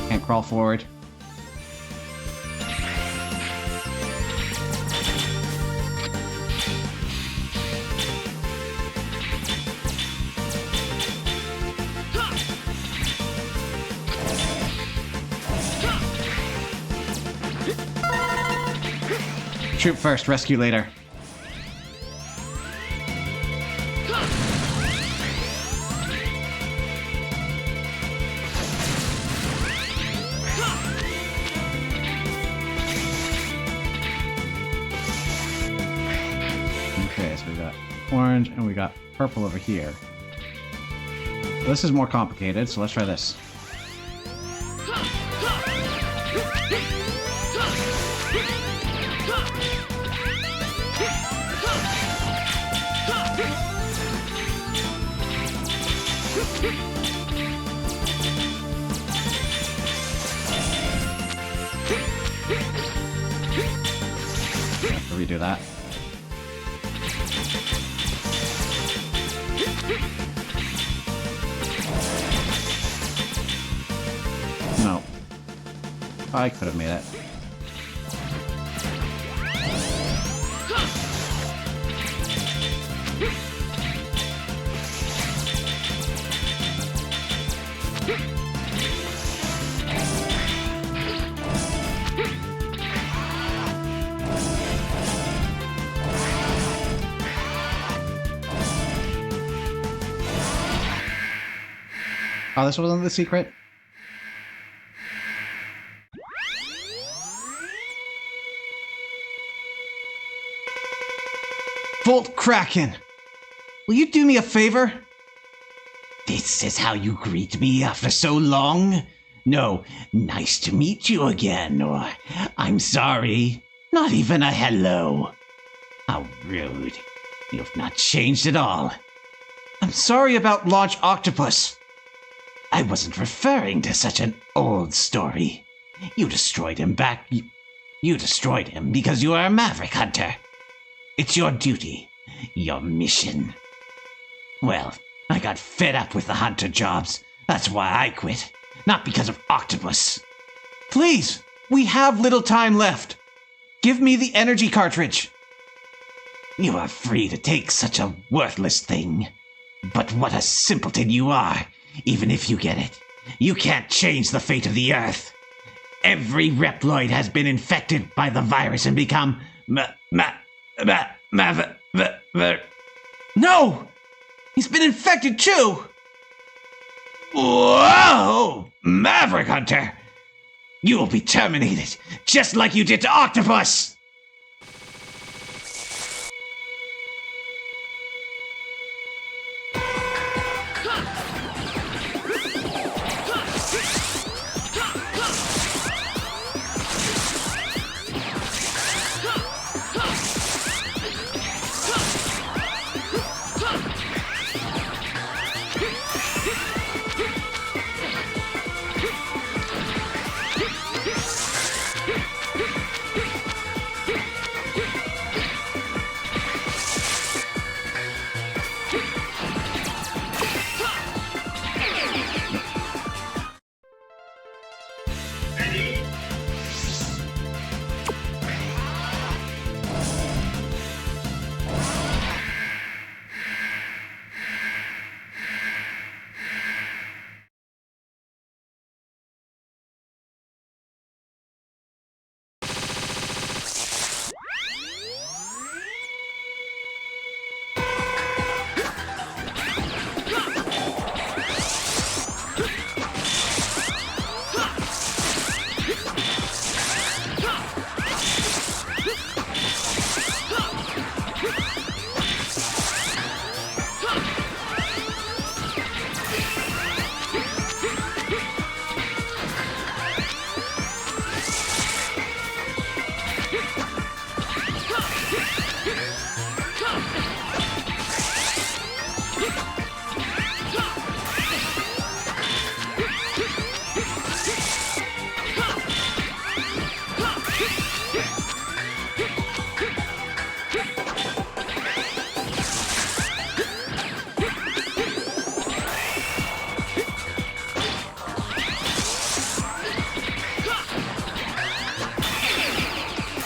Can't crawl forward. Shoot first, rescue later. Okay, so we got orange and we got purple over here. This is more complicated, so let's try this. Redo that. No. I could have made it. Oh, this wasn't the secret? Volt Kraken! Will you do me a favor? This is how you greet me after so long? No, nice to meet you again, or I'm sorry. Not even a hello. How rude. You've not changed at all. I'm sorry about Launch Octopus. I wasn't referring to such an old story. You destroyed him back. You destroyed him because you are a Maverick Hunter. It's your duty, your mission. Well, I got fed up with the hunter jobs. That's why I quit. Not because of Octopus. Please, we have little time left. Give me the energy cartridge. You are free to take such a worthless thing. But what a simpleton you are. Even if you get it, you can't change the fate of the Earth. Every Reploid has been infected by the virus and become No! He's been infected too! Whoa! Maverick Hunter! You will be terminated, just like you did to Octopus!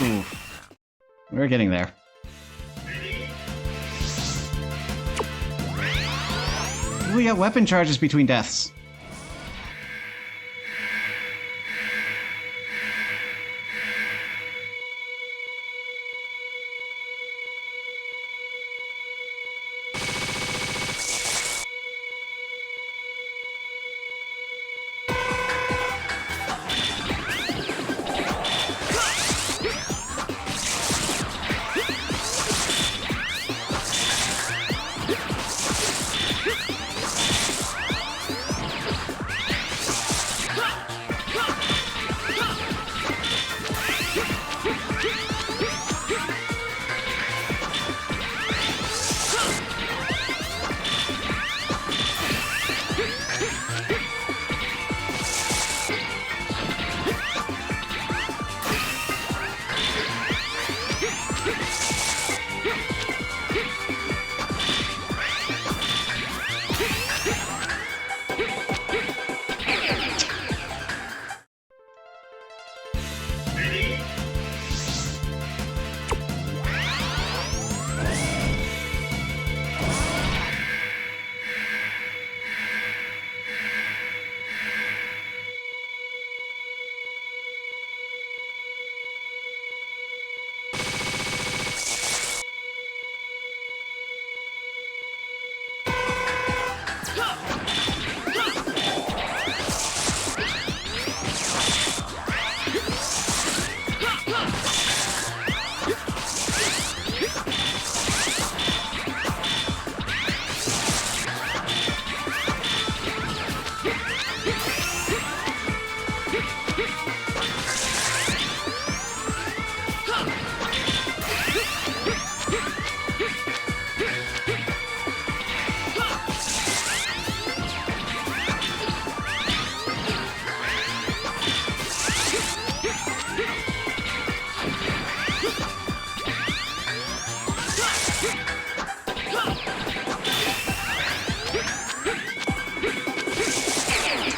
Ooh. We're getting there. We got weapon charges between deaths.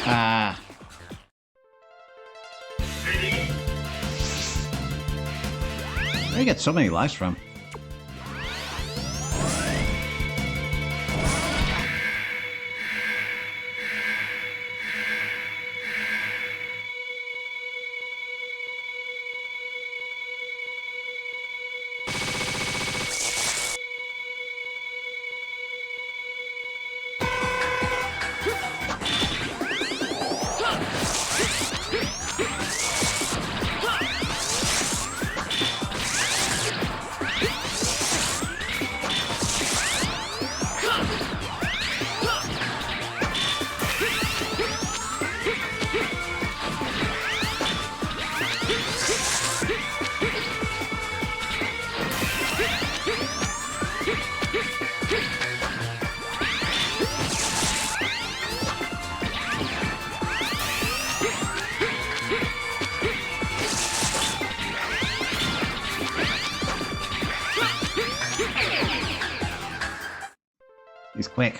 Ah. Where do you get so many lives from? quick.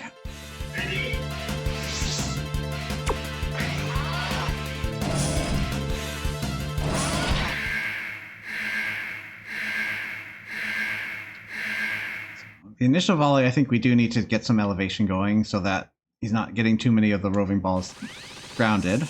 The initial volley, I think we do need to get some elevation going so that he's not getting too many of the roving balls grounded.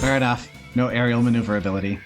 Fair enough. No aerial maneuverability.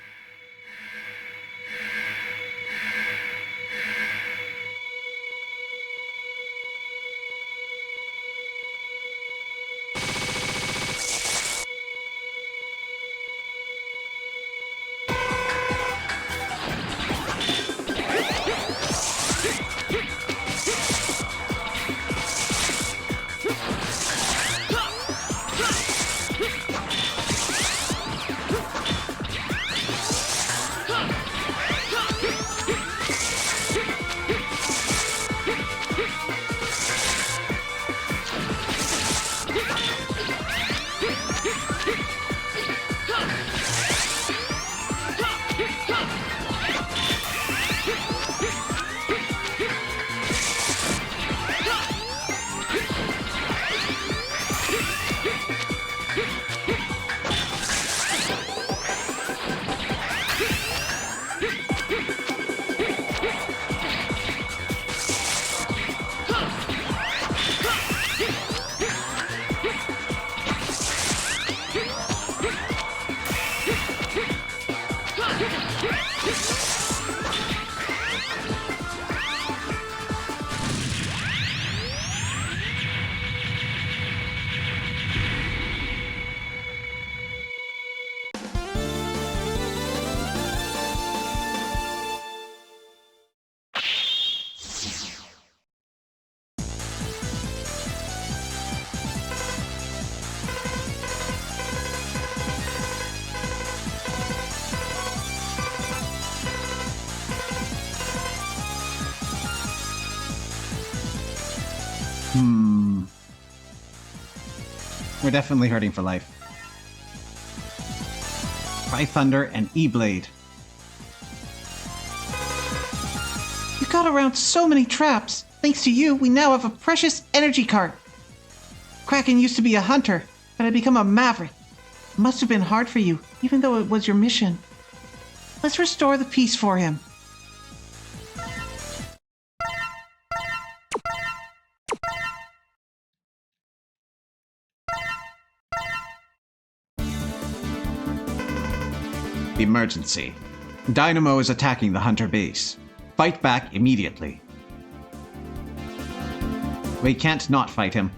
We're definitely hurting for life. Cry Thunder and E-Blade. You got around so many traps. Thanks to you, we now have a precious energy card. Kraken used to be a hunter, but had become a maverick. It must have been hard for you, even though it was your mission. Let's restore the peace for him. Emergency. Dynamo is attacking the Hunter base. Fight back immediately. We can't not fight him.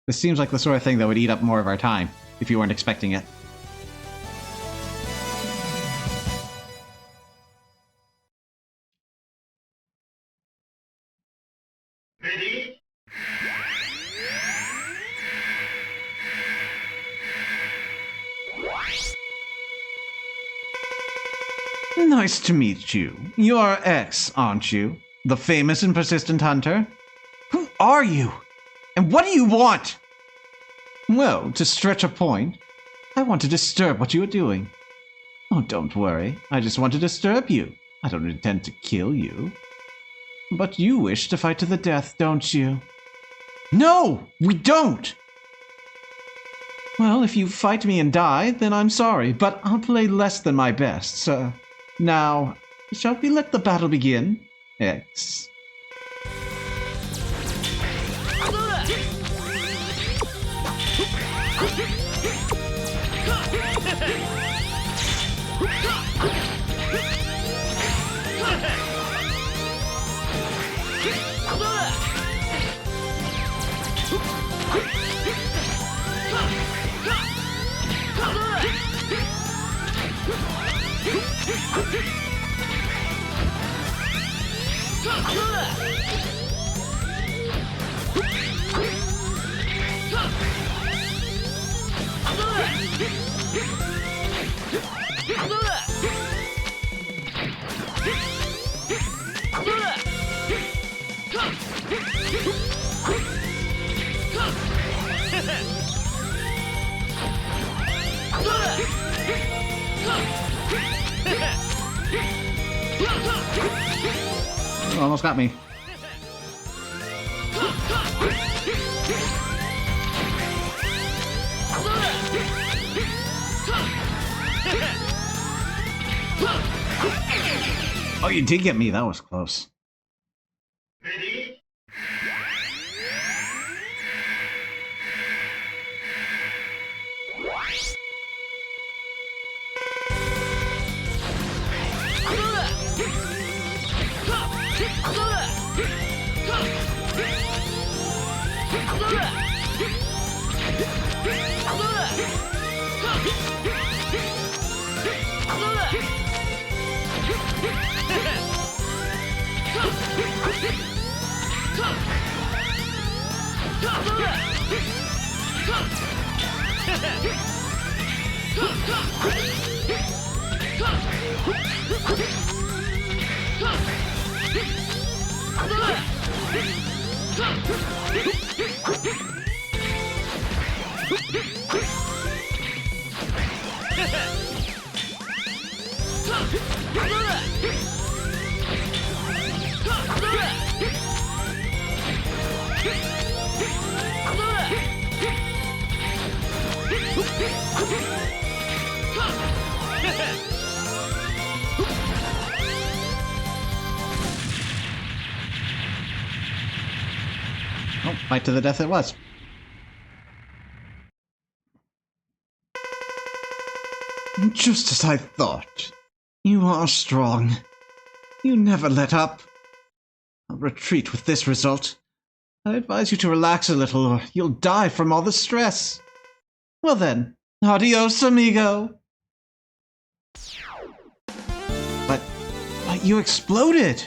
This seems like the sort of thing that would eat up more of our time, if you weren't expecting it. Nice to meet you. You're X, aren't you? The famous and persistent hunter? Who are you? And what do you want? Well, to stretch a point, I want to disturb what you are doing. Oh, don't worry. I just want to disturb you. I don't intend to kill you. But you wish to fight to the death, don't you? No, we don't! Well, if you fight me and die, then I'm sorry, but I'll play less than my best, sir. Now, shall we let the battle begin? X. Almost got me. Oh, you did get me. That was close. Oh, fight to the death it was. Just as I thought. You are strong. You never let up. I'll retreat with this result. I advise you to relax a little, or you'll die from all the stress. Well then, adios, amigo. But you exploded.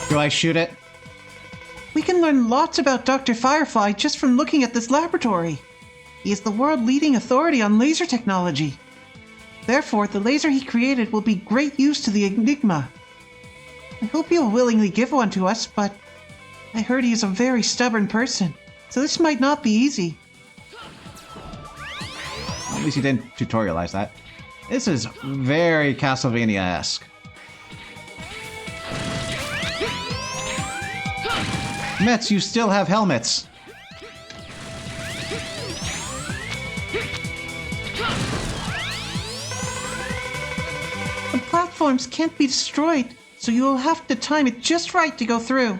Do I shoot it? We can learn lots about Dr. Firefly just from looking at this laboratory. He is the world-leading authority on laser technology. Therefore, the laser he created will be great use to the Enigma. I hope he'll willingly give one to us, but I heard he is a very stubborn person, so this might not be easy. At least you didn't tutorialize that. This is very Castlevania-esque. Mets, you still have helmets. The platforms can't be destroyed, so you will have to time it just right to go through.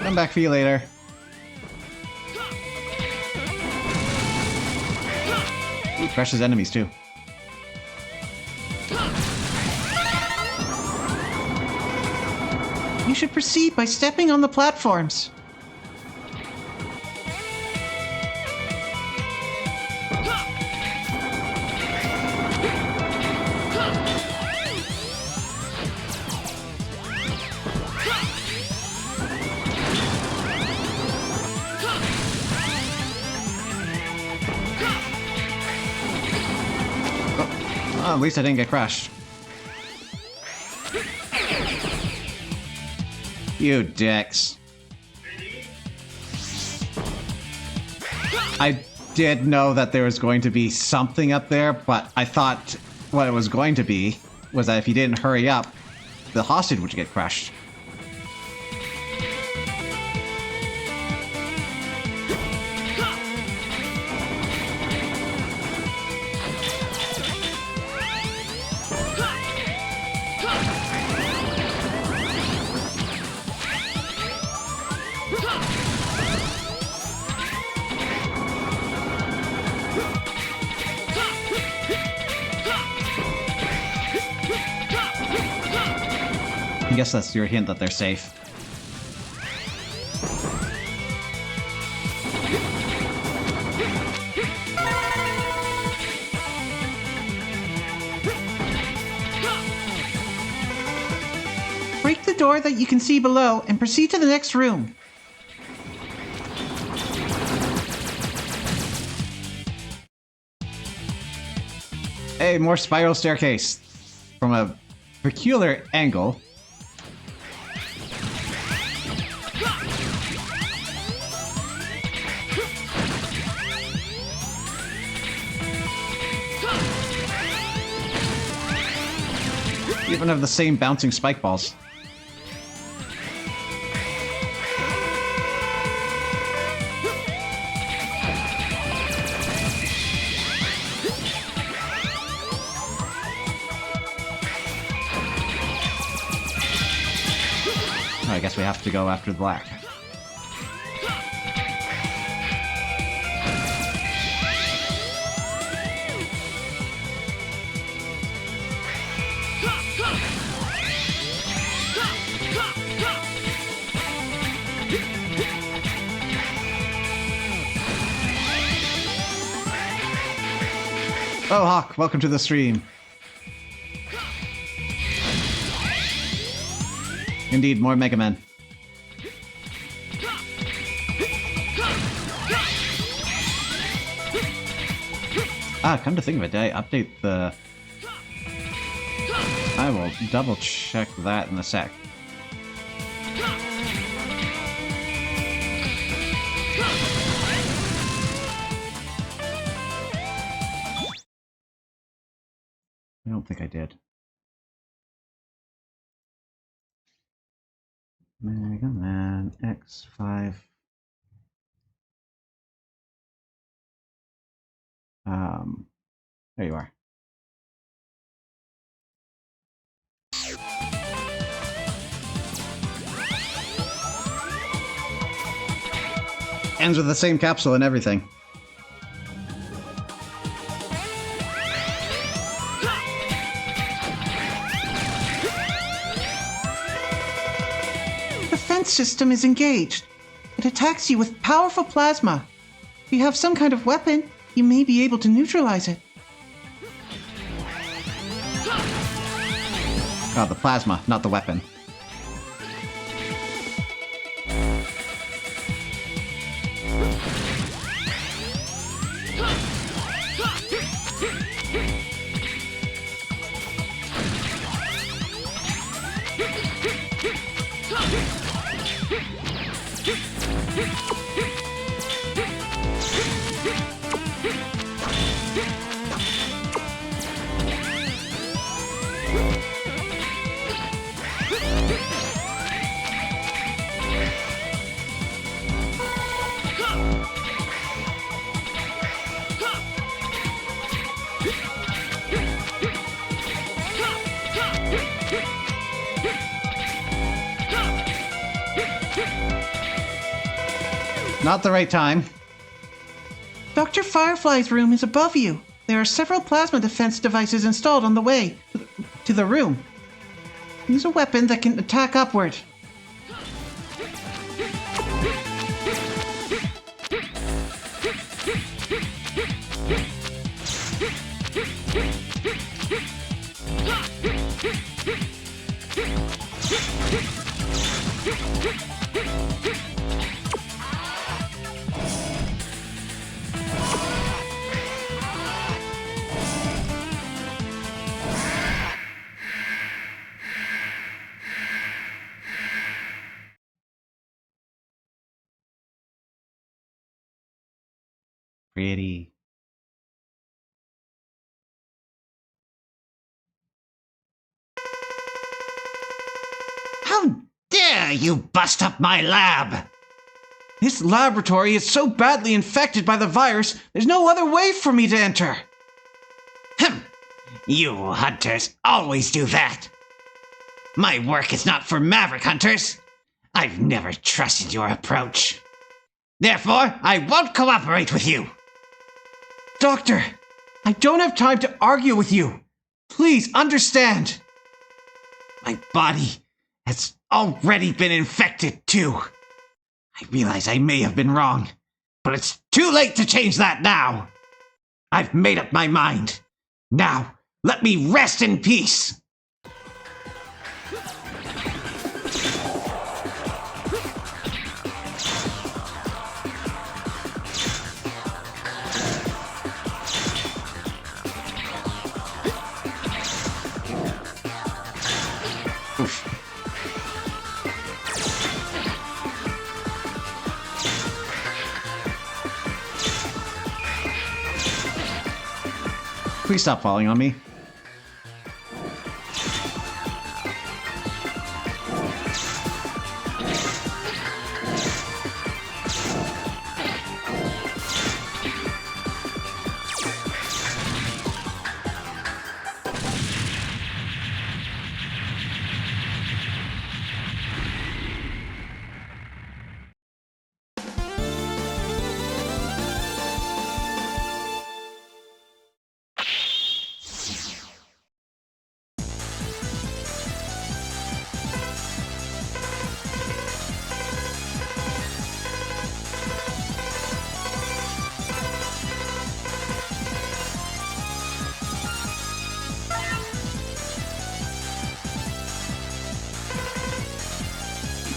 Come back for you later. Ooh, crushes enemies too. You should proceed by stepping on the platforms. Oh, at least I didn't get crushed. You dicks. I did know that there was going to be something up there, but I thought what it was going to be was that if you didn't hurry up, the hostage would get crushed. I guess that's your hint that they're safe. Break the door that you can see below and proceed to the next room. Hey, more spiral staircase. From a peculiar angle. You even have the same bouncing spike balls. Oh, I guess we have to go after the black. Oh, Hawk, welcome to the stream. Indeed, more Mega Man. Ah, come to think of it, did I update the... I will double check that in a sec. I don't think I did. Mega Man X5. There you are. Ends with the same capsule and everything. The fence system is engaged. It attacks you with powerful plasma. If you have some kind of weapon, you may be able to neutralize it. Oh, the plasma, not the weapon. Not the right time. Dr. Firefly's room is above you. There are several plasma defense devices installed on the way to the room. Use a weapon that can attack upward. Pretty. How dare you bust up my lab? This laboratory is so badly infected by the virus, there's no other way for me to enter. You hunters always do that. My work is not for maverick hunters. I've never trusted your approach. Therefore, I won't cooperate with you. Doctor, I don't have time to argue with you. Please understand. My body has already been infected too. I realize I may have been wrong, but it's too late to change that now. I've made up my mind. Now, let me rest in peace. Please stop falling on me.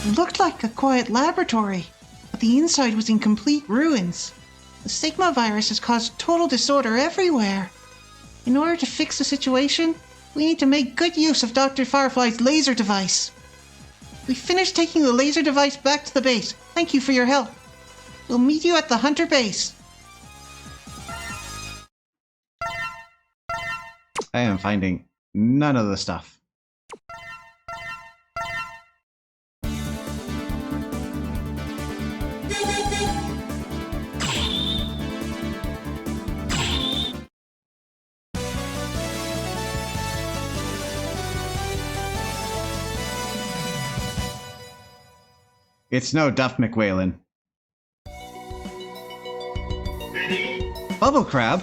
It looked like a quiet laboratory, but the inside was in complete ruins. The Sigma virus has caused total disorder everywhere. In order to fix the situation, we need to make good use of Dr. Firefly's laser device. We finished taking the laser device back to the base. Thank you for your help. We'll meet you at the Hunter base. I am finding none of the stuff. It's no Duff McWhalen. Bubble Crab?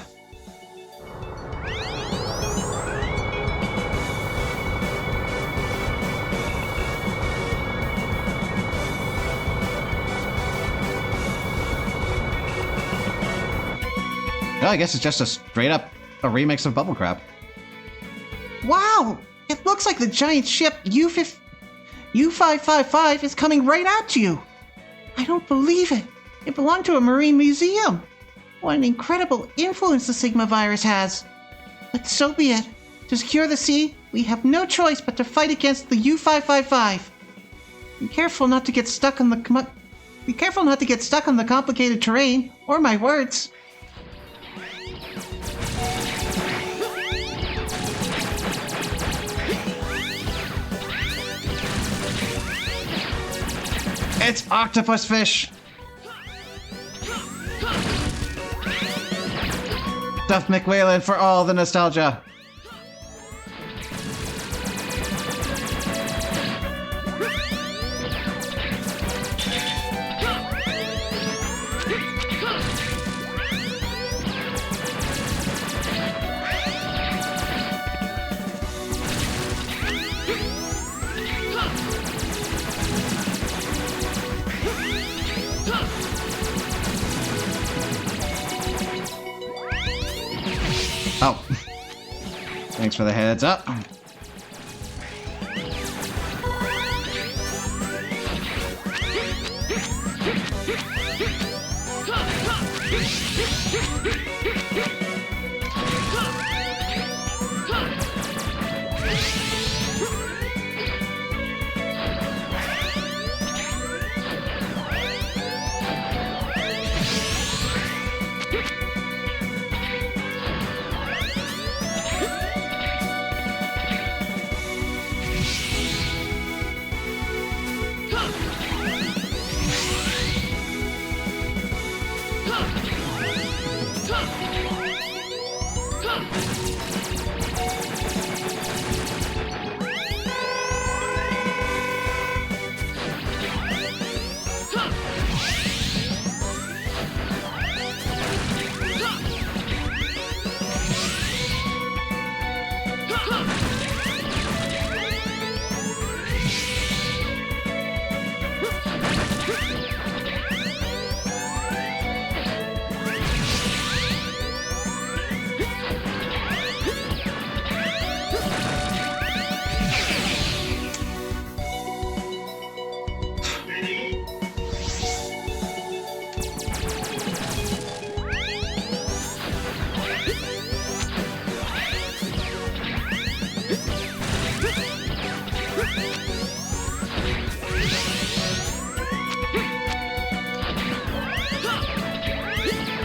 No, I guess it's just a straight up a remix of Bubble Crab. Wow! It looks like the giant ship U555 is coming right at you. I don't believe it. It belonged to a marine museum. What an incredible influence the Sigma virus has. But so be it. To secure the sea, we have no choice but to fight against the U555. Be careful not to get stuck on the complicated terrain, or my words. It's octopus fish! Duff McWhalen for all the nostalgia. Oh. Thanks for the heads up.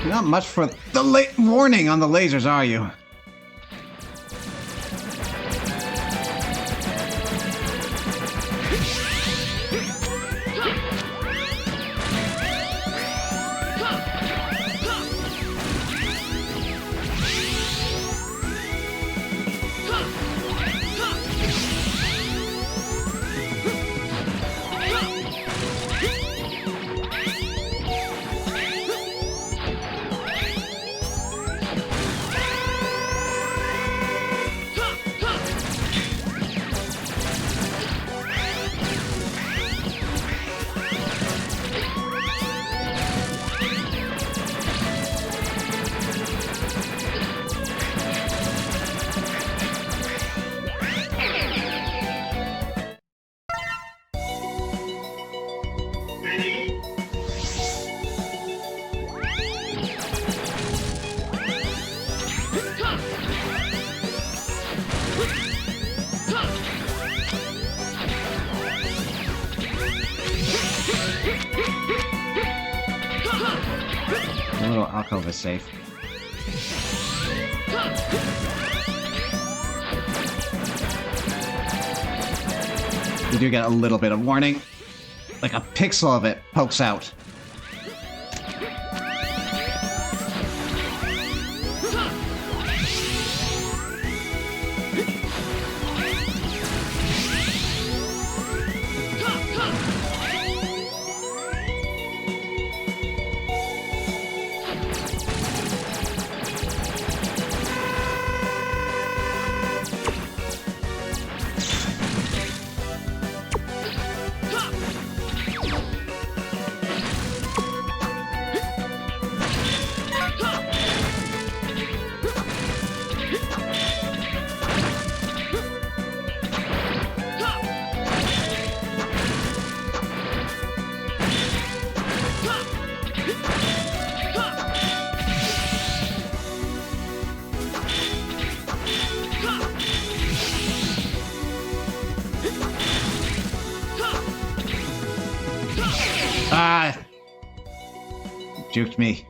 Not much for the late warning on the lasers, are you? The little alcove is safe. We do get a little bit of warning. Like a pixel of it pokes out. Ah! Juked me.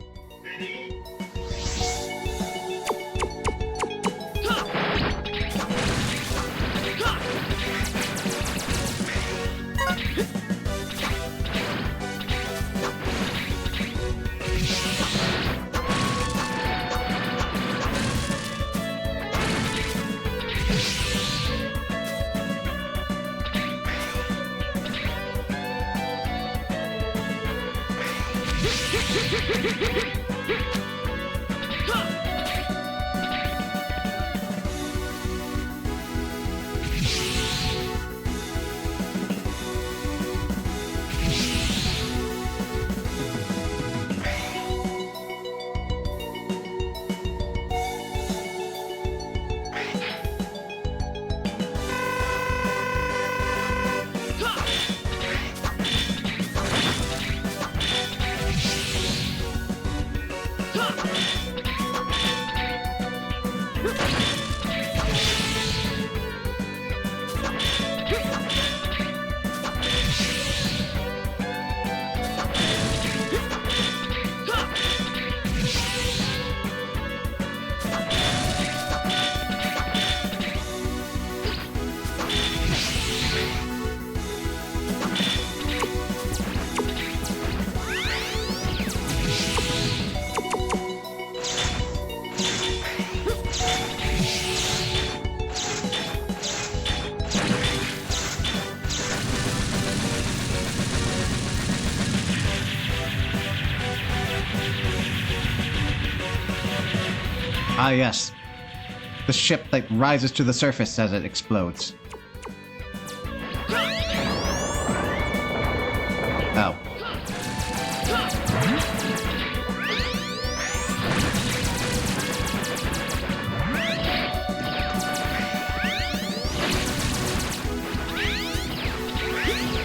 Ah, yes. The ship that rises to the surface as it explodes. Oh.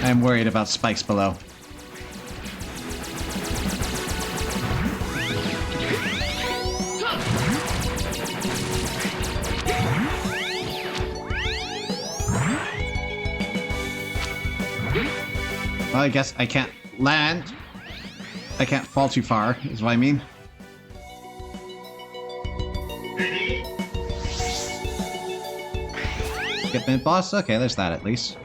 I'm worried about spikes below. Well, I guess I can't land. I can't fall too far, is what I mean. Skip mid boss? Okay, there's that at least.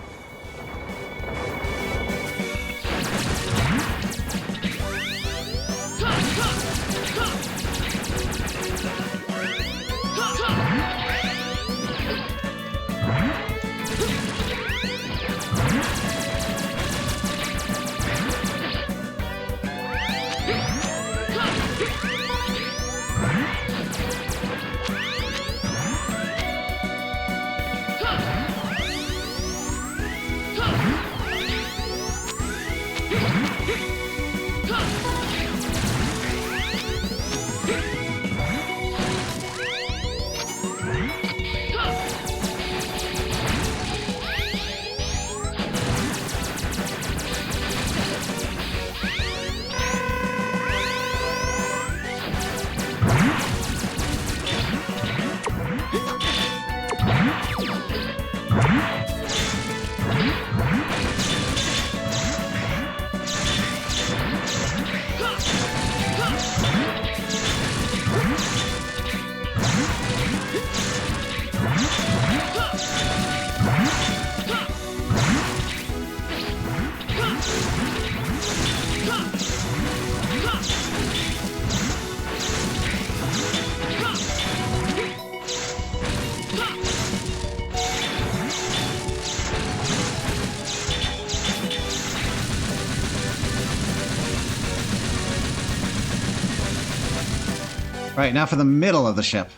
Right, now for the middle of the ship.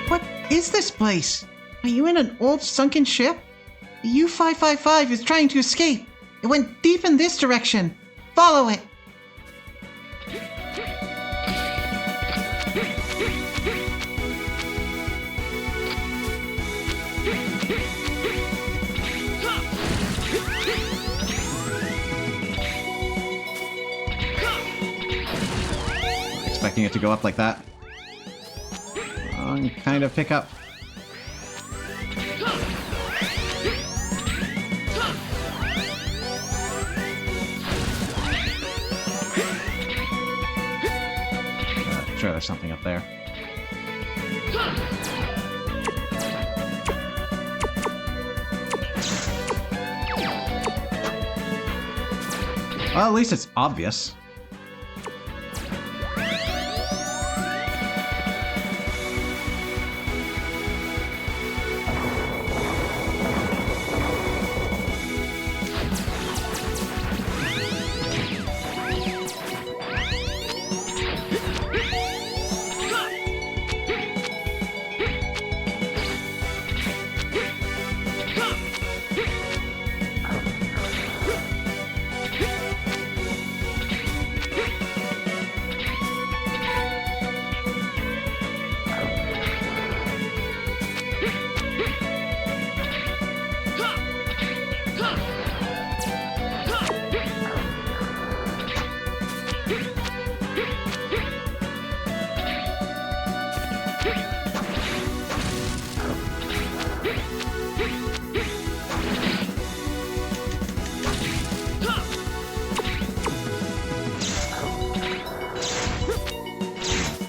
What is this place? Are you in an old sunken ship? The U-555 is trying to escape. It went deep in this direction. Follow it. Expecting it to go up like that. Wrong kind of pickup. Sure, there's something up there. Well, at least it's obvious.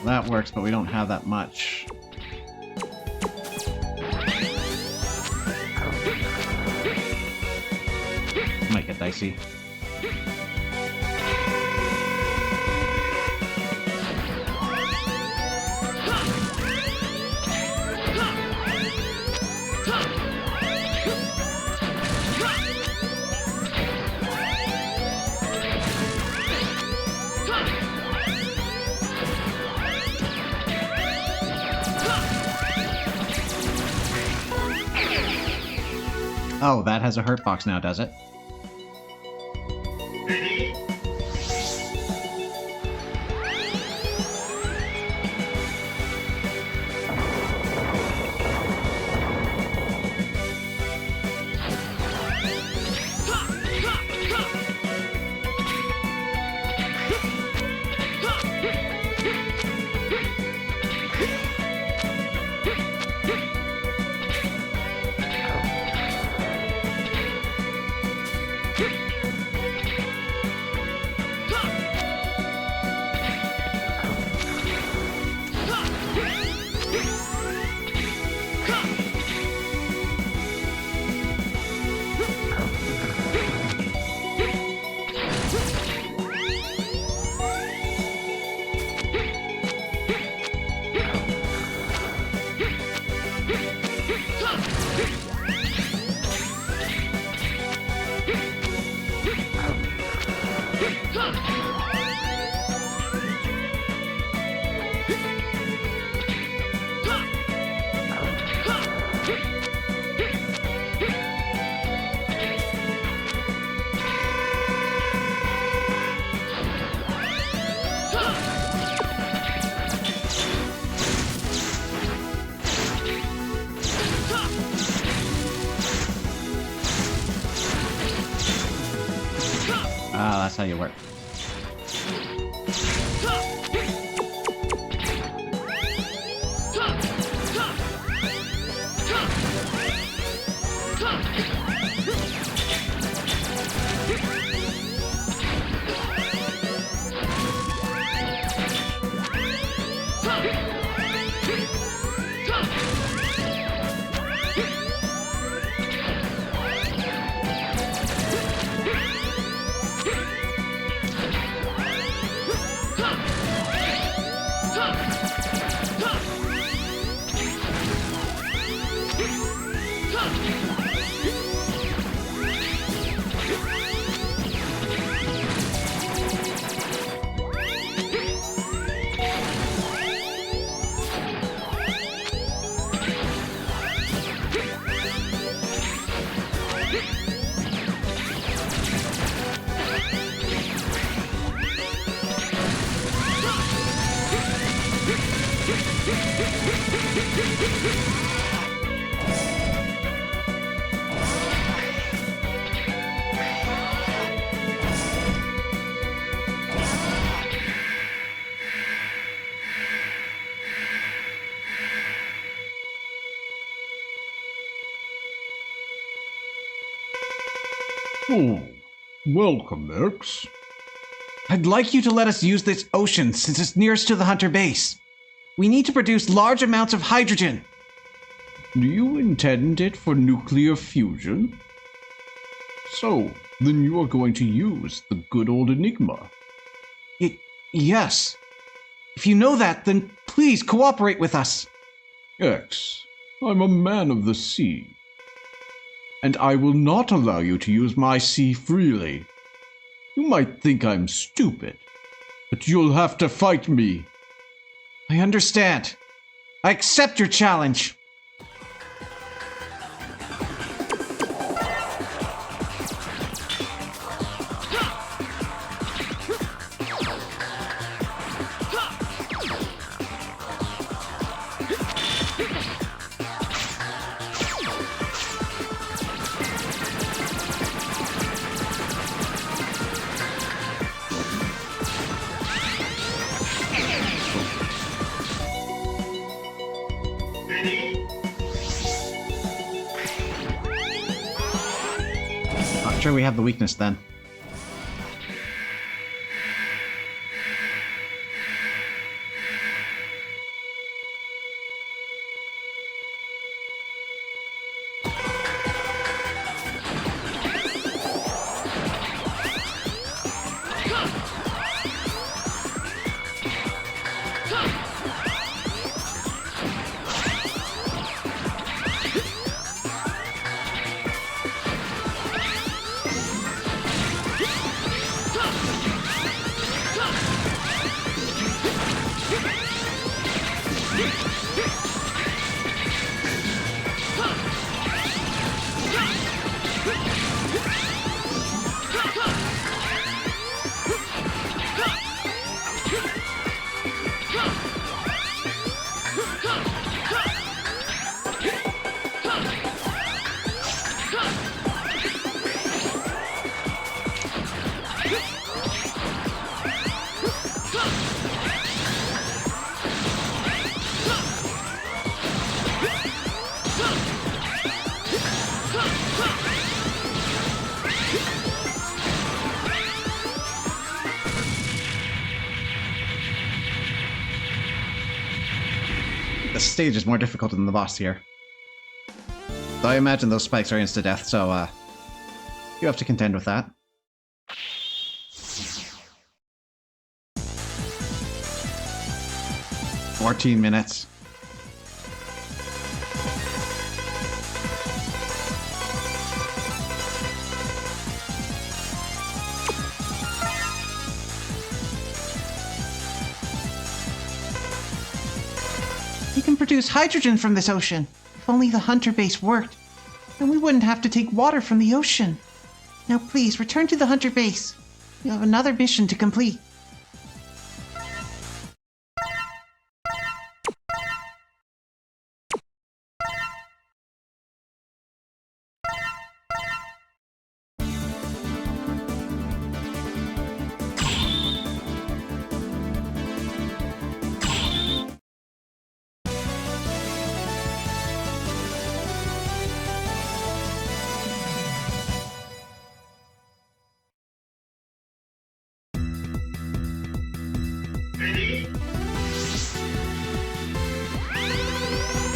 That works, but we don't have that much. Might get dicey. Oh, that has a hurt box now, does it? Ah, that's how you work. Oh, welcome, X. I'd like you to let us use this ocean since it's nearest to the Hunter base. We need to produce large amounts of hydrogen. Do you intend it for nuclear fusion? So, then you are going to use the good old Enigma. Yes. If you know that, then please cooperate with us. X, I'm a man of the sea. And I will not allow you to use my sea freely. You might think I'm stupid, but you'll have to fight me. I understand. I accept your challenge. Not sure we have the weakness then. The stage is more difficult than the boss here. Though I imagine those spikes are insta-death, so you have to contend with that. "14 minutes. We can produce hydrogen from this ocean. If only the hunter base worked, then we wouldn't have to take water from the ocean. Now please, return to the hunter base. You have another mission to complete.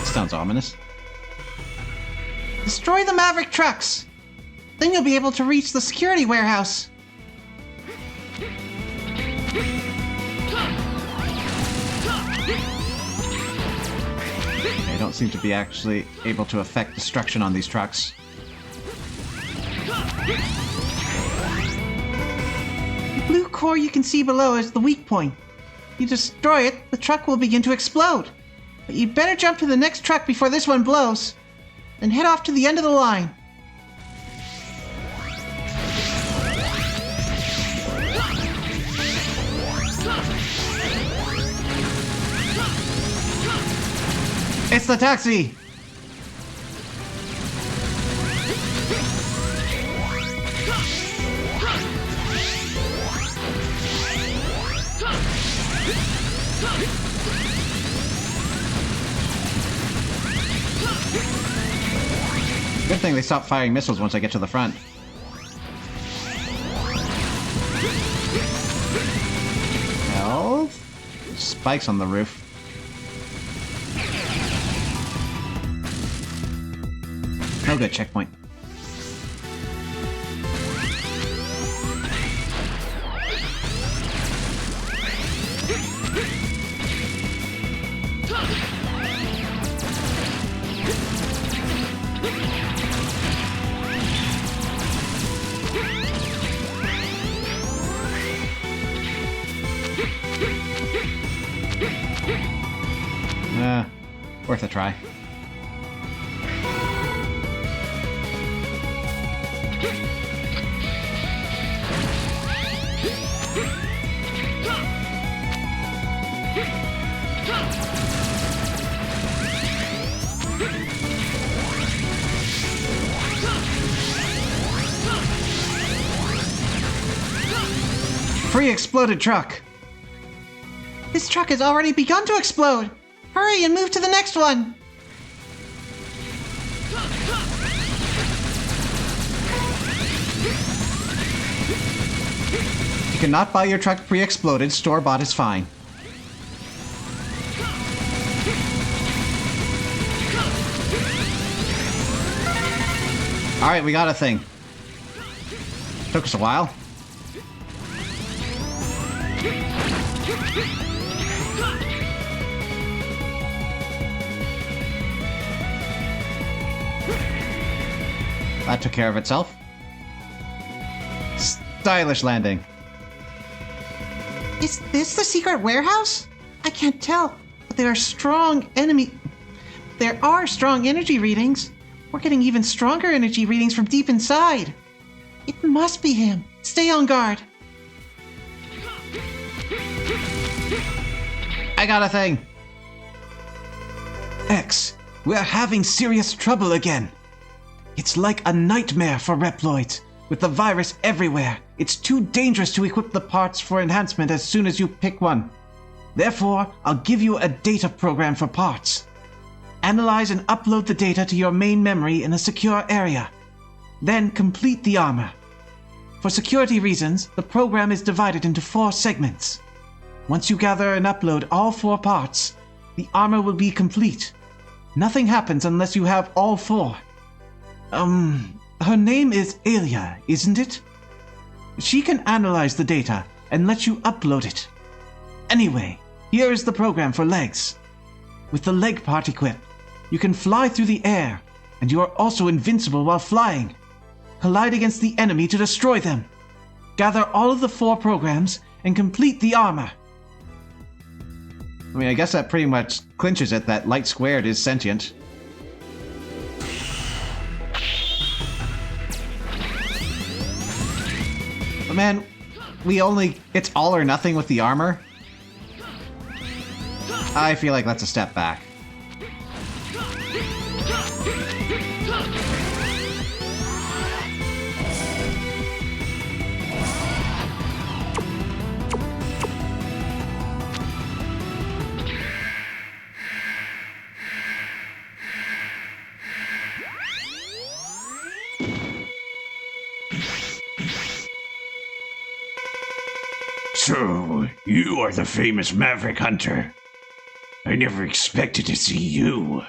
Sounds ominous. Destroy the Maverick trucks! Then you'll be able to reach the security warehouse. They don't seem to be actually able to affect destruction on these trucks. The blue core you can see below is the weak point. If you destroy it, the truck will begin to explode. But you'd better jump to the next truck before this one blows. Then head off to the end of the line. It's the taxi! Good thing they stopped firing missiles once I get to the front. Health? Spikes on the roof. No good, checkpoint. Worth a try. Pre-exploded truck. This truck has already begun to explode. Hurry and move to the next one. You cannot buy your truck pre-exploded. Store-bought is fine. Alright, we got a thing. Took us a while. That took care of itself. Stylish landing. Is this the secret warehouse? I can't tell, but there are strong energy readings. We're getting even stronger energy readings from deep inside. It must be him. Stay on guard. I got a thing. X, we're having serious trouble again. It's like a nightmare for Reploids. With the virus everywhere, it's too dangerous to equip the parts for enhancement as soon as you pick one. Therefore, I'll give you a data program for parts. Analyze and upload the data to your main memory in a secure area. Then complete the armor. For security reasons, the program is divided into 4 segments. Once you gather and upload all 4 parts, the armor will be complete. Nothing happens unless you have all 4. Her name is Alia, isn't it? She can analyze the data and let you upload it. Anyway, here is the program for legs. With the leg part equipped, you can fly through the air, and you are also invincible while flying. Collide against the enemy to destroy them. Gather all of the 4 programs and complete the armor. I mean, I guess that pretty much clinches it that Light Squared is sentient. But man, it's all or nothing with the armor. I feel like that's a step back. So, you are the famous Maverick Hunter. I never expected to see you.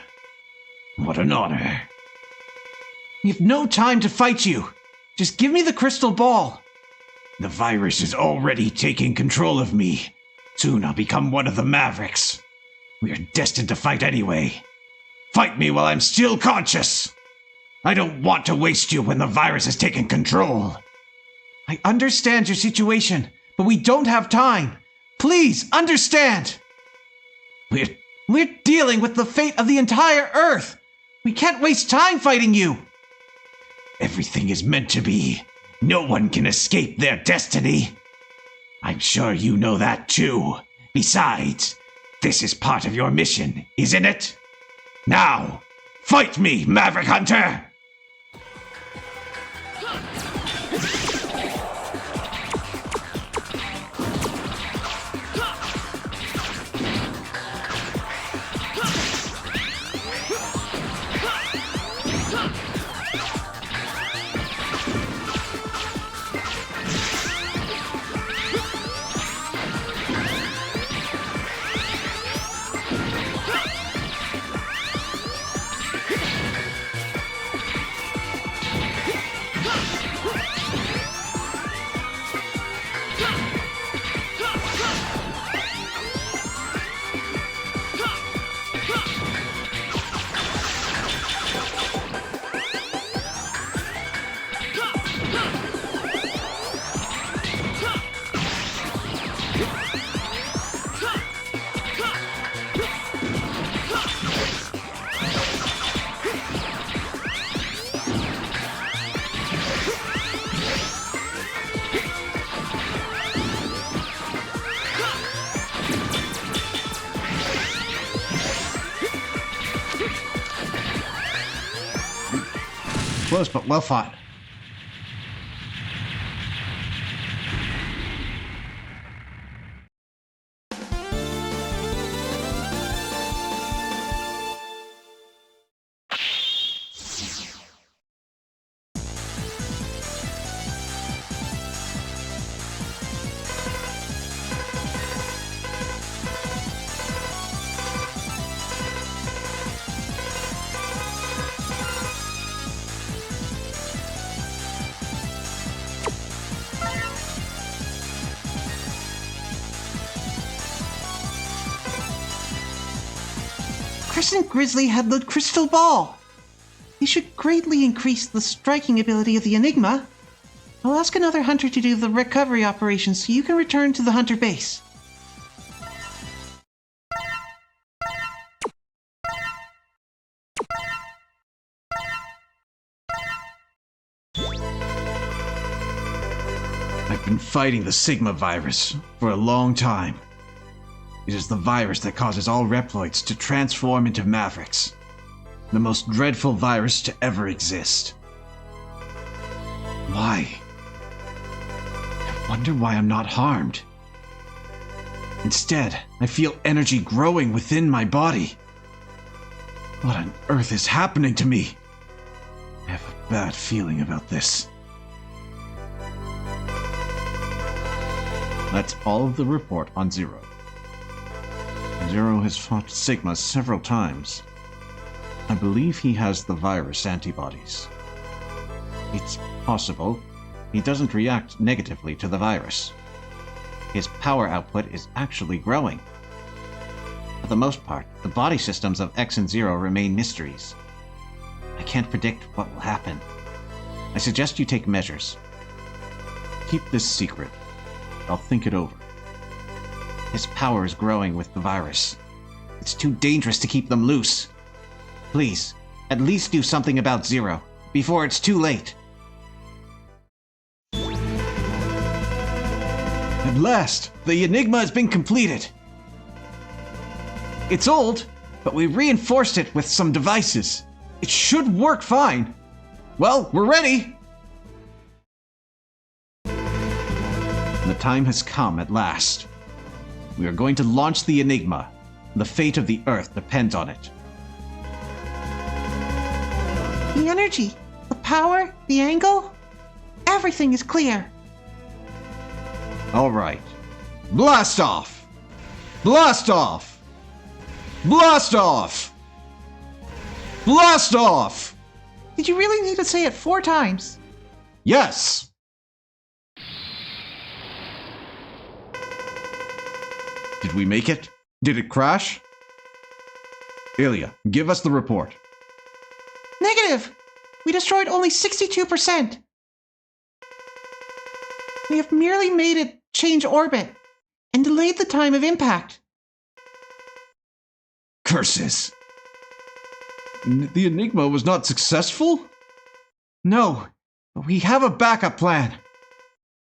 What an honor. We have no time to fight you. Just give me the crystal ball. The virus is already taking control of me. Soon I'll become one of the Mavericks. We are destined to fight anyway. Fight me while I'm still conscious. I don't want to waste you when the virus has taken control. I understand your situation, but we don't have time. Please, understand. We're dealing with the fate of the entire Earth. We can't waste time fighting you. Everything is meant to be. No one can escape their destiny. I'm sure you know that too. Besides, this is part of your mission, isn't it? Now, fight me, Maverick Hunter! Close, but well fought. Crescent Grizzly had the crystal ball. He should greatly increase the striking ability of the Enigma. I'll ask another hunter to do the recovery operation so you can return to the hunter base. I've been fighting the Sigma virus for a long time. It is the virus that causes all Reploids to transform into Mavericks. The most dreadful virus to ever exist. Why? I wonder why I'm not harmed. Instead, I feel energy growing within my body. What on earth is happening to me? I have a bad feeling about this. That's all of the report on Zero. Zero has fought Sigma several times. I believe he has the virus antibodies. It's possible he doesn't react negatively to the virus. His power output is actually growing. For the most part, the body systems of X and Zero remain mysteries. I can't predict what will happen. I suggest you take measures. Keep this secret. I'll think it over. His power is growing with the virus. It's too dangerous to keep them loose. Please, at least do something about Zero, before it's too late. At last, the Enigma has been completed. It's old, but we reinforced it with some devices. It should work fine. Well, we're ready. The time has come at last. We are going to launch the Enigma. The fate of the Earth depends on it. The energy, the power, the angle, everything is clear. All right. Blast off! Blast off! Blast off! Blast off! Did you really need to say it 4 times? Yes! Did we make it? Did it crash? Ilya, give us the report. Negative! We destroyed only 62%. We have merely made it change orbit and delayed the time of impact. Curses! The Enigma was not successful? No, but we have a backup plan.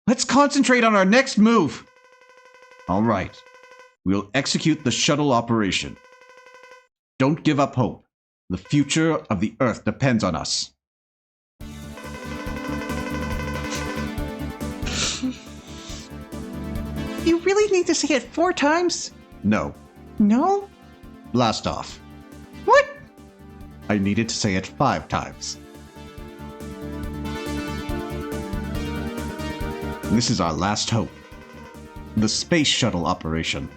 Let's concentrate on our next move. All right. We'll execute the shuttle operation. Don't give up hope. The future of the Earth depends on us. You really need to say it 4 times? No. No? Blast off. What? I needed to say it 5 times. This is our last hope. The space shuttle operation.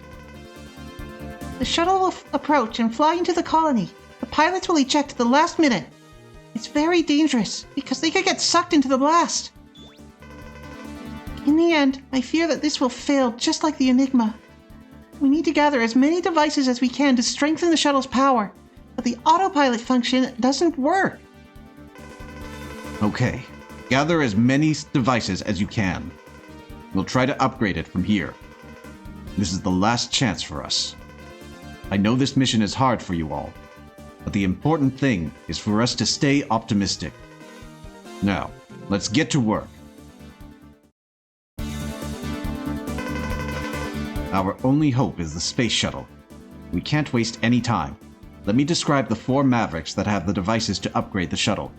The shuttle will approach and fly into the colony. The pilots will eject at the last minute. It's very dangerous because they could get sucked into the blast. In the end, I fear that this will fail just like the Enigma. We need to gather as many devices as we can to strengthen the shuttle's power, but the autopilot function doesn't work. Okay. Gather as many devices as you can. We'll try to upgrade it from here. This is the last chance for us. I know this mission is hard for you all, but the important thing is for us to stay optimistic. Now, let's get to work. Our only hope is the space shuttle. We can't waste any time. Let me describe the 4 Mavericks that have the devices to upgrade the shuttle.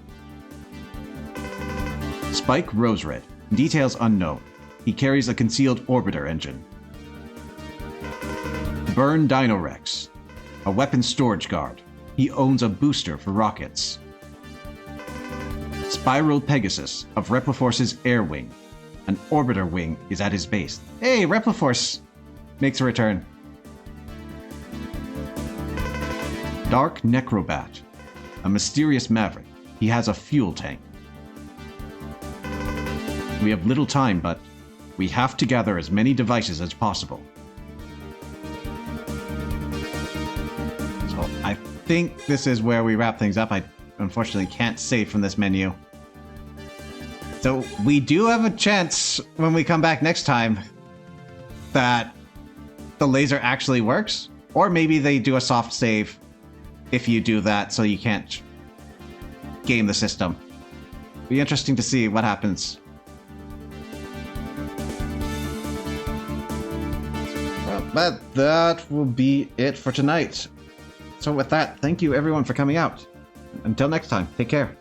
Spike Rosered. Details unknown. He carries a concealed orbiter engine. Burn Dinorex. A weapons storage guard. He owns a booster for rockets. Spiral Pegasus of Repliforce's air wing. An orbiter wing is at his base. Hey, Repliforce makes a return. Dark Necrobat. A mysterious maverick. He has a fuel tank. We have little time, but we have to gather as many devices as possible. So I think this is where we wrap things up. I unfortunately can't save from this menu. So we do have a chance when we come back next time that the laser actually works. Or maybe they do a soft save if you do that so you can't game the system. Be interesting to see what happens. But that will be it for tonight. So with that, thank you everyone for coming out. Until next time, take care.